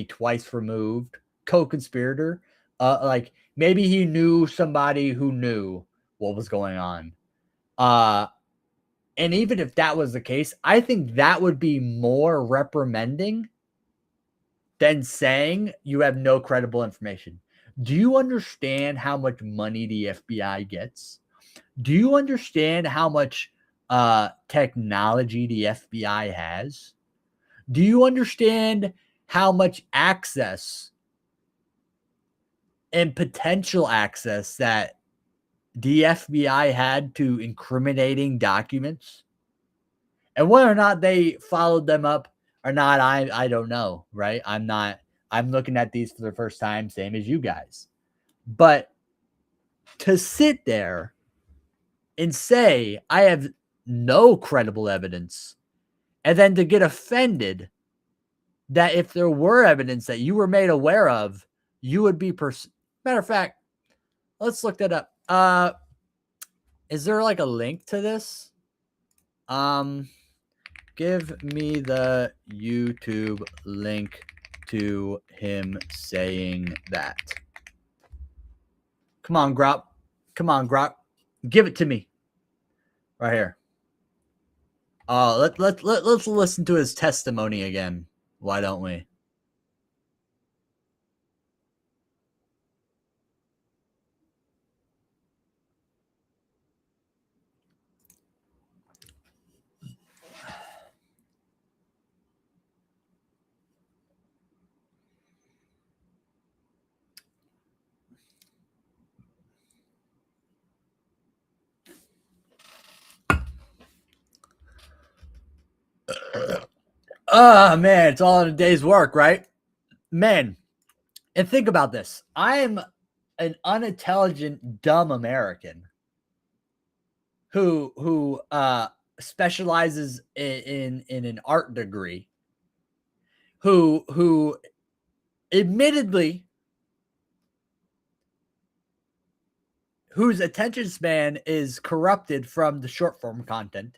twice removed co-conspirator, like maybe he knew somebody who knew what was going on. And even if that was the case, I think that would be more reprimanding than saying you have no credible information. Do you understand how much money the FBI gets? Do you understand how much technology the FBI has? Do you understand how much access and potential access that the FBI had to incriminating documents? And whether or not they followed them up or not, I don't know, right? I'm looking at these for the first time, same as you guys. But to sit there and say, I have no credible evidence, and then to get offended that if there were evidence that you were made aware of, you would be matter of fact, let's look that up. Is there like a link to this? Give me the YouTube link to him saying that. Come on, Grop. Come on, Grop. Give it to me. Right here. Let's listen to his testimony again. Why don't we? Oh, man, it's all in a day's work, right? Man, and think about this. I am an unintelligent, dumb American who specializes in an art degree, who admittedly, whose attention span is corrupted from the short form content,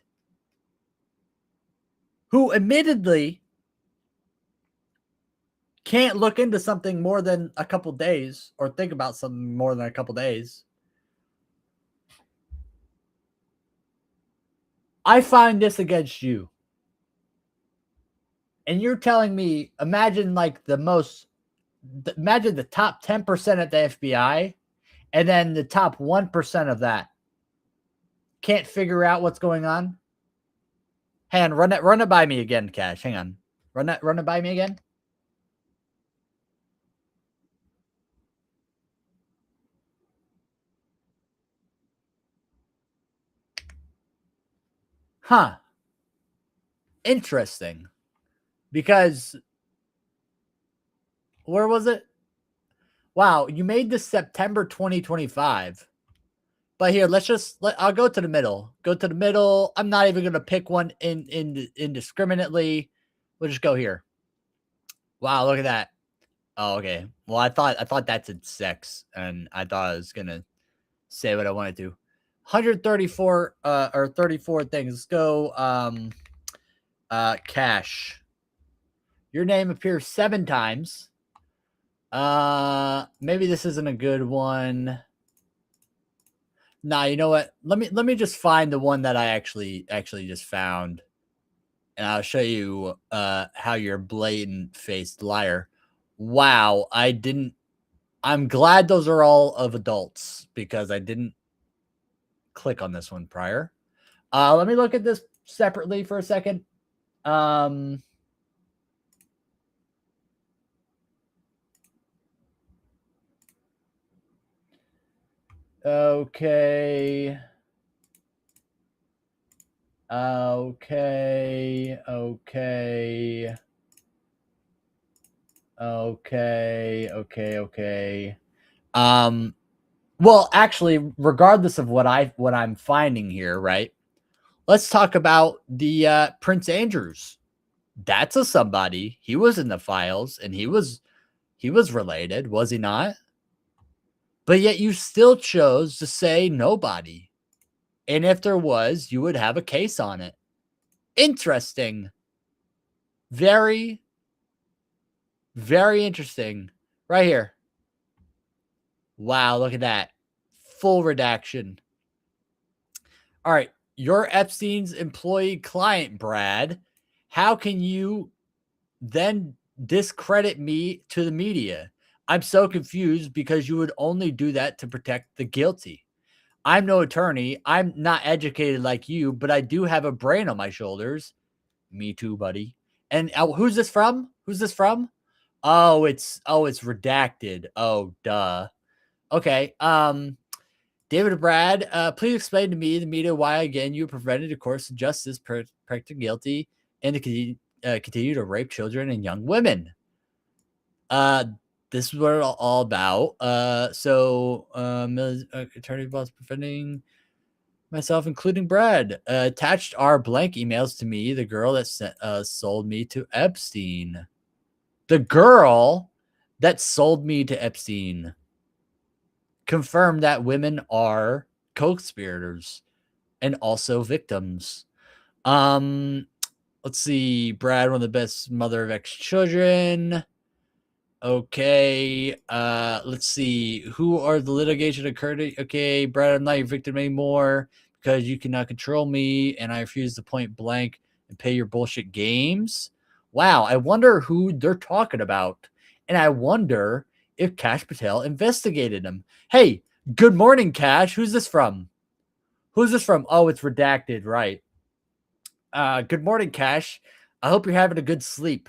who admittedly can't look into something more than a couple days or think about something more than a couple days. I find this against you. And you're telling me, imagine the top 10% at the FBI, and then the top 1% of that can't figure out what's going on. Hang on, run it by me again, Cash. Hang on. Run it by me again. Huh. Interesting. Because where was it? Wow, you made this September 2025. But here, I'll go to the middle. Go to the middle. I'm not even going to pick one indiscriminately. We'll just go here. Wow, look at that. Oh, okay. Well, I thought that said sex, and I thought I was gonna say what I wanted to. 134 or 34 things. Let's go. Cash. Your name appears 7 times. Maybe this isn't a good one. Nah, you know what? Let me just find the one that I actually just found, and I'll show you how you're a blatant faced liar. Wow, I'm glad those are all of adults because I didn't click on this one prior. Let me look at this separately for a second. Um okay. Okay. Okay. Okay. Okay. Okay. Um well, actually, regardless of what I'm finding here, right? Let's talk about the Prince Andrews. That's a somebody. He was in the files and he was related, was he not? But yet you still chose to say nobody. And if there was, you would have a case on it. Interesting. Very, very interesting. Right here. Wow, look at that. Full redaction. All right. You're Epstein's employee client, Brad. How can you then discredit me to the media? I'm so confused because you would only do that to protect the guilty. I'm no attorney. I'm not educated like you, but I do have a brain on my shoulders. Me too, buddy. And who's this from? Who's this from? Oh, it's redacted. Oh, duh. Okay. David and Brad, please explain to me, the media, why again you prevented a course of justice protecting guilty and to continue to rape children and young women. Uh, this is what it's all about. Attorney was preventing myself, including Brad. Attached are blank emails to me, the girl that sold me to Epstein. The girl that sold me to Epstein confirmed that women are co-conspirators and also victims. Um, let's see. Brad, one of the best mother of X children. Okay. Let's see. Who are the litigation occurred? Okay, Brad, I'm not your victim anymore because you cannot control me, and I refuse to point blank and pay your bullshit games. Wow, I wonder who they're talking about. And I wonder if Cash Patel investigated him. Hey, good morning, Cash. Who's this from? Who's this from? Oh, it's redacted, right. Good morning, Cash. I hope you're having a good sleep.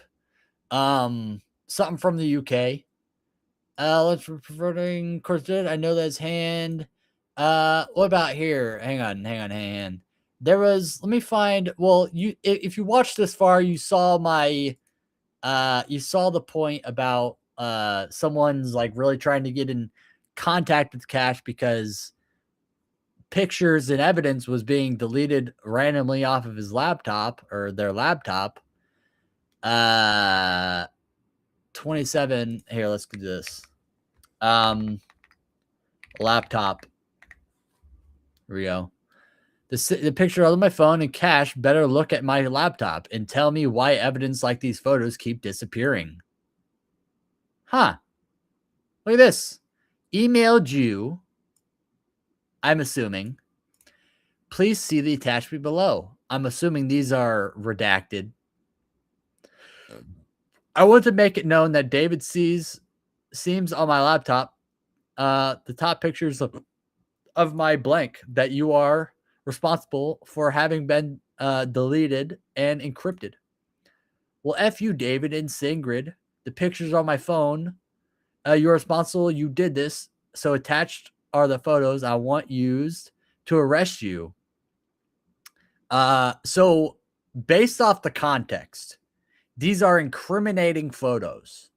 Something from the UK. Let's perverting course did. I know that's hand. What about here? Hang on. There was, let me find, well, if you watched this far, you saw you saw the point about someone's like really trying to get in contact with Cash because pictures and evidence was being deleted randomly off of his laptop or their laptop. 27. Here, let's do this. Laptop. Here we go. The picture on my phone and Cash better look at my laptop and tell me why evidence like these photos keep disappearing. Huh. Look at this. Emailed you, I'm assuming. Please see the attachment below. I'm assuming these are redacted. I want to make it known that David seems on my laptop the top pictures of my blank that you are responsible for having been deleted and encrypted. Well, F you, David and Singrid. The pictures on my phone. You're responsible. You did this. So attached are the photos I want used to arrest you. So based off the context, these are incriminating photos.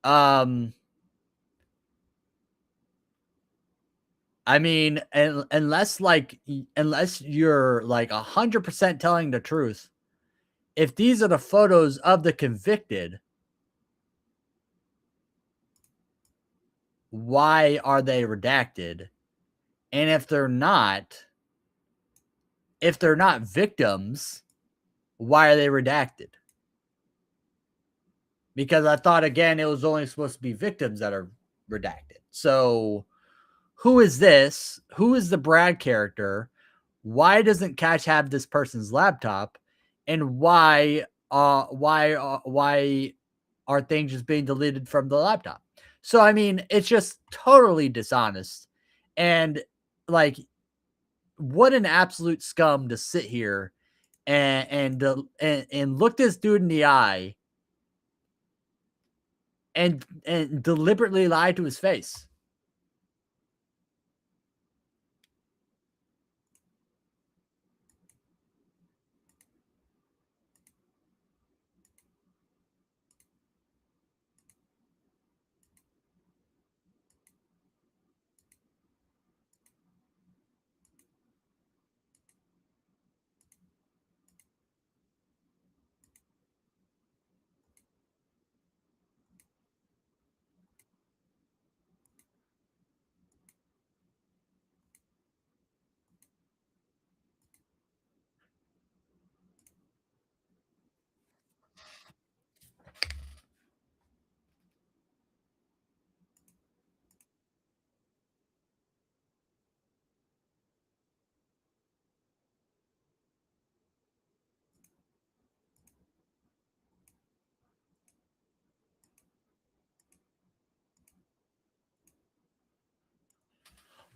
I mean, unless you're like 100% telling the truth, if these are the photos of the convicted, why are they redacted? And if they're not victims, why are they redacted? Because I thought, again, it was only supposed to be victims that are redacted. So who is this? Who is the Brad character? Why doesn't Cash have this person's laptop? And why are things just being deleted from the laptop? So, I mean, it's just totally dishonest. And, like, what an absolute scum to sit here and look this dude in the eye and deliberately lie to his face.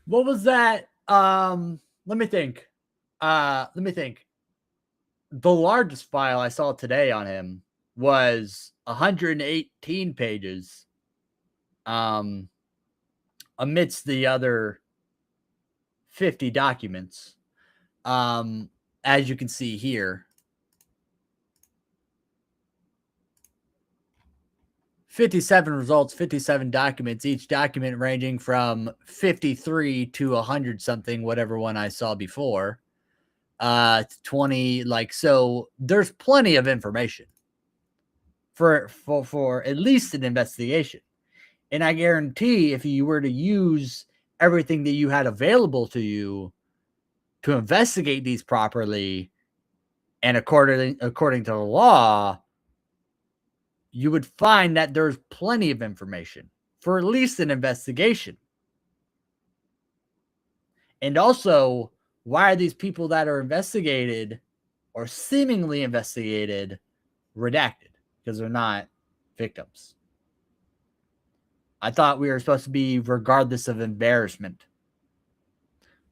What was that? Let me think. Let me think. The largest file I saw today on him was 118 pages. Amidst the other 50 documents. As you can see here, 57 results, 57 documents, each document ranging from 53 to 100 something, whatever one I saw before. 20, like, so there's plenty of information for at least an investigation. And I guarantee if you were to use everything that you had available to you to investigate these properly and according to the law, you would find that there's plenty of information for at least an investigation. And also, why are these people that are investigated or seemingly investigated redacted? Because they're not victims. I thought we were supposed to be regardless of embarrassment.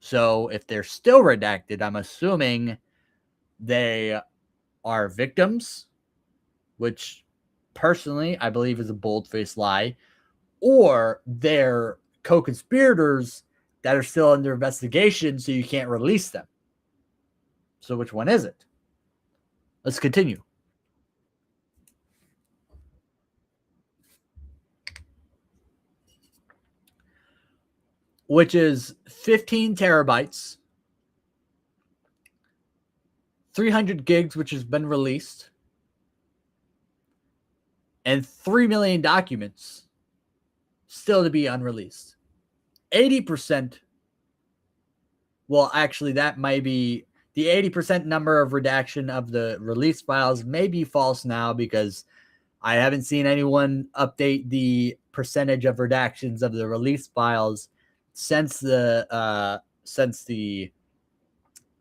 So if they're still redacted, I'm assuming they are victims, which personally I believe is a bold-faced lie, or they're co-conspirators that are still under investigation, so you can't release them. So which one is it? Let's continue. Which is 15 terabytes, 300 gigs, which has been released, and 3 million documents still to be unreleased. 80%, well, actually, that might be the 80% number of redaction of the release files may be false now, because I haven't seen anyone update the percentage of redactions of the release files since the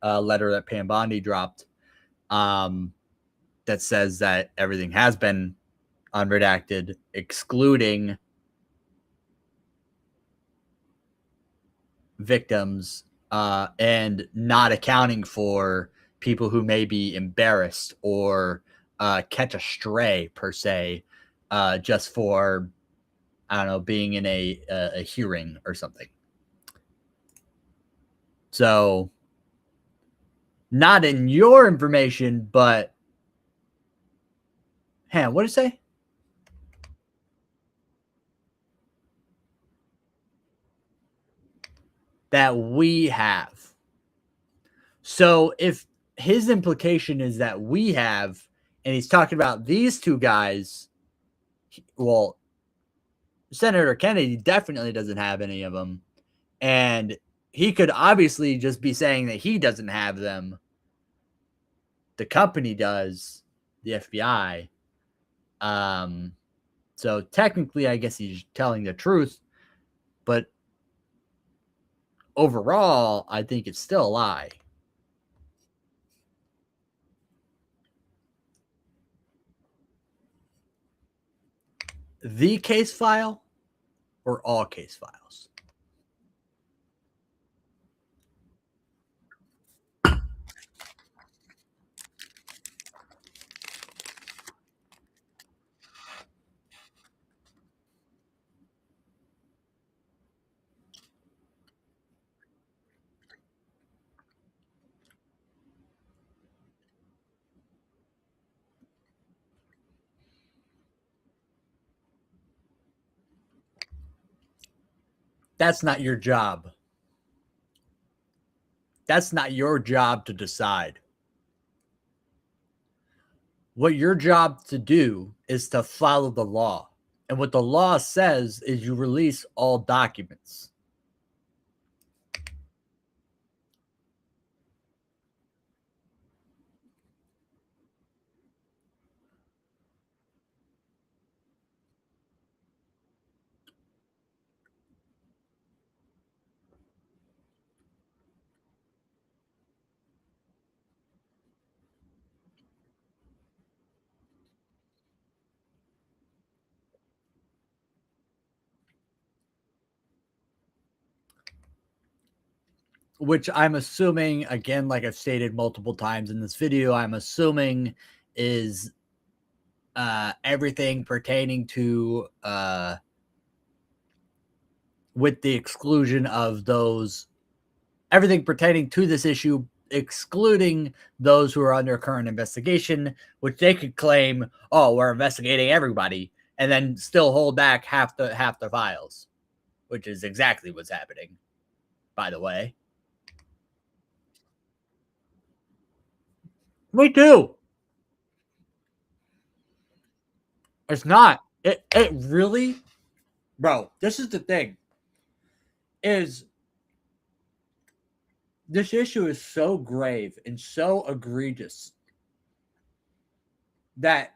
letter that Pam Bondi dropped, that says that everything has been unredacted, excluding victims, and not accounting for people who may be embarrassed or catch a stray, per se, just for, I don't know, being in a hearing or something. So, not in your information, but, what did it say? That we have. So if his implication is that we have, And he's talking about these two guys. Well, Senator Kennedy definitely doesn't have any of them. And he could obviously just be saying that he doesn't have them. The company does, the FBI. So technically, I guess he's telling the truth. But overall, I think it's still a lie. The case file or all case files? That's not your job. That's not your job to decide. What your job to do is to follow the law. And what the law says is you release all documents. Which I'm assuming, again, like I've stated multiple times in this video, I'm assuming is everything pertaining to, with the exclusion of those, everything pertaining to this issue, excluding those who are under current investigation, which they could claim, oh, we're investigating everybody, and then still hold back half the files, which is exactly what's happening, by the way. Me too. It's not. It really, bro. This is the thing. Is this issue is so grave and so egregious that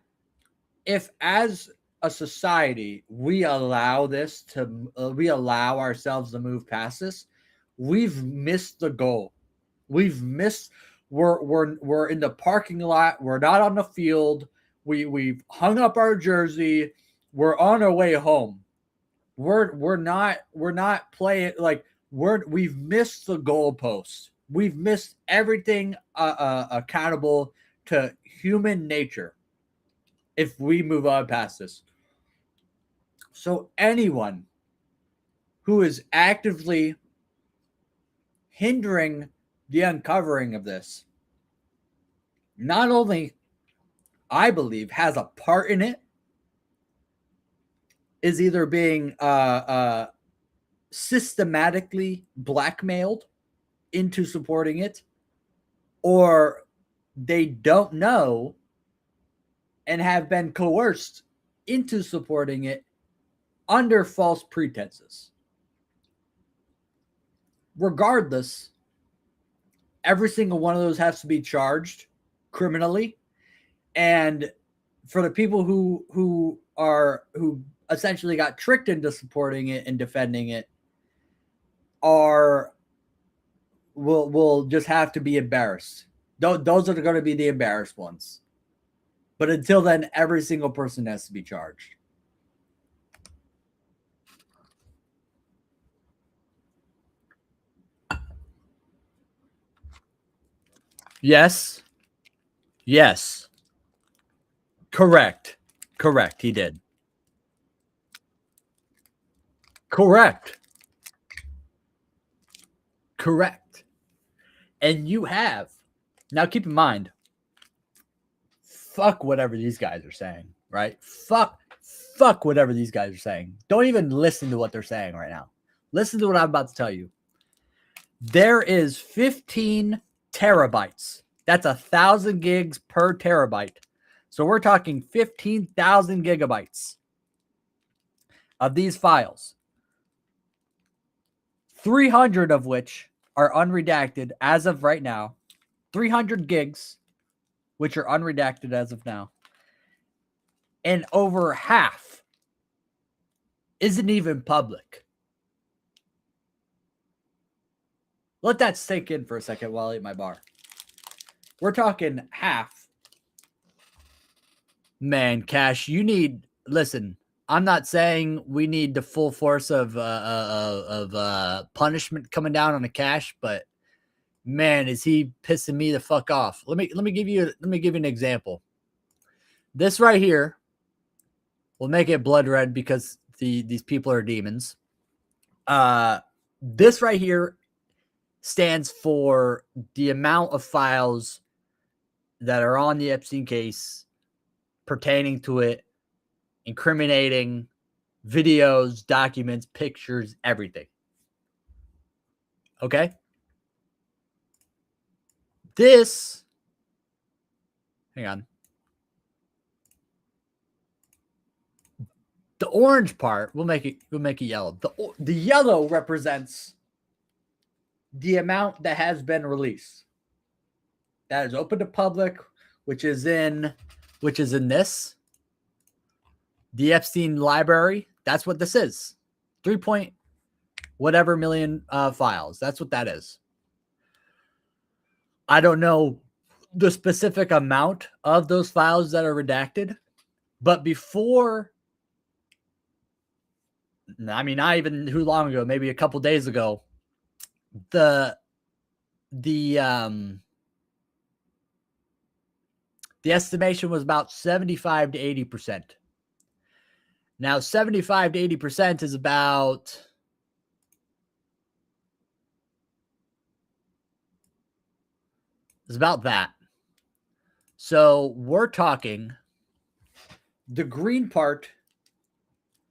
if, as a society, we allow this to, we allow ourselves to move past this, we've missed the goal. We've missed. We're in the parking lot. We're not on the field. We've hung up our jersey. We're on our way home. We're not playing like we've missed the goalpost. We've missed everything accountable to human nature if we move on past this. So anyone who is actively hindering the uncovering of this, not only, I believe, has a part in it, is either being systematically blackmailed into supporting it, or they don't know and have been coerced into supporting it under false pretenses. Regardless, every single one of those has to be charged criminally. And for the people who essentially got tricked into supporting it and defending it, will just have to be embarrassed. Those are going to be the embarrassed ones. But until then, every single person has to be charged. Yes. Yes. Correct. He did. Correct. And you have. Now keep in mind, fuck whatever these guys are saying, right? Fuck whatever these guys are saying. Don't even listen to what they're saying right now. Listen to what I'm about to tell you. There is 15 terabytes. That's 1,000 gigs per terabyte. So we're talking 15,000 gigabytes of these files, 300 of which are unredacted as of right now, 300 gigs, which are unredacted as of now, and over half isn't even public. Let that sink in for a second while I eat my bar. We're talking half. Man, Cash, you need, listen, I'm not saying we need the full force of punishment coming down on the Cash, but man, is he pissing me the fuck off. Let me give you an example. This right here, we'll make it blood red because these people are demons. This right here stands for the amount of files that are on the Epstein case pertaining to it, incriminating videos, documents, pictures, everything. Okay? This, hang on. The orange part, we'll make it yellow. The yellow represents the amount that has been released. That is open to public, which is in this. The Epstein library, that's what this is. 3 point whatever million files. That's what that is. I don't know the specific amount of those files that are redacted, but before, I mean, not even too long ago, maybe a couple days ago, the estimation was about 75 to 80%. Now, 75 to 80% is about that. So we're talking, the green part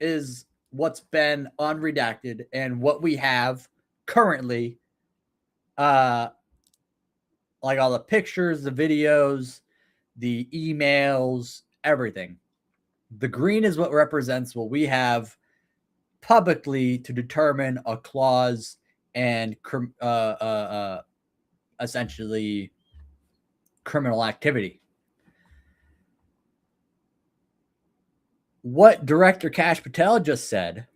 is what's been unredacted and what we have currently, like all the pictures, the videos, the emails, everything. The green is what represents what we have publicly to determine a clause and essentially criminal activity. What Director Kash Patel just said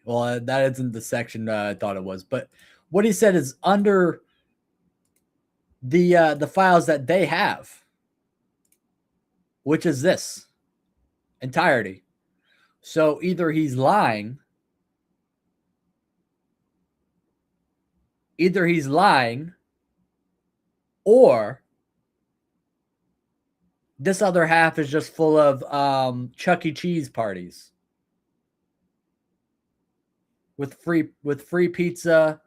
well, that isn't the section I thought it was, but what he said is under the files that they have, which is this entirety. So either he's lying, or this other half is just full of Chuck E. Cheese parties with free pizza,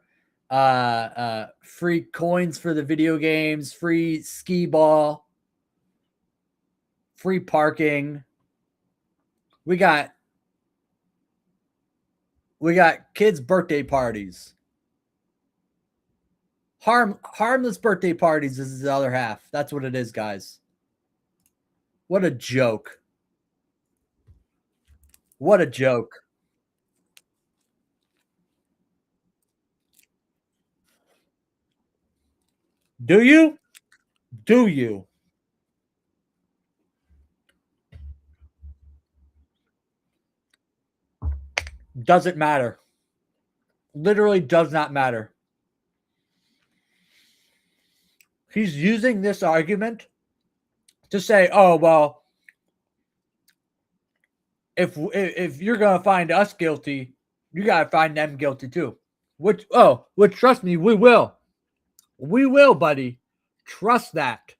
free coins for the video games, free skee ball, free parking. We got kids' birthday parties. Harmless birthday parties is the other half. That's what it is, guys. What a joke. What a joke. Do you? Do you? Doesn't matter. Literally does not matter. He's using this argument to say, oh, well, if you're going to find us guilty, you got to find them guilty too. Which trust me, we will. We will, buddy. Trust that.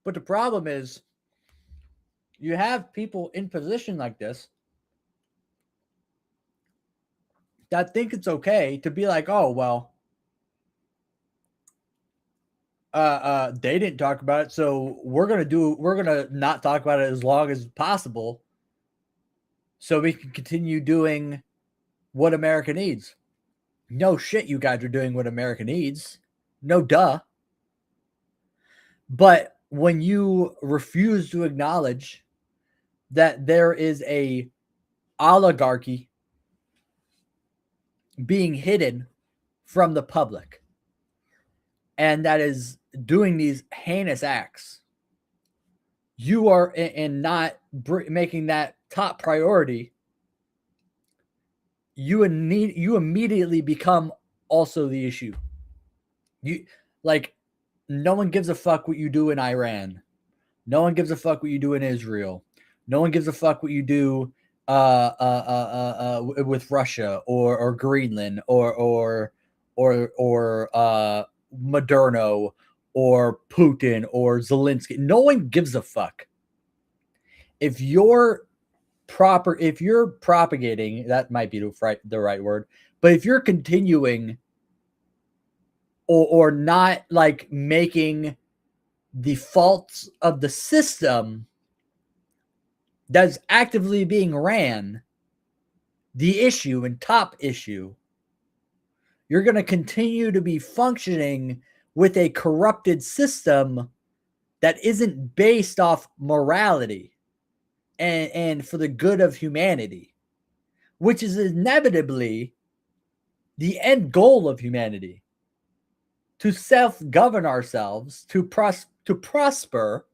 But the problem is, you have people in position like this that think it's okay to be like, oh, well, they didn't talk about it, so we're gonna not talk about it as long as possible so we can continue doing what America needs. No shit, you guys are doing what America needs. No duh. But when you refuse to acknowledge that there is a oligarchy being hidden from the public and that is doing these heinous acts, you are in not making that top priority, you immediately become also the issue. You like no one gives a fuck what you do in Iran. No one gives a fuck what you do in Israel. No one gives a fuck what you do with Russia or Greenland or Moderno or Putin or Zelensky. No one gives a fuck. If you're propagating, that might be the right word, but if you're continuing or not like making the faults of the system that's actively being ran the issue and top issue, you're going to continue to be functioning with a corrupted system that isn't based off morality and for the good of humanity, which is inevitably the end goal of humanity, to self-govern ourselves, to prosper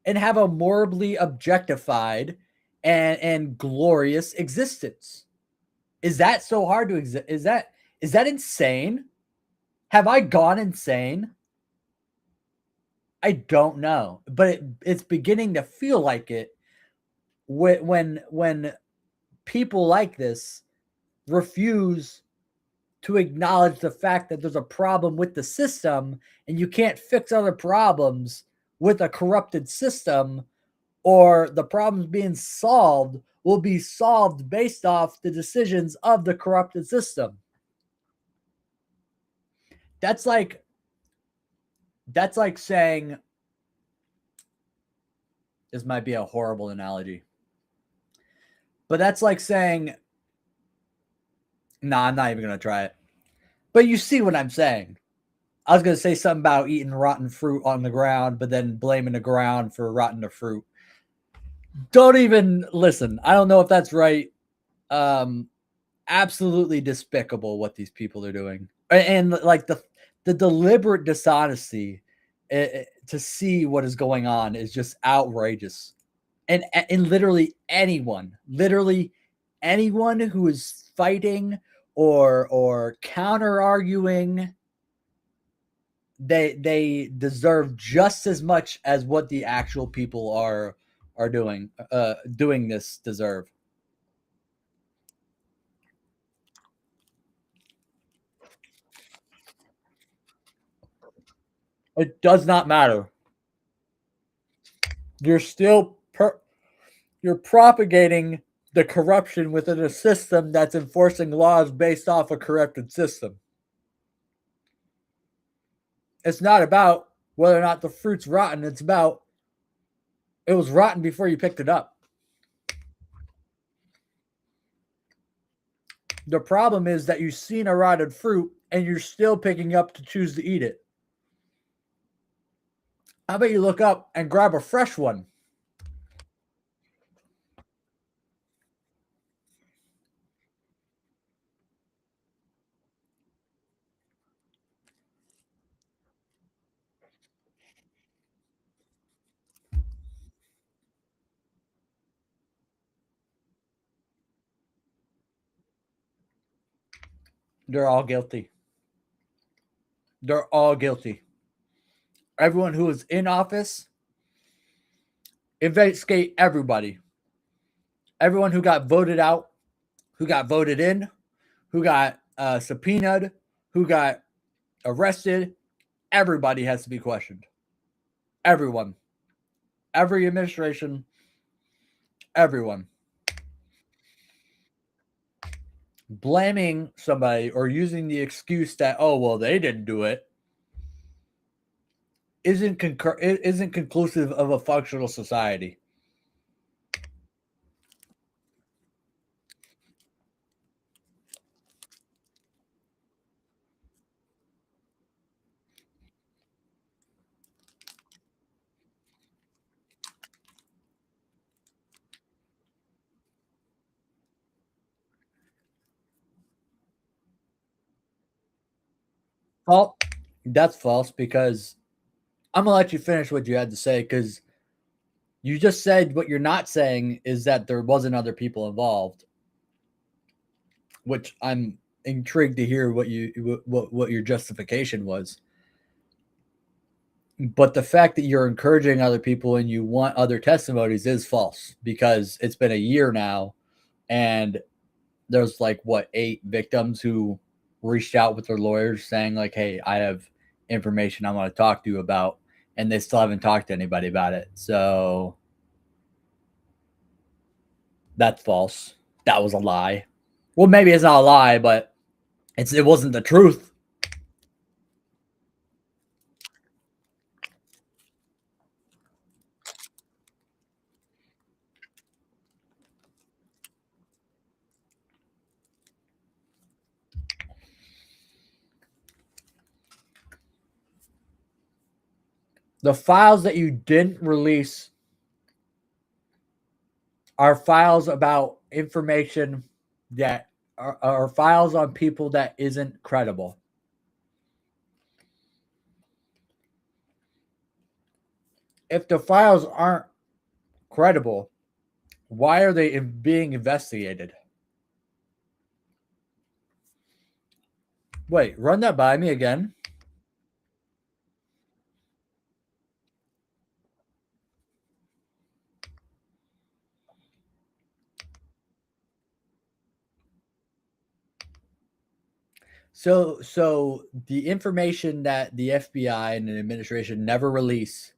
and have a morally objectified and glorious existence. Is that so hard to exist? Is that insane? Have I gone insane? I don't know, but it's beginning to feel like it when people like this refuse to acknowledge the fact that there's a problem with the system and you can't fix other problems with a corrupted system, or the problems being solved will be solved based off the decisions of the corrupted system. That's like saying, this might be a horrible analogy, but that's like saying, nah, I'm not even going to try it. But you see what I'm saying. I was going to say something about eating rotten fruit on the ground, but then blaming the ground for rotting the fruit. Don't even listen. I don't know if that's right. Absolutely despicable what these people are doing. And like the deliberate dishonesty to see what is going on is just outrageous. And literally anyone who is fighting or counter arguing, they deserve just as much as what the actual people are doing this deserve. It does not matter. You're still you're propagating the corruption within a system that's enforcing laws based off a corrupted system. It's not about whether or not the fruit's rotten. It's about it was rotten before you picked it up. The problem is that you've seen a rotted fruit and you're still picking up to choose to eat it. How about you look up and grab a fresh one? They're all guilty. They're all guilty. Everyone who is in office, investigate everybody. Everyone who got voted out, who got voted in, who got subpoenaed, who got arrested, everybody has to be questioned. Everyone. Every administration, everyone. Blaming somebody or using the excuse that, oh, well, they didn't do it. isn't conclusive of a functional society. Well, that's false because I'm gonna let you finish what you had to say because you just said what you're not saying is that there wasn't other people involved, which I'm intrigued to hear what your justification was. But the fact that you're encouraging other people and you want other testimonies is false because it's been a year now and there's like what 8 victims who reached out with their lawyers saying like, hey, I have information I want to talk to you about, and they still haven't talked to anybody about it. So that's false. That was a lie. Well, maybe it's not a lie, but it wasn't the truth. The files that you didn't release are files about information that are files on people that isn't credible. If the files aren't credible, why are they being investigated? Wait, run that by me again. So the information that the FBI and the administration never release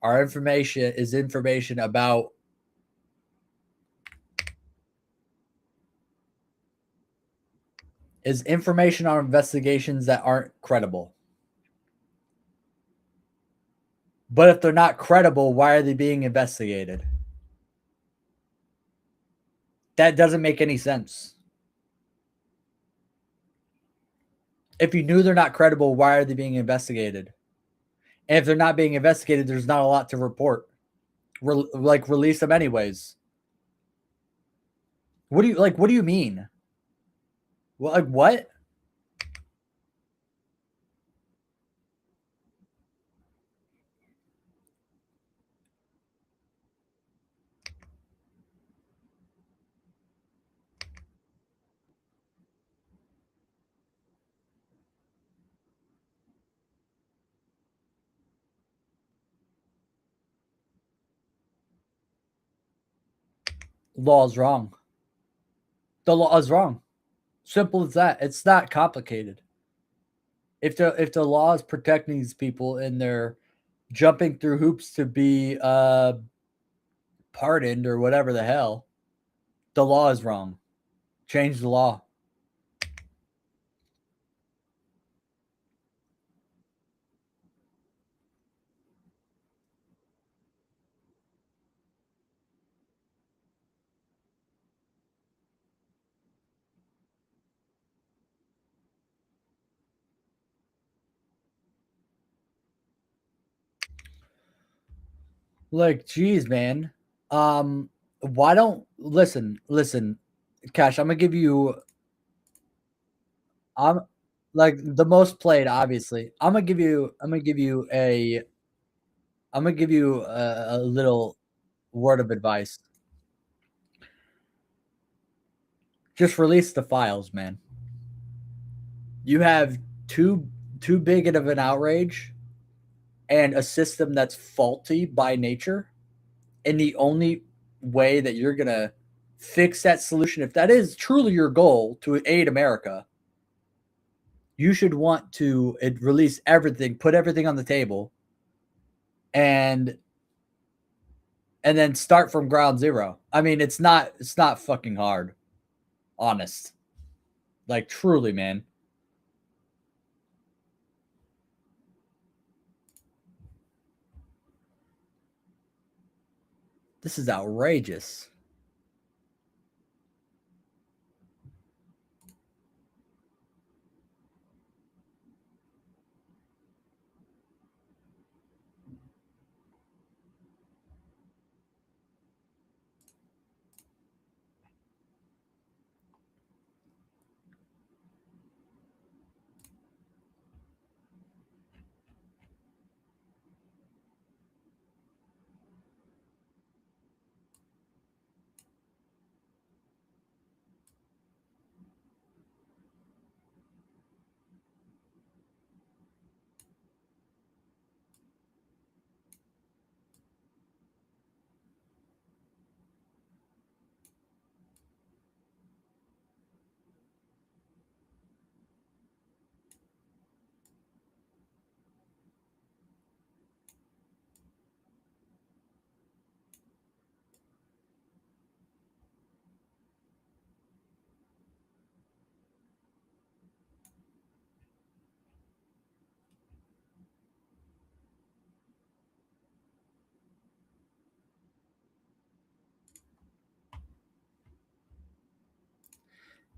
is information about is information on investigations that aren't credible. But if they're not credible, why are they being investigated? That doesn't make any sense. If you knew they're not credible, why are they being investigated? And if they're not being investigated, there's not a lot to report. Release them anyways. What do you mean? Well, like what? Law is wrong. The law is wrong. Simple as that. It's not complicated. If the law is protecting these people and they're jumping through hoops to be pardoned or whatever the hell, the law is wrong. Change the law. Like, geez, man. Why don't listen, Cash? I'm like the most played. Obviously, I'm gonna give you a little word of advice. Just release the files, man. You have too too big of an outrage and a system that's faulty by nature, and the only way that you're gonna fix that solution, if that is truly your goal to aid America, you should want to release everything, put everything on the table, and then start from ground zero. I mean, it's not fucking hard, honest. Like truly, man. This is outrageous.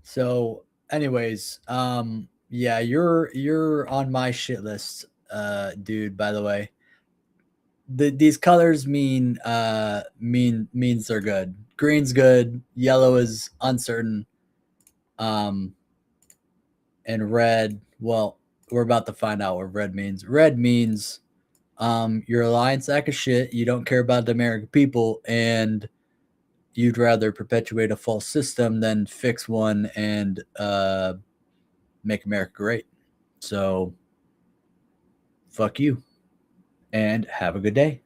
So, anyways, yeah, you're on my shit list, dude. By the way, these colors means they're good. Green's good. Yellow is uncertain. Um, and red. Well, we're about to find out what red means. Red means you're a lying sack of shit. You don't care about the American people, and you'd rather perpetuate a false system than fix one and make America great. So, fuck you and have a good day.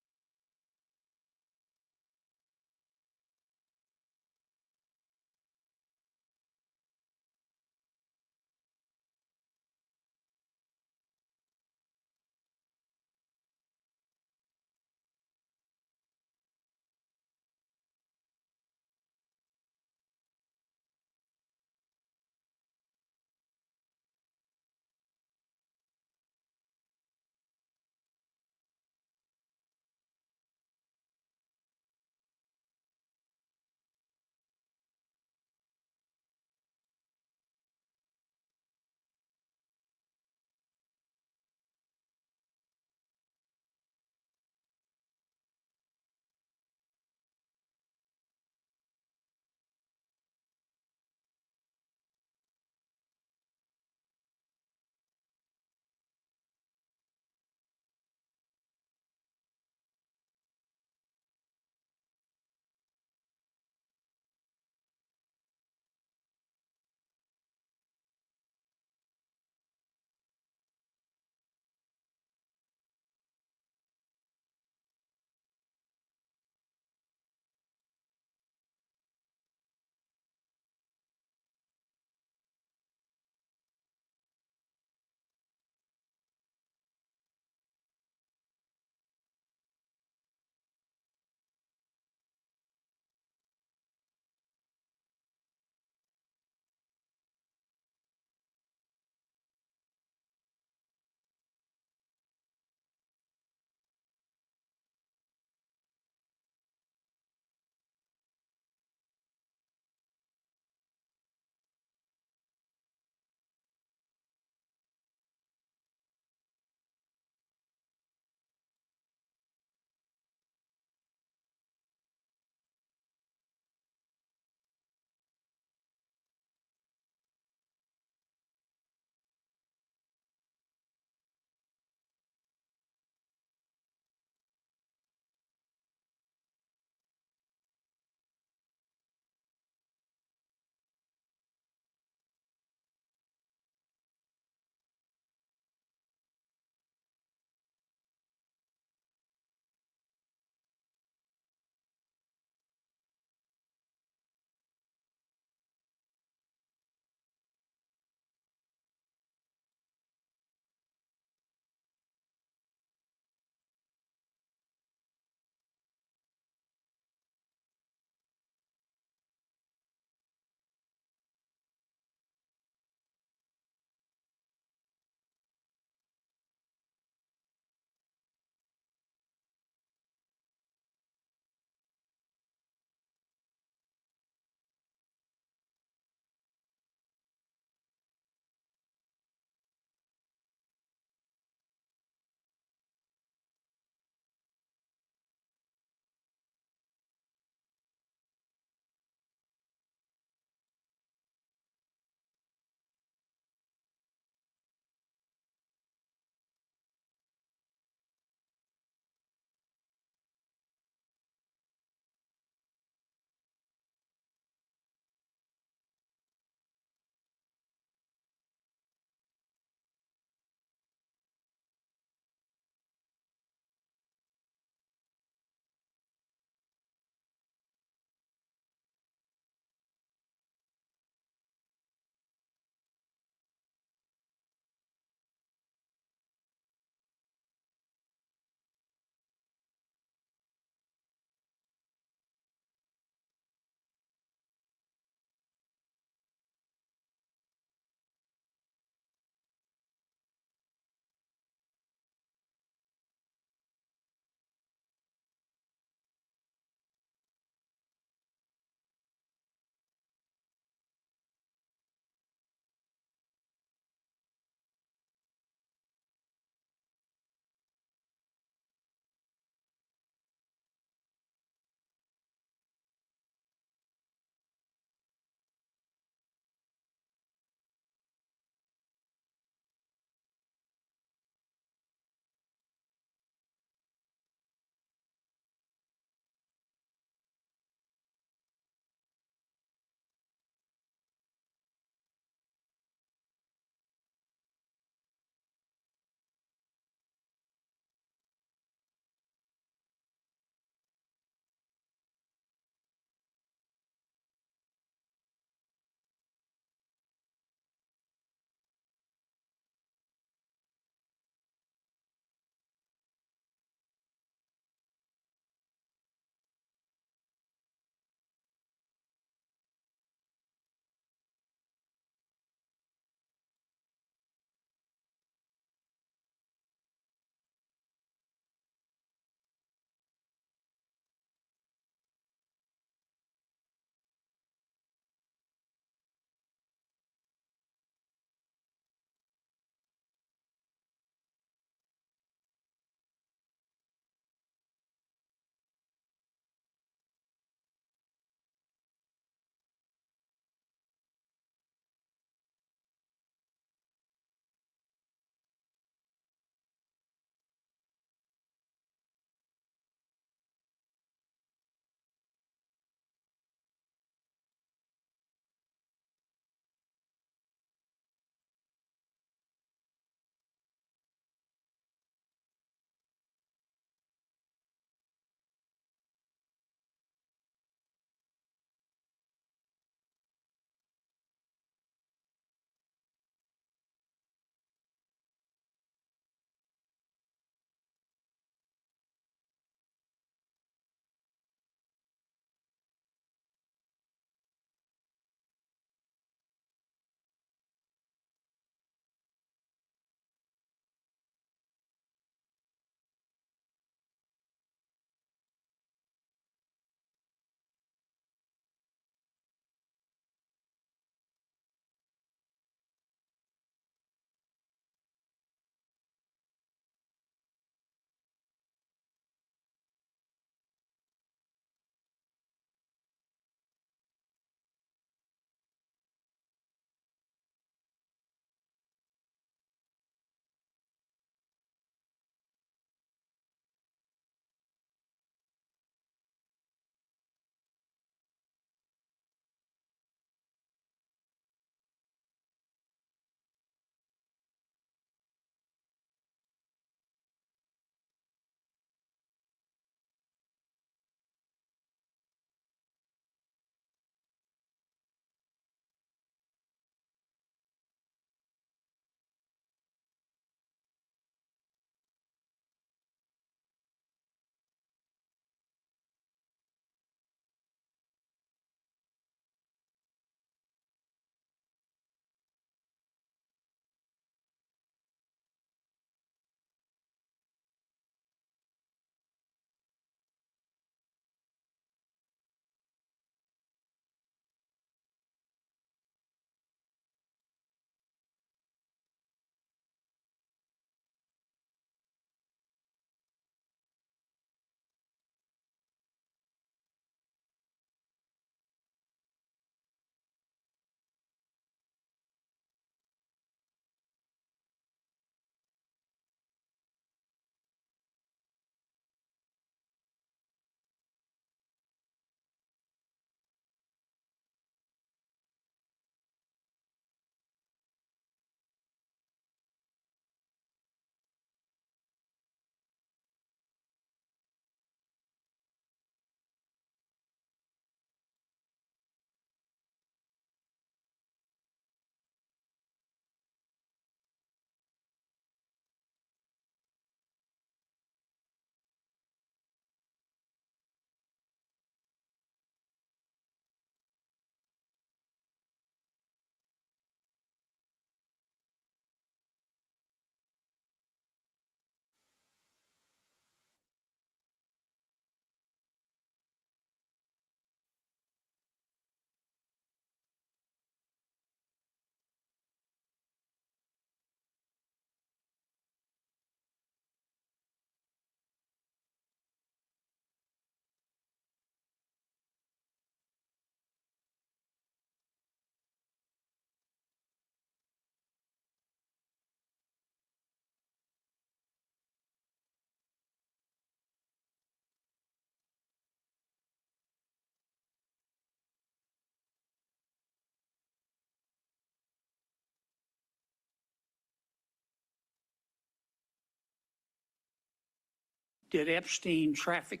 did Epstein traffic?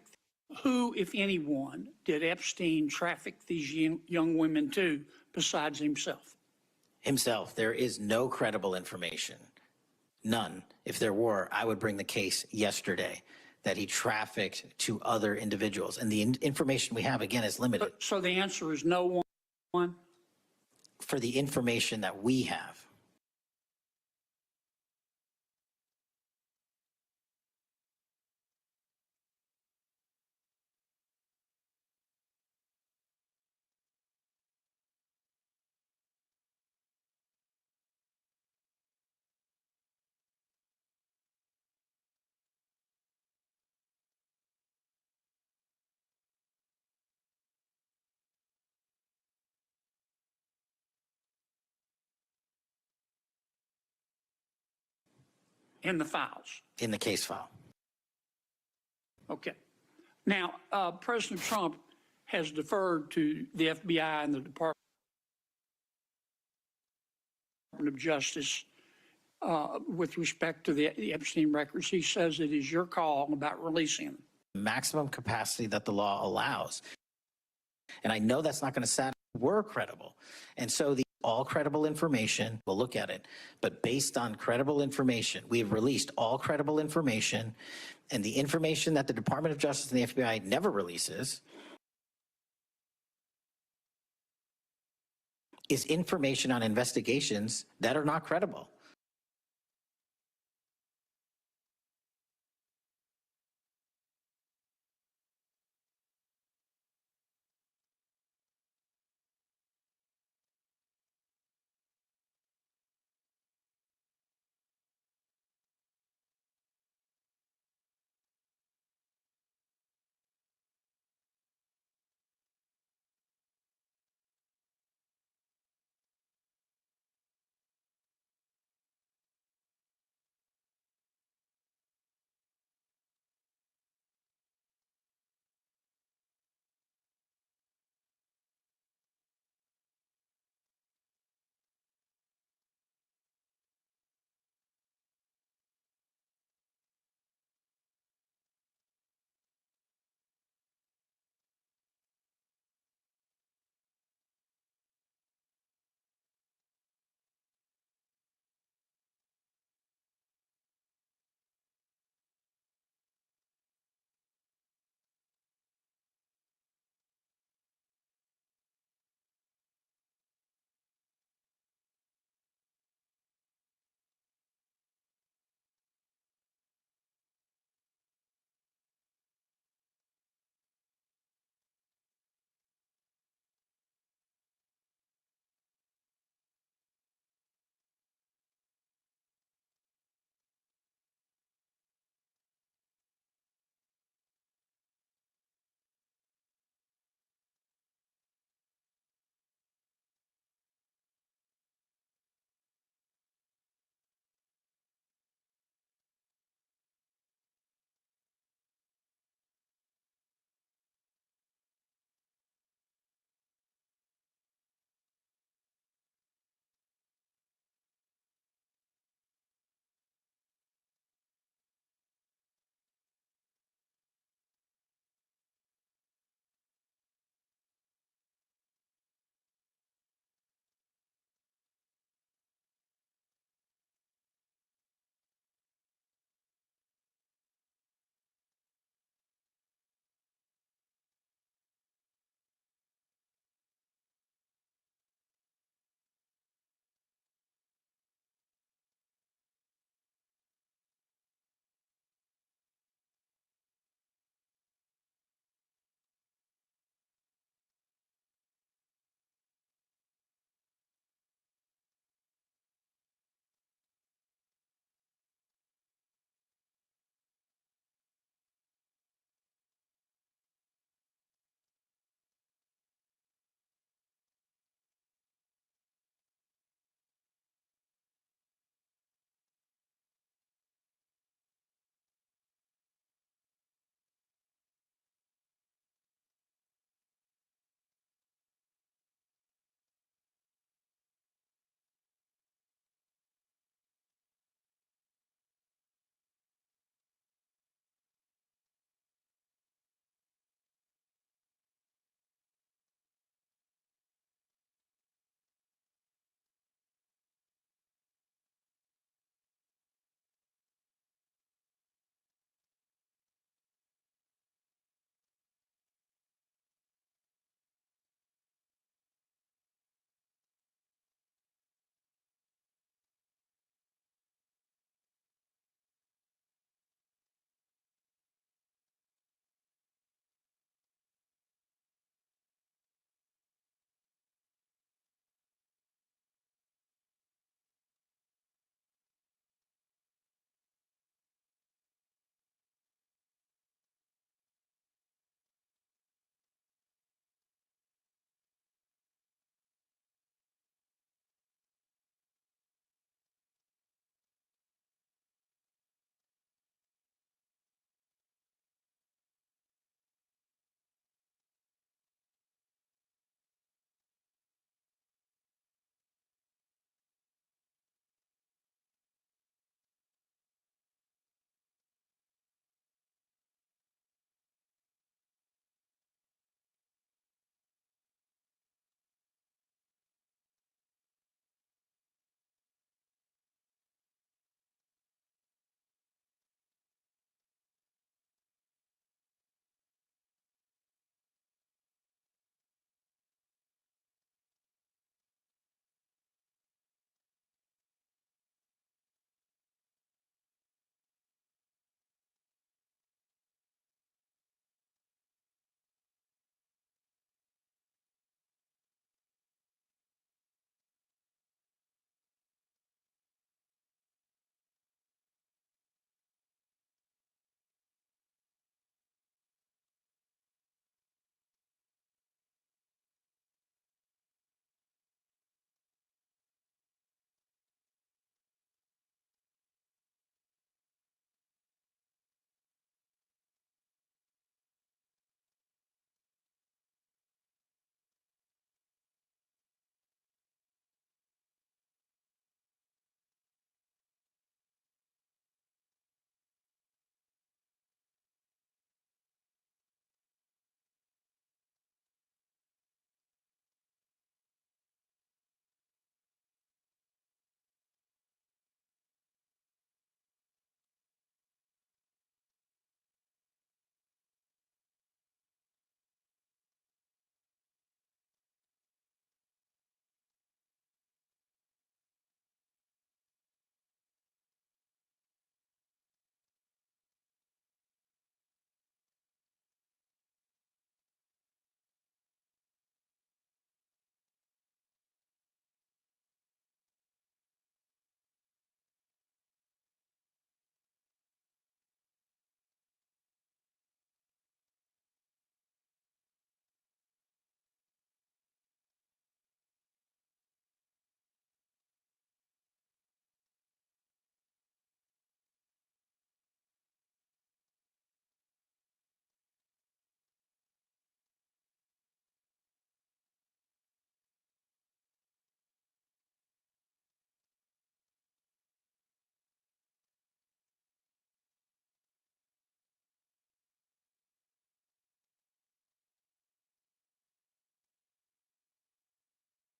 Who, if anyone, did Epstein traffic these young women to besides himself? Himself. There is no credible information. None. If there were, I would bring the case yesterday that he trafficked to other individuals. And the information we have, again, is limited. So the answer is no one? For the information that we have. In the files? In the case file. Okay. Now, President Trump has deferred to the FBI and the Department of Justice with respect to the Epstein records. He says it is your call about releasing them. Maximum capacity that the law allows. And I know that's not going to satisfy. We're credible. And so all credible information, we'll look at it. But based on credible information, we have released all credible information. And the information that the Department of Justice and the FBI never releases is information on investigations that are not credible.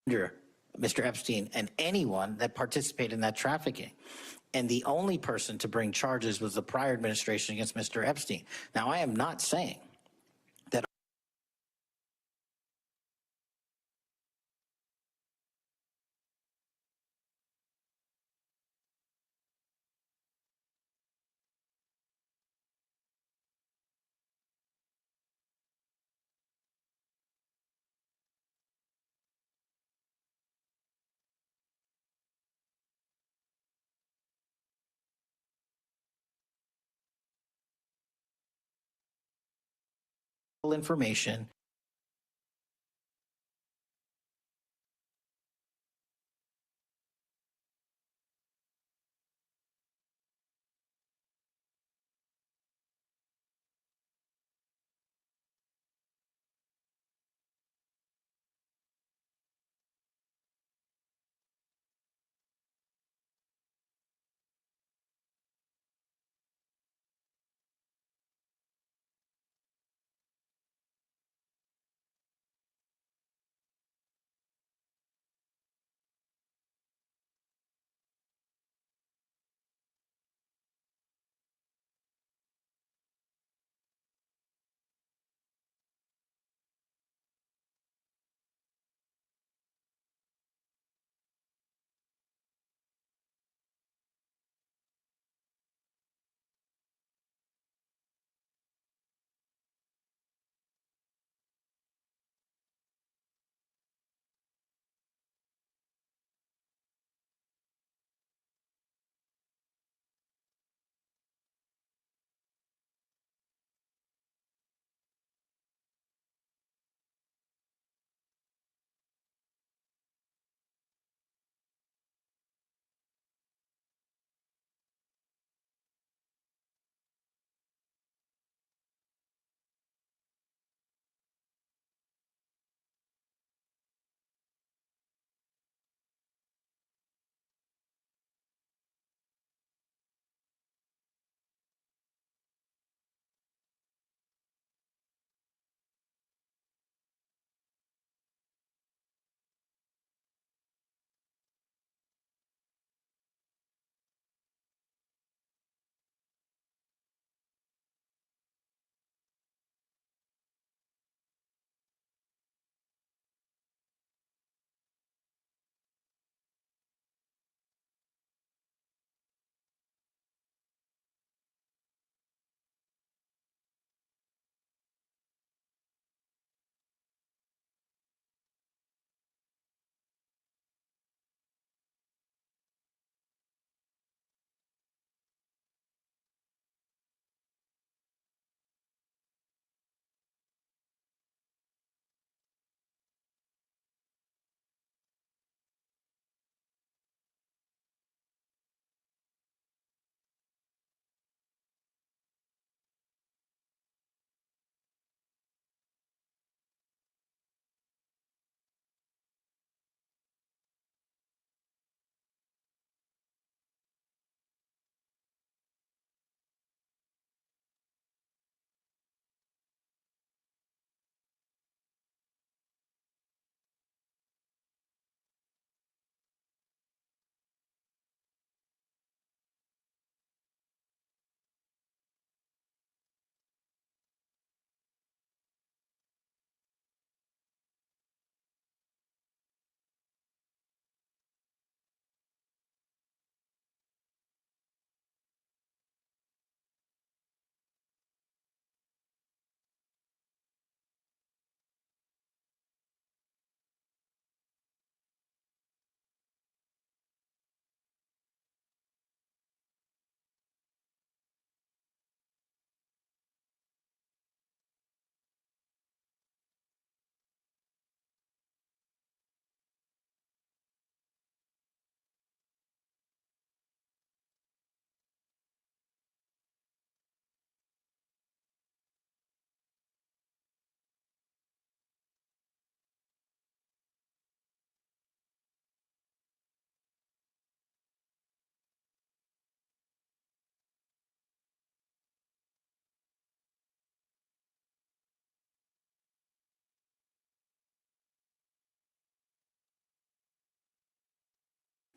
under Mr. Epstein and anyone that participated in that trafficking. And the only person to bring charges was the prior administration against Mr. Epstein. Now, I am not saying that information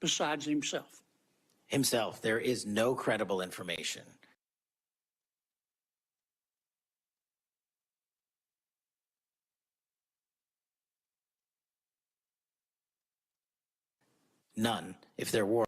besides himself? Himself. There is no credible information. None. If there were,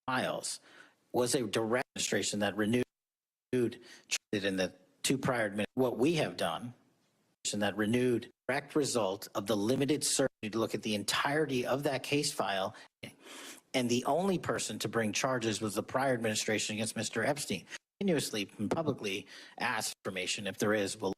files was a direct administration that renewed it in the two prior administrations. What we have done that renewed direct result of the limited search to look at the entirety of that case file. And the only person to bring charges was the prior administration against Mr. Epstein. Continuously and publicly asked information if there is, will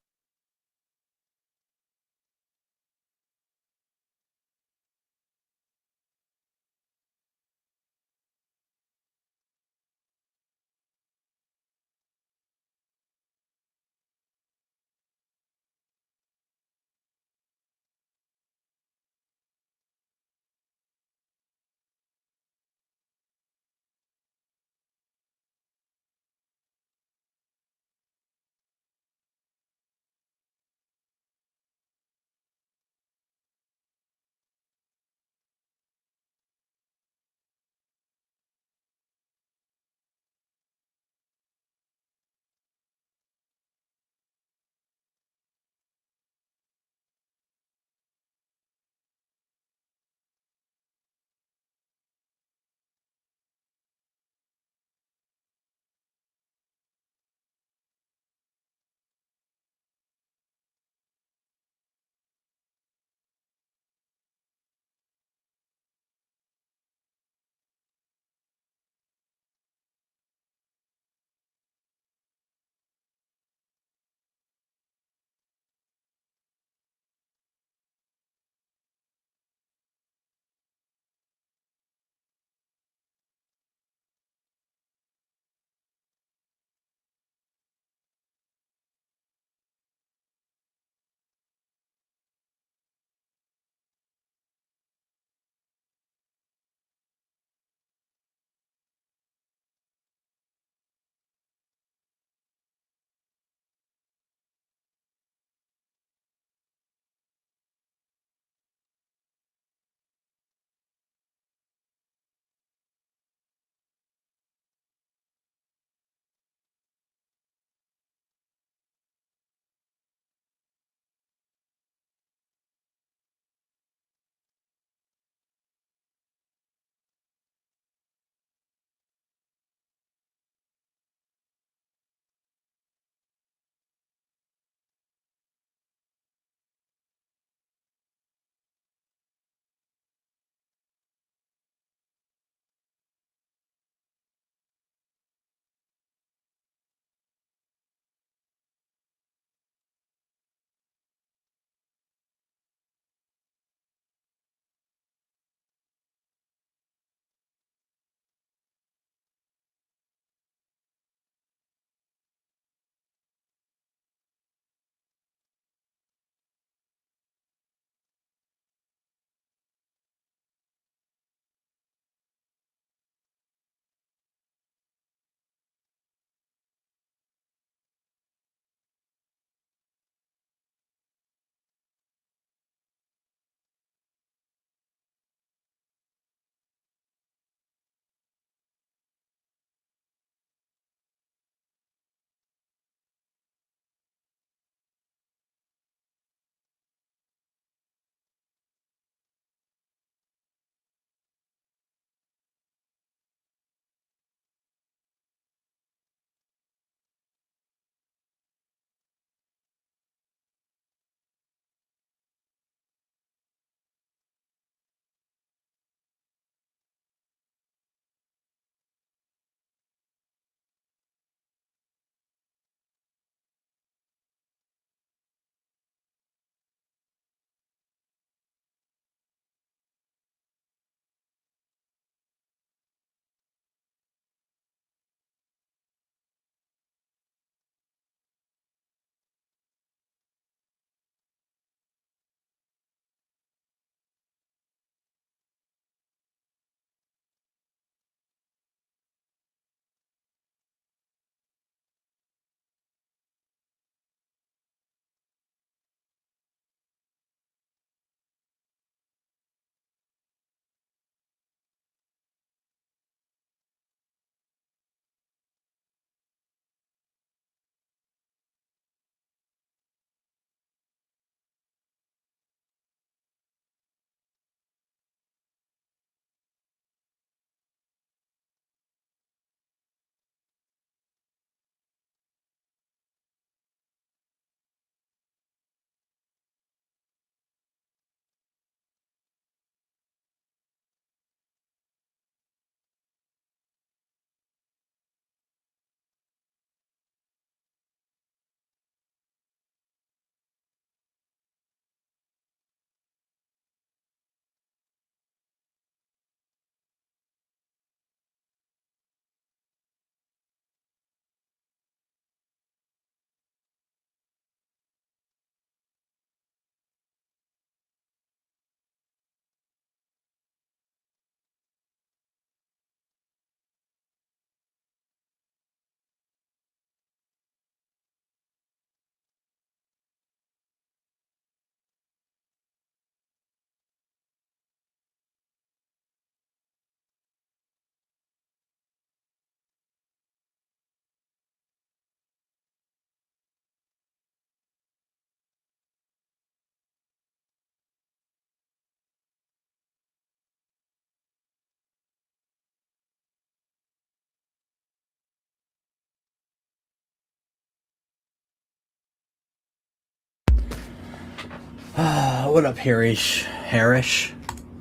What up, Harish?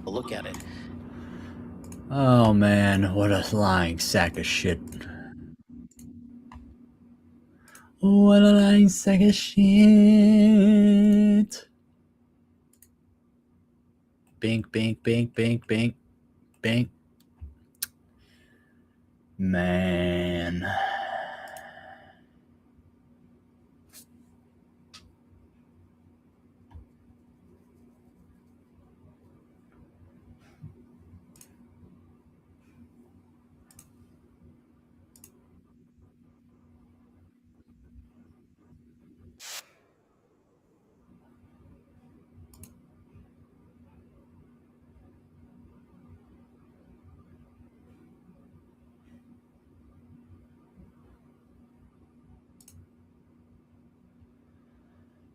Look at it. Oh man, what a lying sack of shit. What a lying sack of shit. Bink, bink, bink, bink, bink, bink. Man.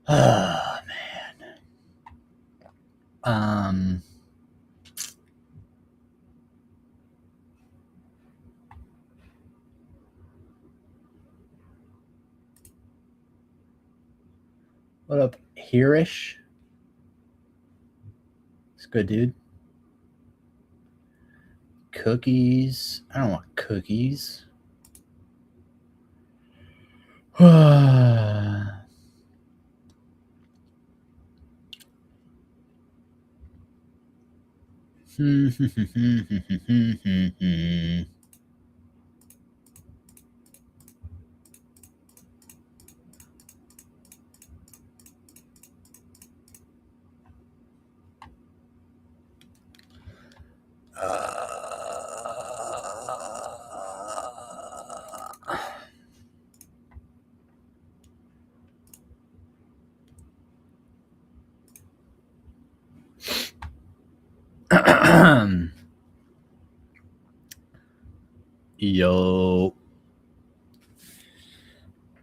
Oh man. What up, Harish? It's good, dude. Cookies. I don't want cookies. Yo.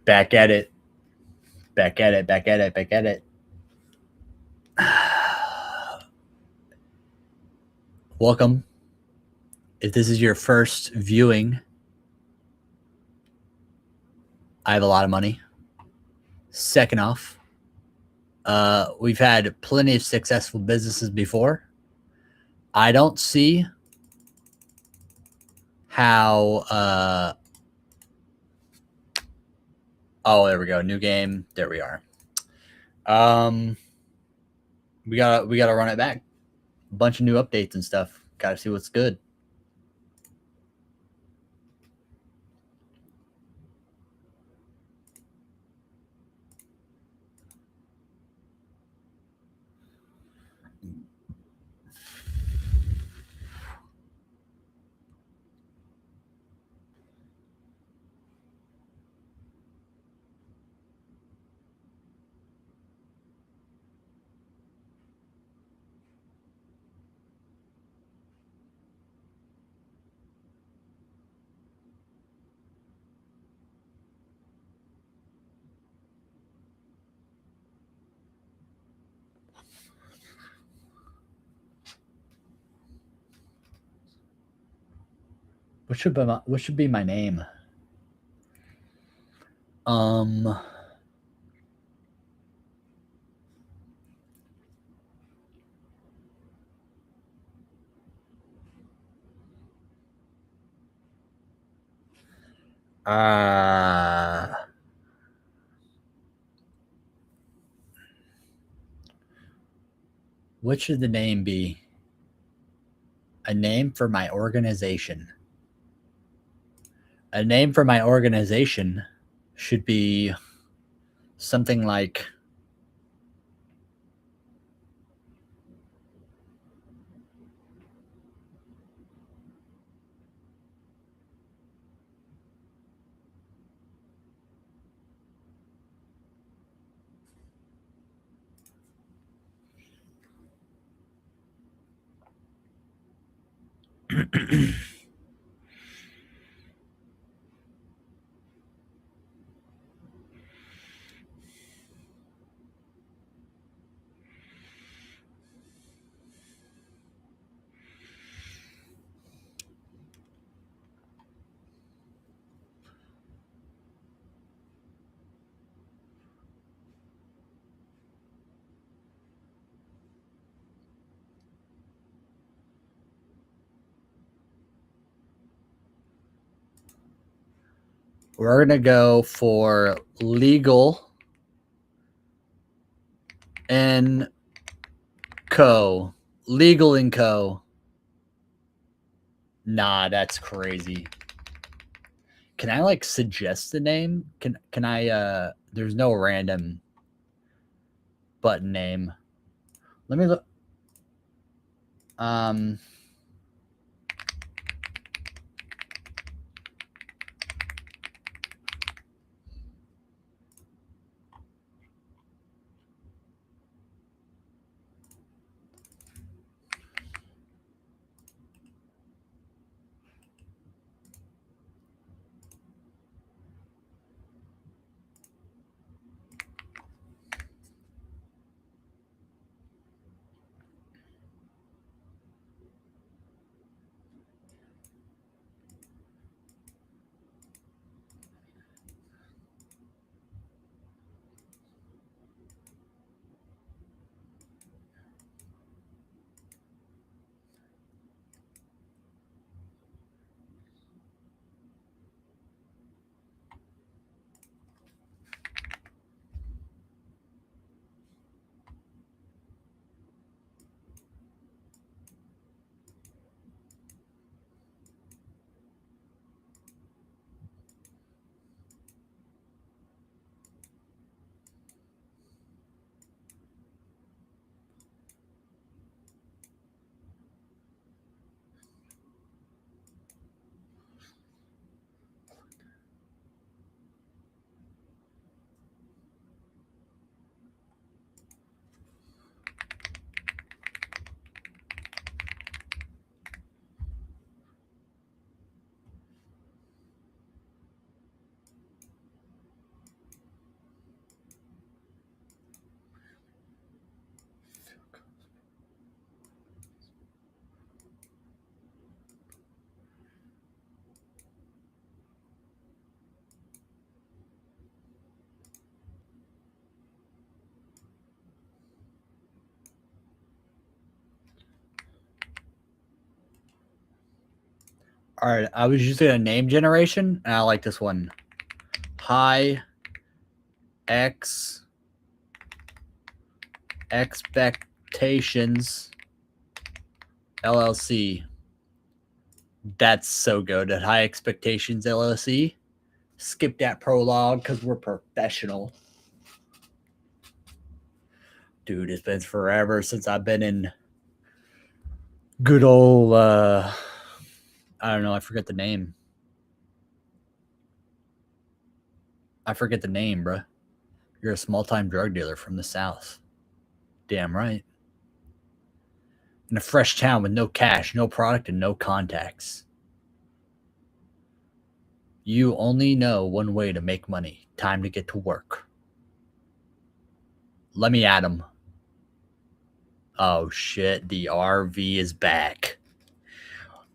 Back at it. Back at it, back at it, back at it. Welcome. If this is your first viewing, I have a lot of money. Second off, we've had plenty of successful businesses before. I don't see how oh, there we go. New game. There we are. We gotta run it back. A bunch of new updates and stuff. Gotta see what's good. What should be my name? What should the name be? A name for my organization. A name for my organization should be something like We're going to go for Legal and Co. Legal and Co. Nah, that's crazy. Can I like suggest the name? Can I there's no random button name. Let me look. All right, I was using a name generation, and I like this one. High X Expectations LLC. That's so good at High Expectations LLC. Skip that prologue because we're professional. Dude, it's been forever since I've been in good old I don't know, I forget the name. Bruh. You're a small-time drug dealer from the South. Damn right. In a fresh town with no cash, no product, and no contacts. You only know one way to make money. Time to get to work. Let me at him. Oh shit, the RV is back.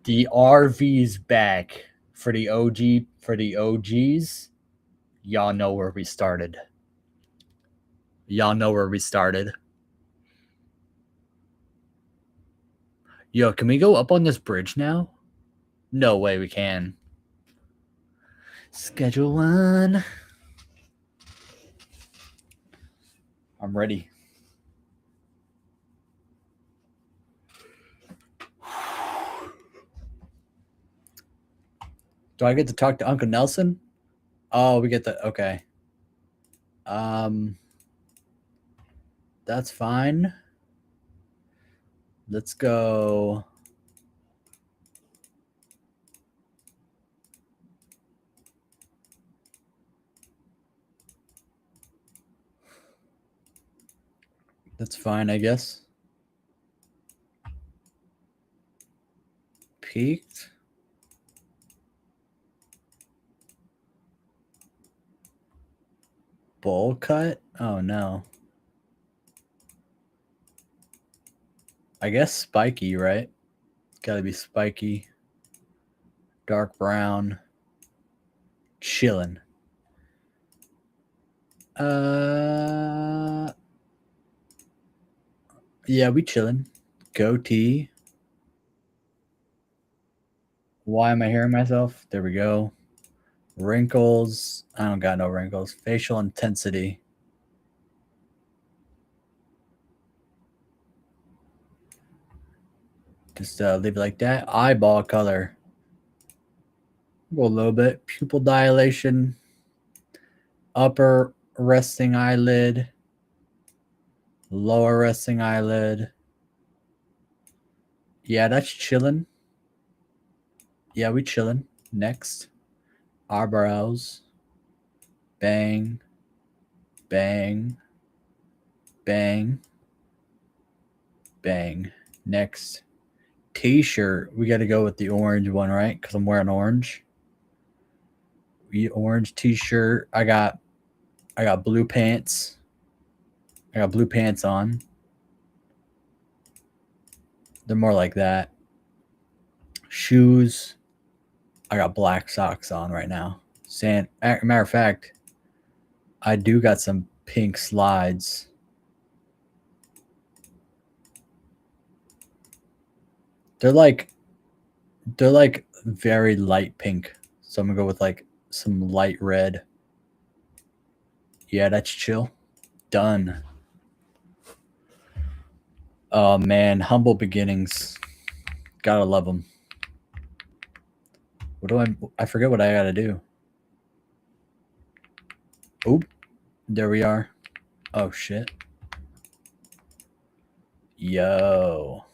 The RV is back. For the OGs, y'all know where we started. Yo, can we go up on this bridge now? No way we can. Schedule 1. I'm ready. Do I get to talk to Uncle Nelson? Oh, we get the okay. That's fine. Let's go. That's fine, I guess. Peaked. Bowl cut? Oh no. I guess spiky, right? Gotta be spiky. Dark brown. Chillin'. Yeah, we chillin'. Goatee. Why am I hearing myself? There we go. Wrinkles. I don't got no wrinkles. Facial intensity. Just leave it like that. Eyeball color. Go a little bit. Pupil dilation. Upper resting eyelid. Lower resting eyelid. Yeah, that's chilling. Yeah, we chilling. Next. Eyebrows. Bang. Bang. Bang. Bang. Next. T-shirt. We got to go with the orange one, right? Because I'm wearing orange. Orange T-shirt. I got blue pants. I got blue pants on. They're more like that. Shoes. I got black socks on right now. Matter of fact, I do got some pink slides. They're like very light pink. So I'm gonna go with like some light red. Yeah, that's chill. Done. Oh man, humble beginnings. Gotta love them. What do I forget what I gotta do. Oop. There we are. Oh shit. Yo.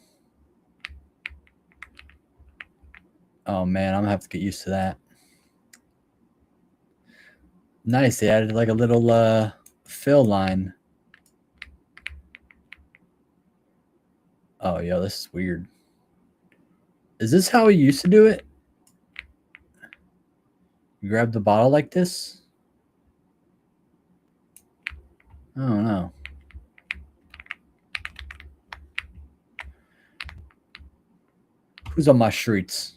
Oh man, I'm gonna have to get used to that. Nice. They added like a little fill line. Oh, yo, this is weird. Is this how we used to do it? You grab the bottle like this? I don't know. Who's on my streets?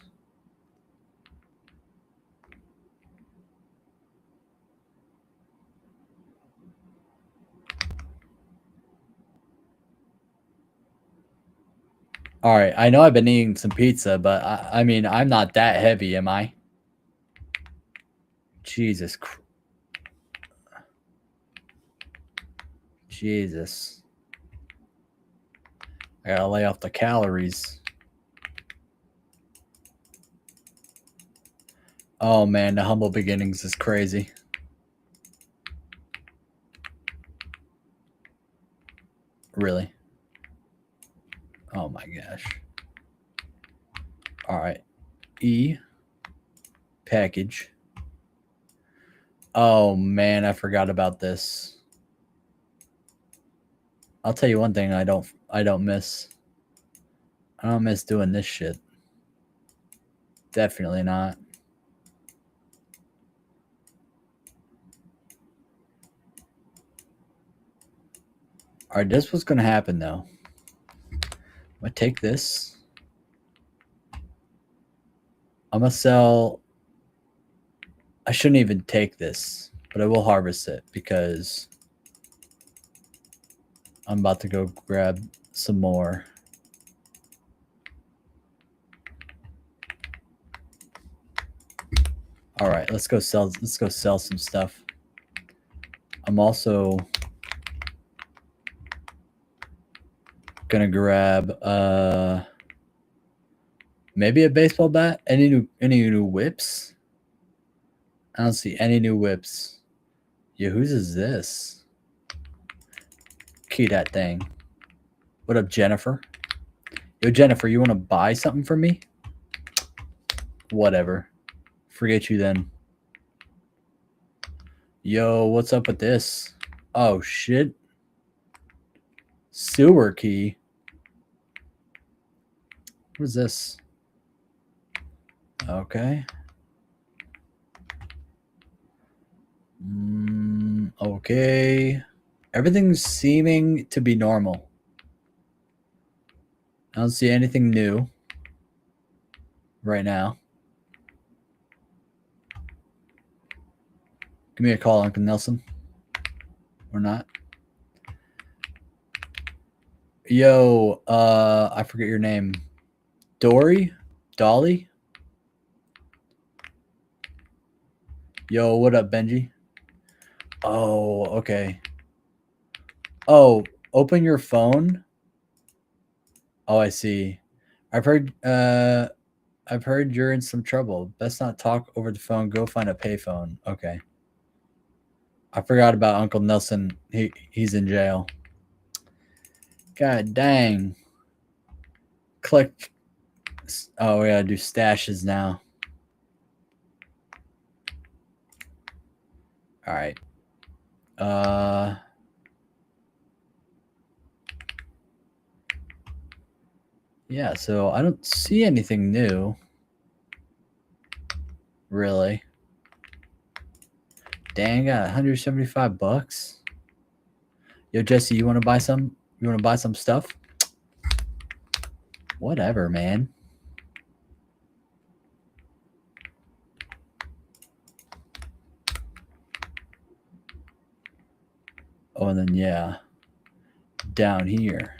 All right, I know I've been eating some pizza, but I mean, I'm not that heavy, am I? Jesus. Jesus. I gotta lay off the calories. Oh man, the humble beginnings is crazy. Really? Oh my gosh. All right. E. Package. Oh man, I forgot about this. I'll tell you one thing I don't miss. I don't miss doing this shit. Definitely not. All right, this was going to happen though. I'm going to take this. I'm going to sell. I shouldn't even take this, but I will harvest it because I'm about to go grab some more. All right, let's go sell some stuff. I'm also gonna grab maybe a baseball bat. Any new whips? I don't see any new whips. Yo, whose is this? Key that thing. What up, Jennifer? Yo, Jennifer, you want to buy something from me? Whatever. Forget you then. Yo, what's up with this? Oh, shit. Sewer key. What is this? Okay. Okay. Everything's seeming to be normal. I don't see anything new right now. Give me a call, Uncle Nelson. Or not. Yo, I forget your name. Dory? Dolly? Yo, what up, Benji? Oh, okay. Oh, open your phone. Oh, I see. I've heard you're in some trouble. Best not talk over the phone. Go find a payphone. Okay. I forgot about Uncle Nelson. He's in jail. God dang. Click. Oh, we gotta do stashes now. All right. Yeah, so I don't see anything new. Really. Dang, got 175 bucks. Yo, Jesse, you want to buy some? You want to buy some stuff? Whatever, man. Oh, and then yeah, down here.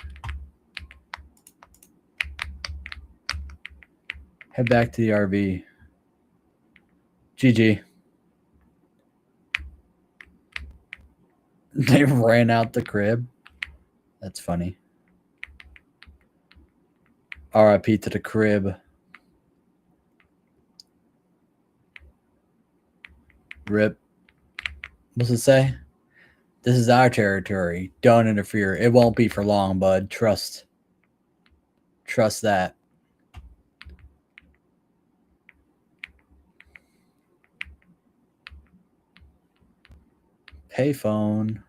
Head back to the RV. GG. They ran out the crib. That's funny. RIP to the crib. Rip. What's it say? This is our territory. Don't interfere. It won't be for long, bud. Trust that. Payphone.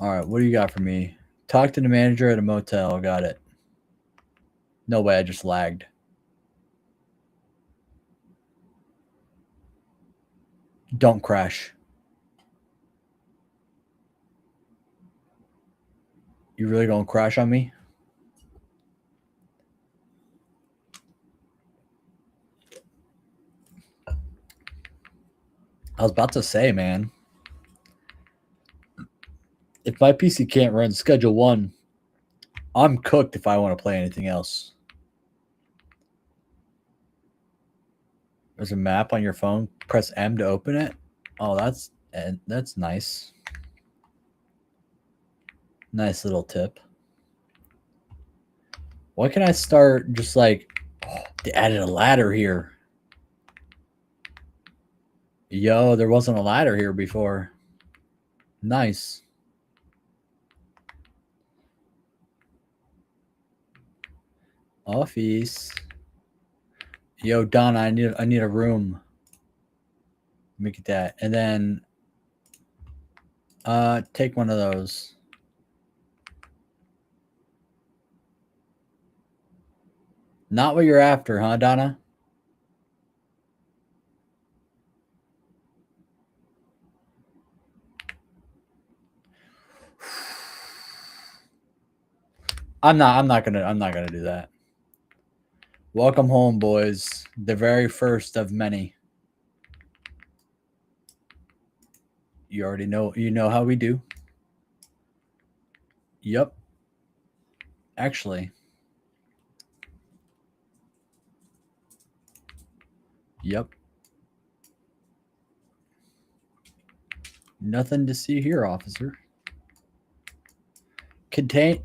All right, what do you got for me? Talk to the manager at a motel. Got it. No way, I just lagged. Don't crash. You really gonna crash on me? I was about to say, man. If my PC can't run Schedule 1, I'm cooked if I want to play anything else. There's a map on your phone. Press M to open it. Oh, that's nice. Nice little tip. Why can't I start just like... Oh, they added a ladder here. Yo, there wasn't a ladder here before. Nice. Office. Yo, Donna, I need a room. Let me get that. And then take one of those. Not what you're after, huh, Donna? I'm not gonna do that. Welcome home, boys. The very first of many. You already know. You know how we do. Yep. Actually. Yep. Nothing to see here, officer. Contain.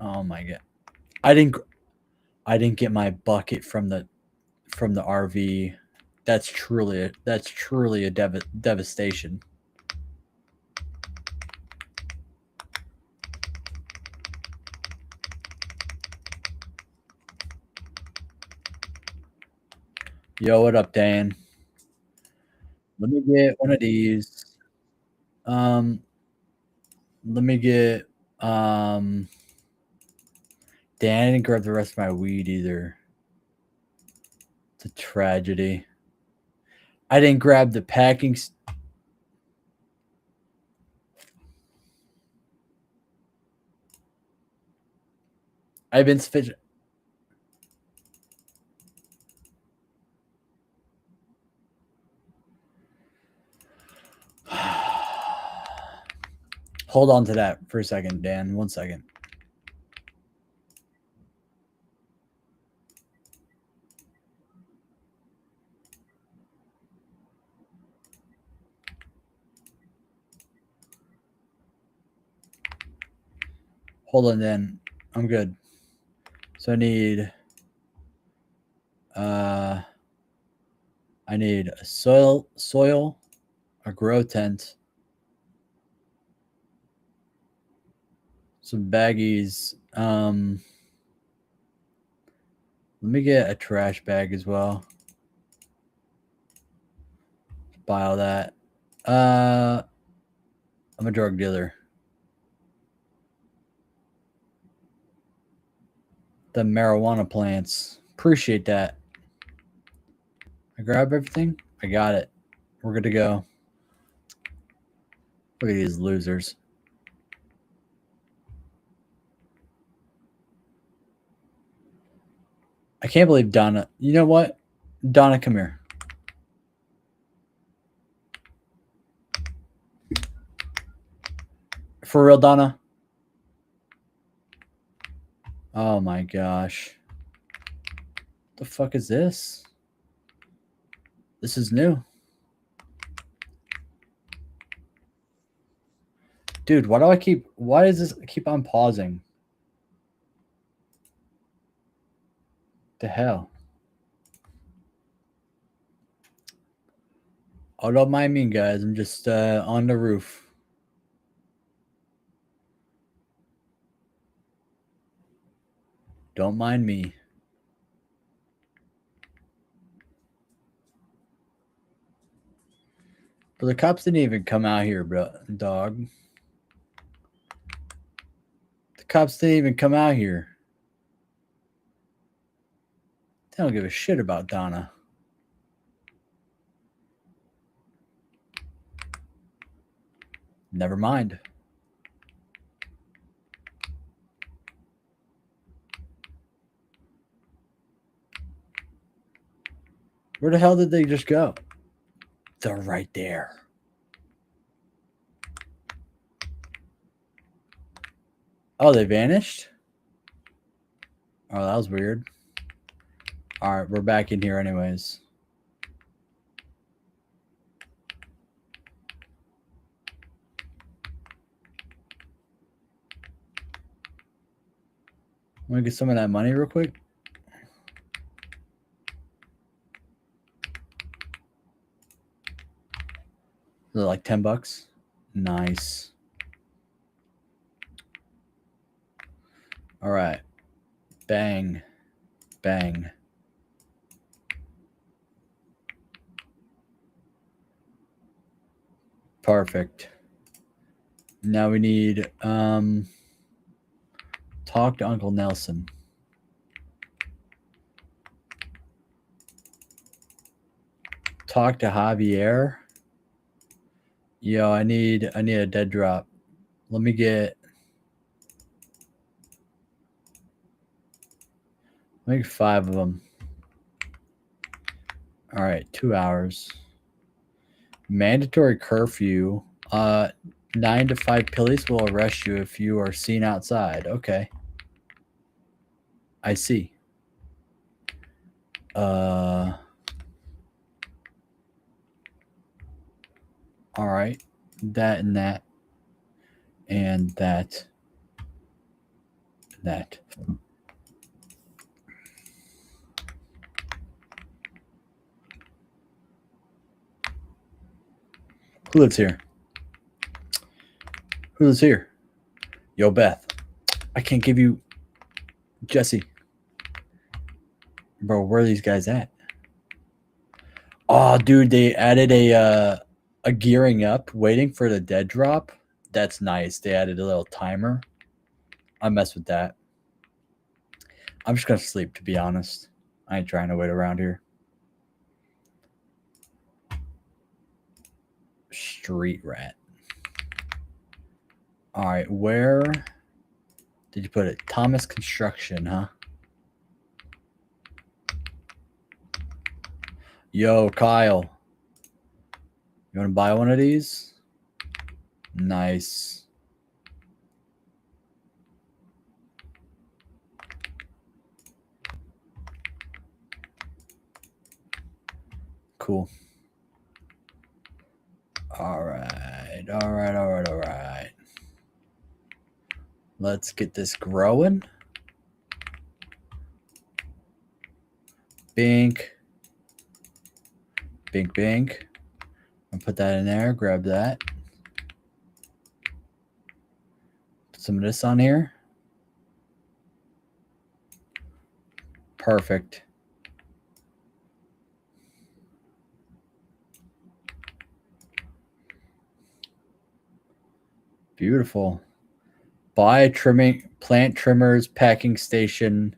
Oh my god. I didn't get my bucket from the RV. That's truly a devastation. Yo, what up, Dan? Let me get one of these. Let me get Dan, I didn't grab the rest of my weed either. It's a tragedy. I didn't grab the packing. I've been sufficient. Hold on to that for a second, Dan. 1 second. Hold on then. I'm good. So I need a soil, a grow tent, some baggies. Let me get a trash bag as well. Buy all that. I'm a drug dealer. The marijuana plants. Appreciate that. I grab everything. I got it. We're good to go. Look at these losers. I can't believe Donna. You know what? Donna, come here. For real, Donna? Oh my gosh. What the fuck is this? This is new. Dude, why does this keep on pausing? The hell? Oh, don't mind me, guys. I'm just on the roof. Don't mind me. But the cops didn't even come out here, bro, dog. The cops didn't even come out here. They don't give a shit about Donna. Never mind. Where the hell did they just go? They're right there. Oh, they vanished? Oh, that was weird. All right, we're back in here anyways. Want to get some of that money real quick? Is it like $10? Nice. All right. Bang. Bang. Perfect. Now we need talk to Uncle Nelson. Talk to Javier. Yo, I need a dead drop. Let me get make 5 of them. All right, 2 hours. Mandatory curfew. 9 to 5 police will arrest you if you are seen outside. Okay. I see. All right. That and that. And that. That. Who lives here? Who lives here? Yo, Beth. I can't give you Jesse. Bro, where are these guys at? Oh, dude, they added a gearing up, waiting for the dead drop. That's nice. They added a little timer. I mess with that. I'm just gonna sleep, to be honest. I ain't trying to wait around here. Street rat. All right, where did you put it? Thomas Construction, huh? Yo, Kyle. You want to buy one of these? Nice. Cool. All right. All right. All right. All right. Let's get this growing. Bink. Bink, bink. I'll put that in there. Grab that. Put some of this on here. Perfect. Beautiful. Buy plant trimmers packing station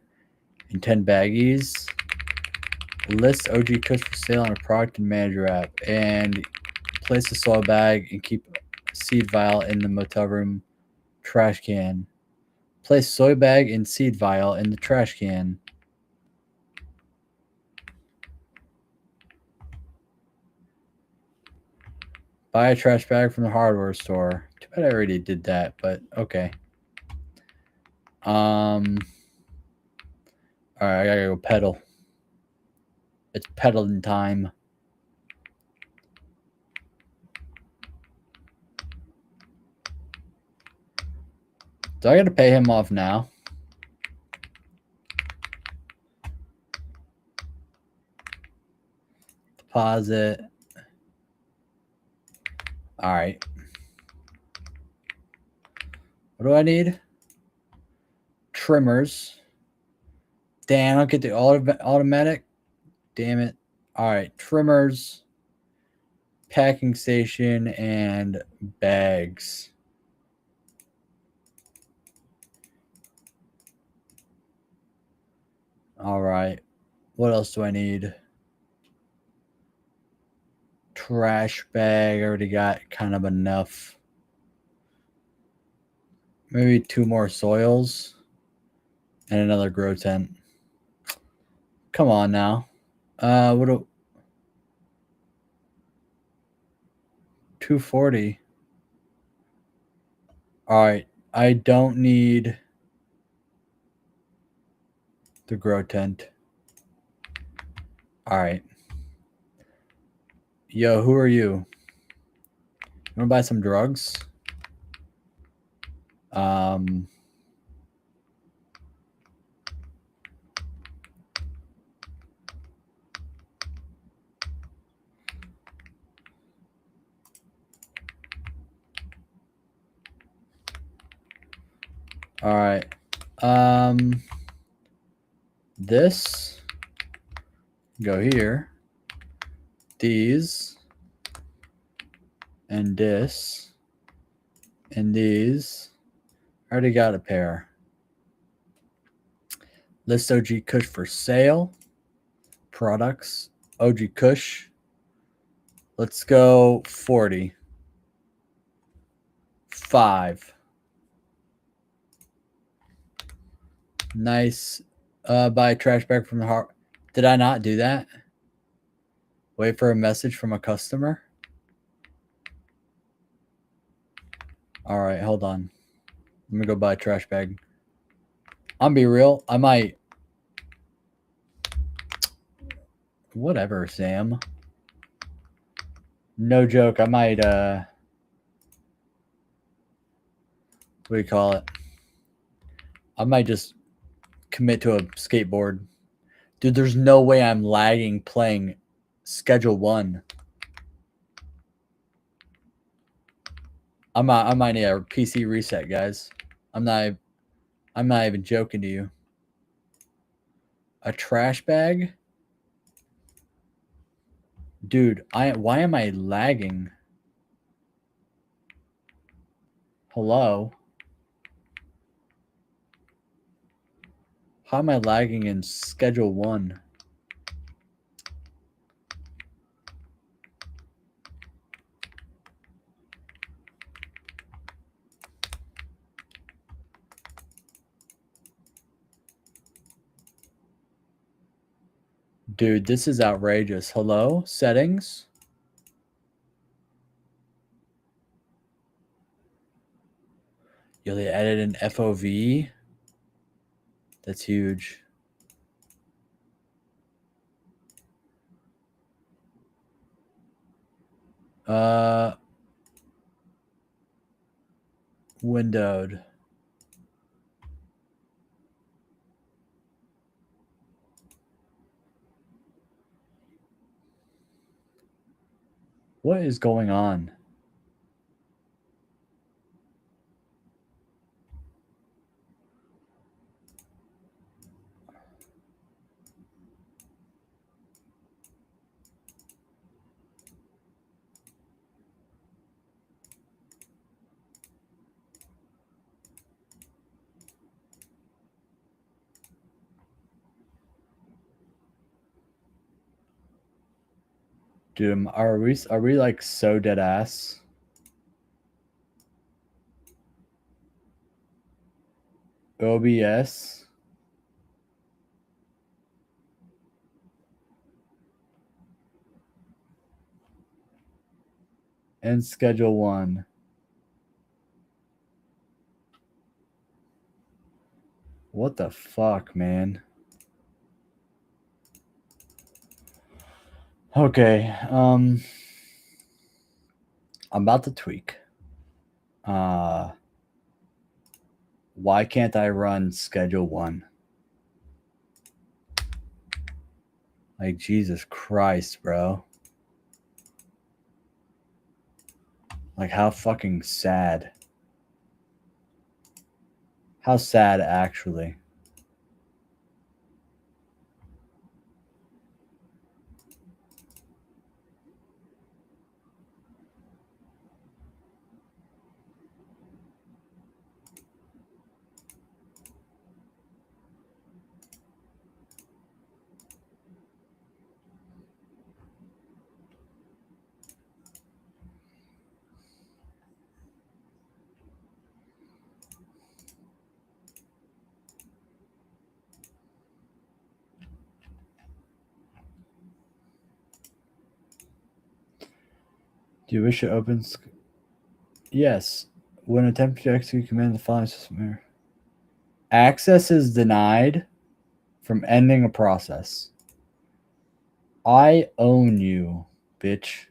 in 10 baggies. List OG Kush for sale on a product and manager app. And place a soil bag and keep a seed vial in the motel room trash can. Place soy bag and seed vial in the trash can. Buy a trash bag from the hardware store. Too bad I already did that, but okay. All right, I gotta go pedal. It's pedaling time. Do I gotta pay him off now? Deposit. All right. What do I need? Trimmers. Damn, I don't get the automatic. Damn it. All right, trimmers, packing station, and bags. All right. What else do I need? Trash bag. I already got kind of enough. Maybe 2 more soils and another grow tent. Come on now. What do 240? All right. I don't need the grow tent. All right. Yo, who are you? You want to buy some drugs? All right. This go here. These and this and these. I already got a pair. List OG Kush for sale. Products. OG Kush. Let's go 40. 5. Nice. Buy a trash bag from the heart. Did I not do that? Wait for a message from a customer. All right, hold on. Let me go buy a trash bag. I'm be real. I might. Whatever, Sam. No joke. I might. What do you call it? I might just commit to a skateboard. Dude, there's no way I'm lagging playing Schedule 1. I might need a PC reset, guys. I'm not even joking to you. A trash bag? Dude, why am I lagging? Hello? How am I lagging in Schedule 1? Dude, this is outrageous. Hello? Settings? Yo, they added an FOV? That's huge. Windowed. What is going on? Dude, are we like so dead ass? OBS. And schedule 1. What the fuck, man? Okay, I'm about to tweak. Why can't I run schedule 1? Like, Jesus Christ, bro. Like, how fucking sad. How sad, actually. Do you wish to open? Yes. When attempting to execute command, the following system error. Access is denied from ending a process. I own you, bitch.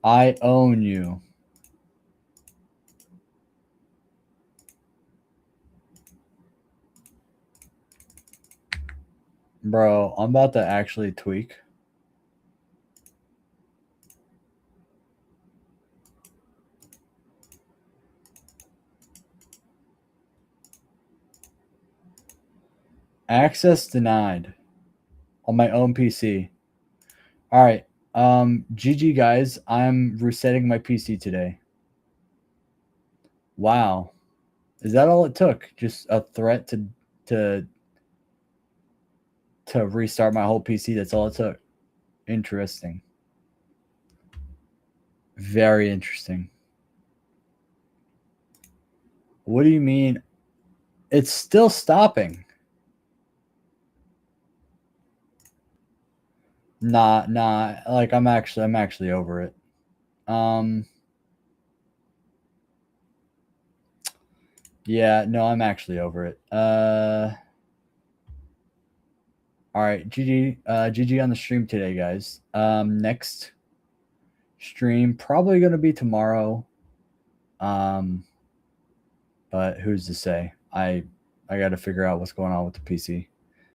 I own you. Bro, I'm about to actually tweak. Access denied on my own PC. All right. GG guys, I'm resetting my PC today. Wow. Is that all it took? Just a threat to restart my whole PC? That's all it took. Interesting. Very interesting. What do you mean? It's still stopping. Nah. Like I'm actually over it. Yeah, no, I'm actually over it. All right, GG on the stream today, guys. Next stream probably gonna be tomorrow. But who's to say? I got to figure out what's going on with the PC.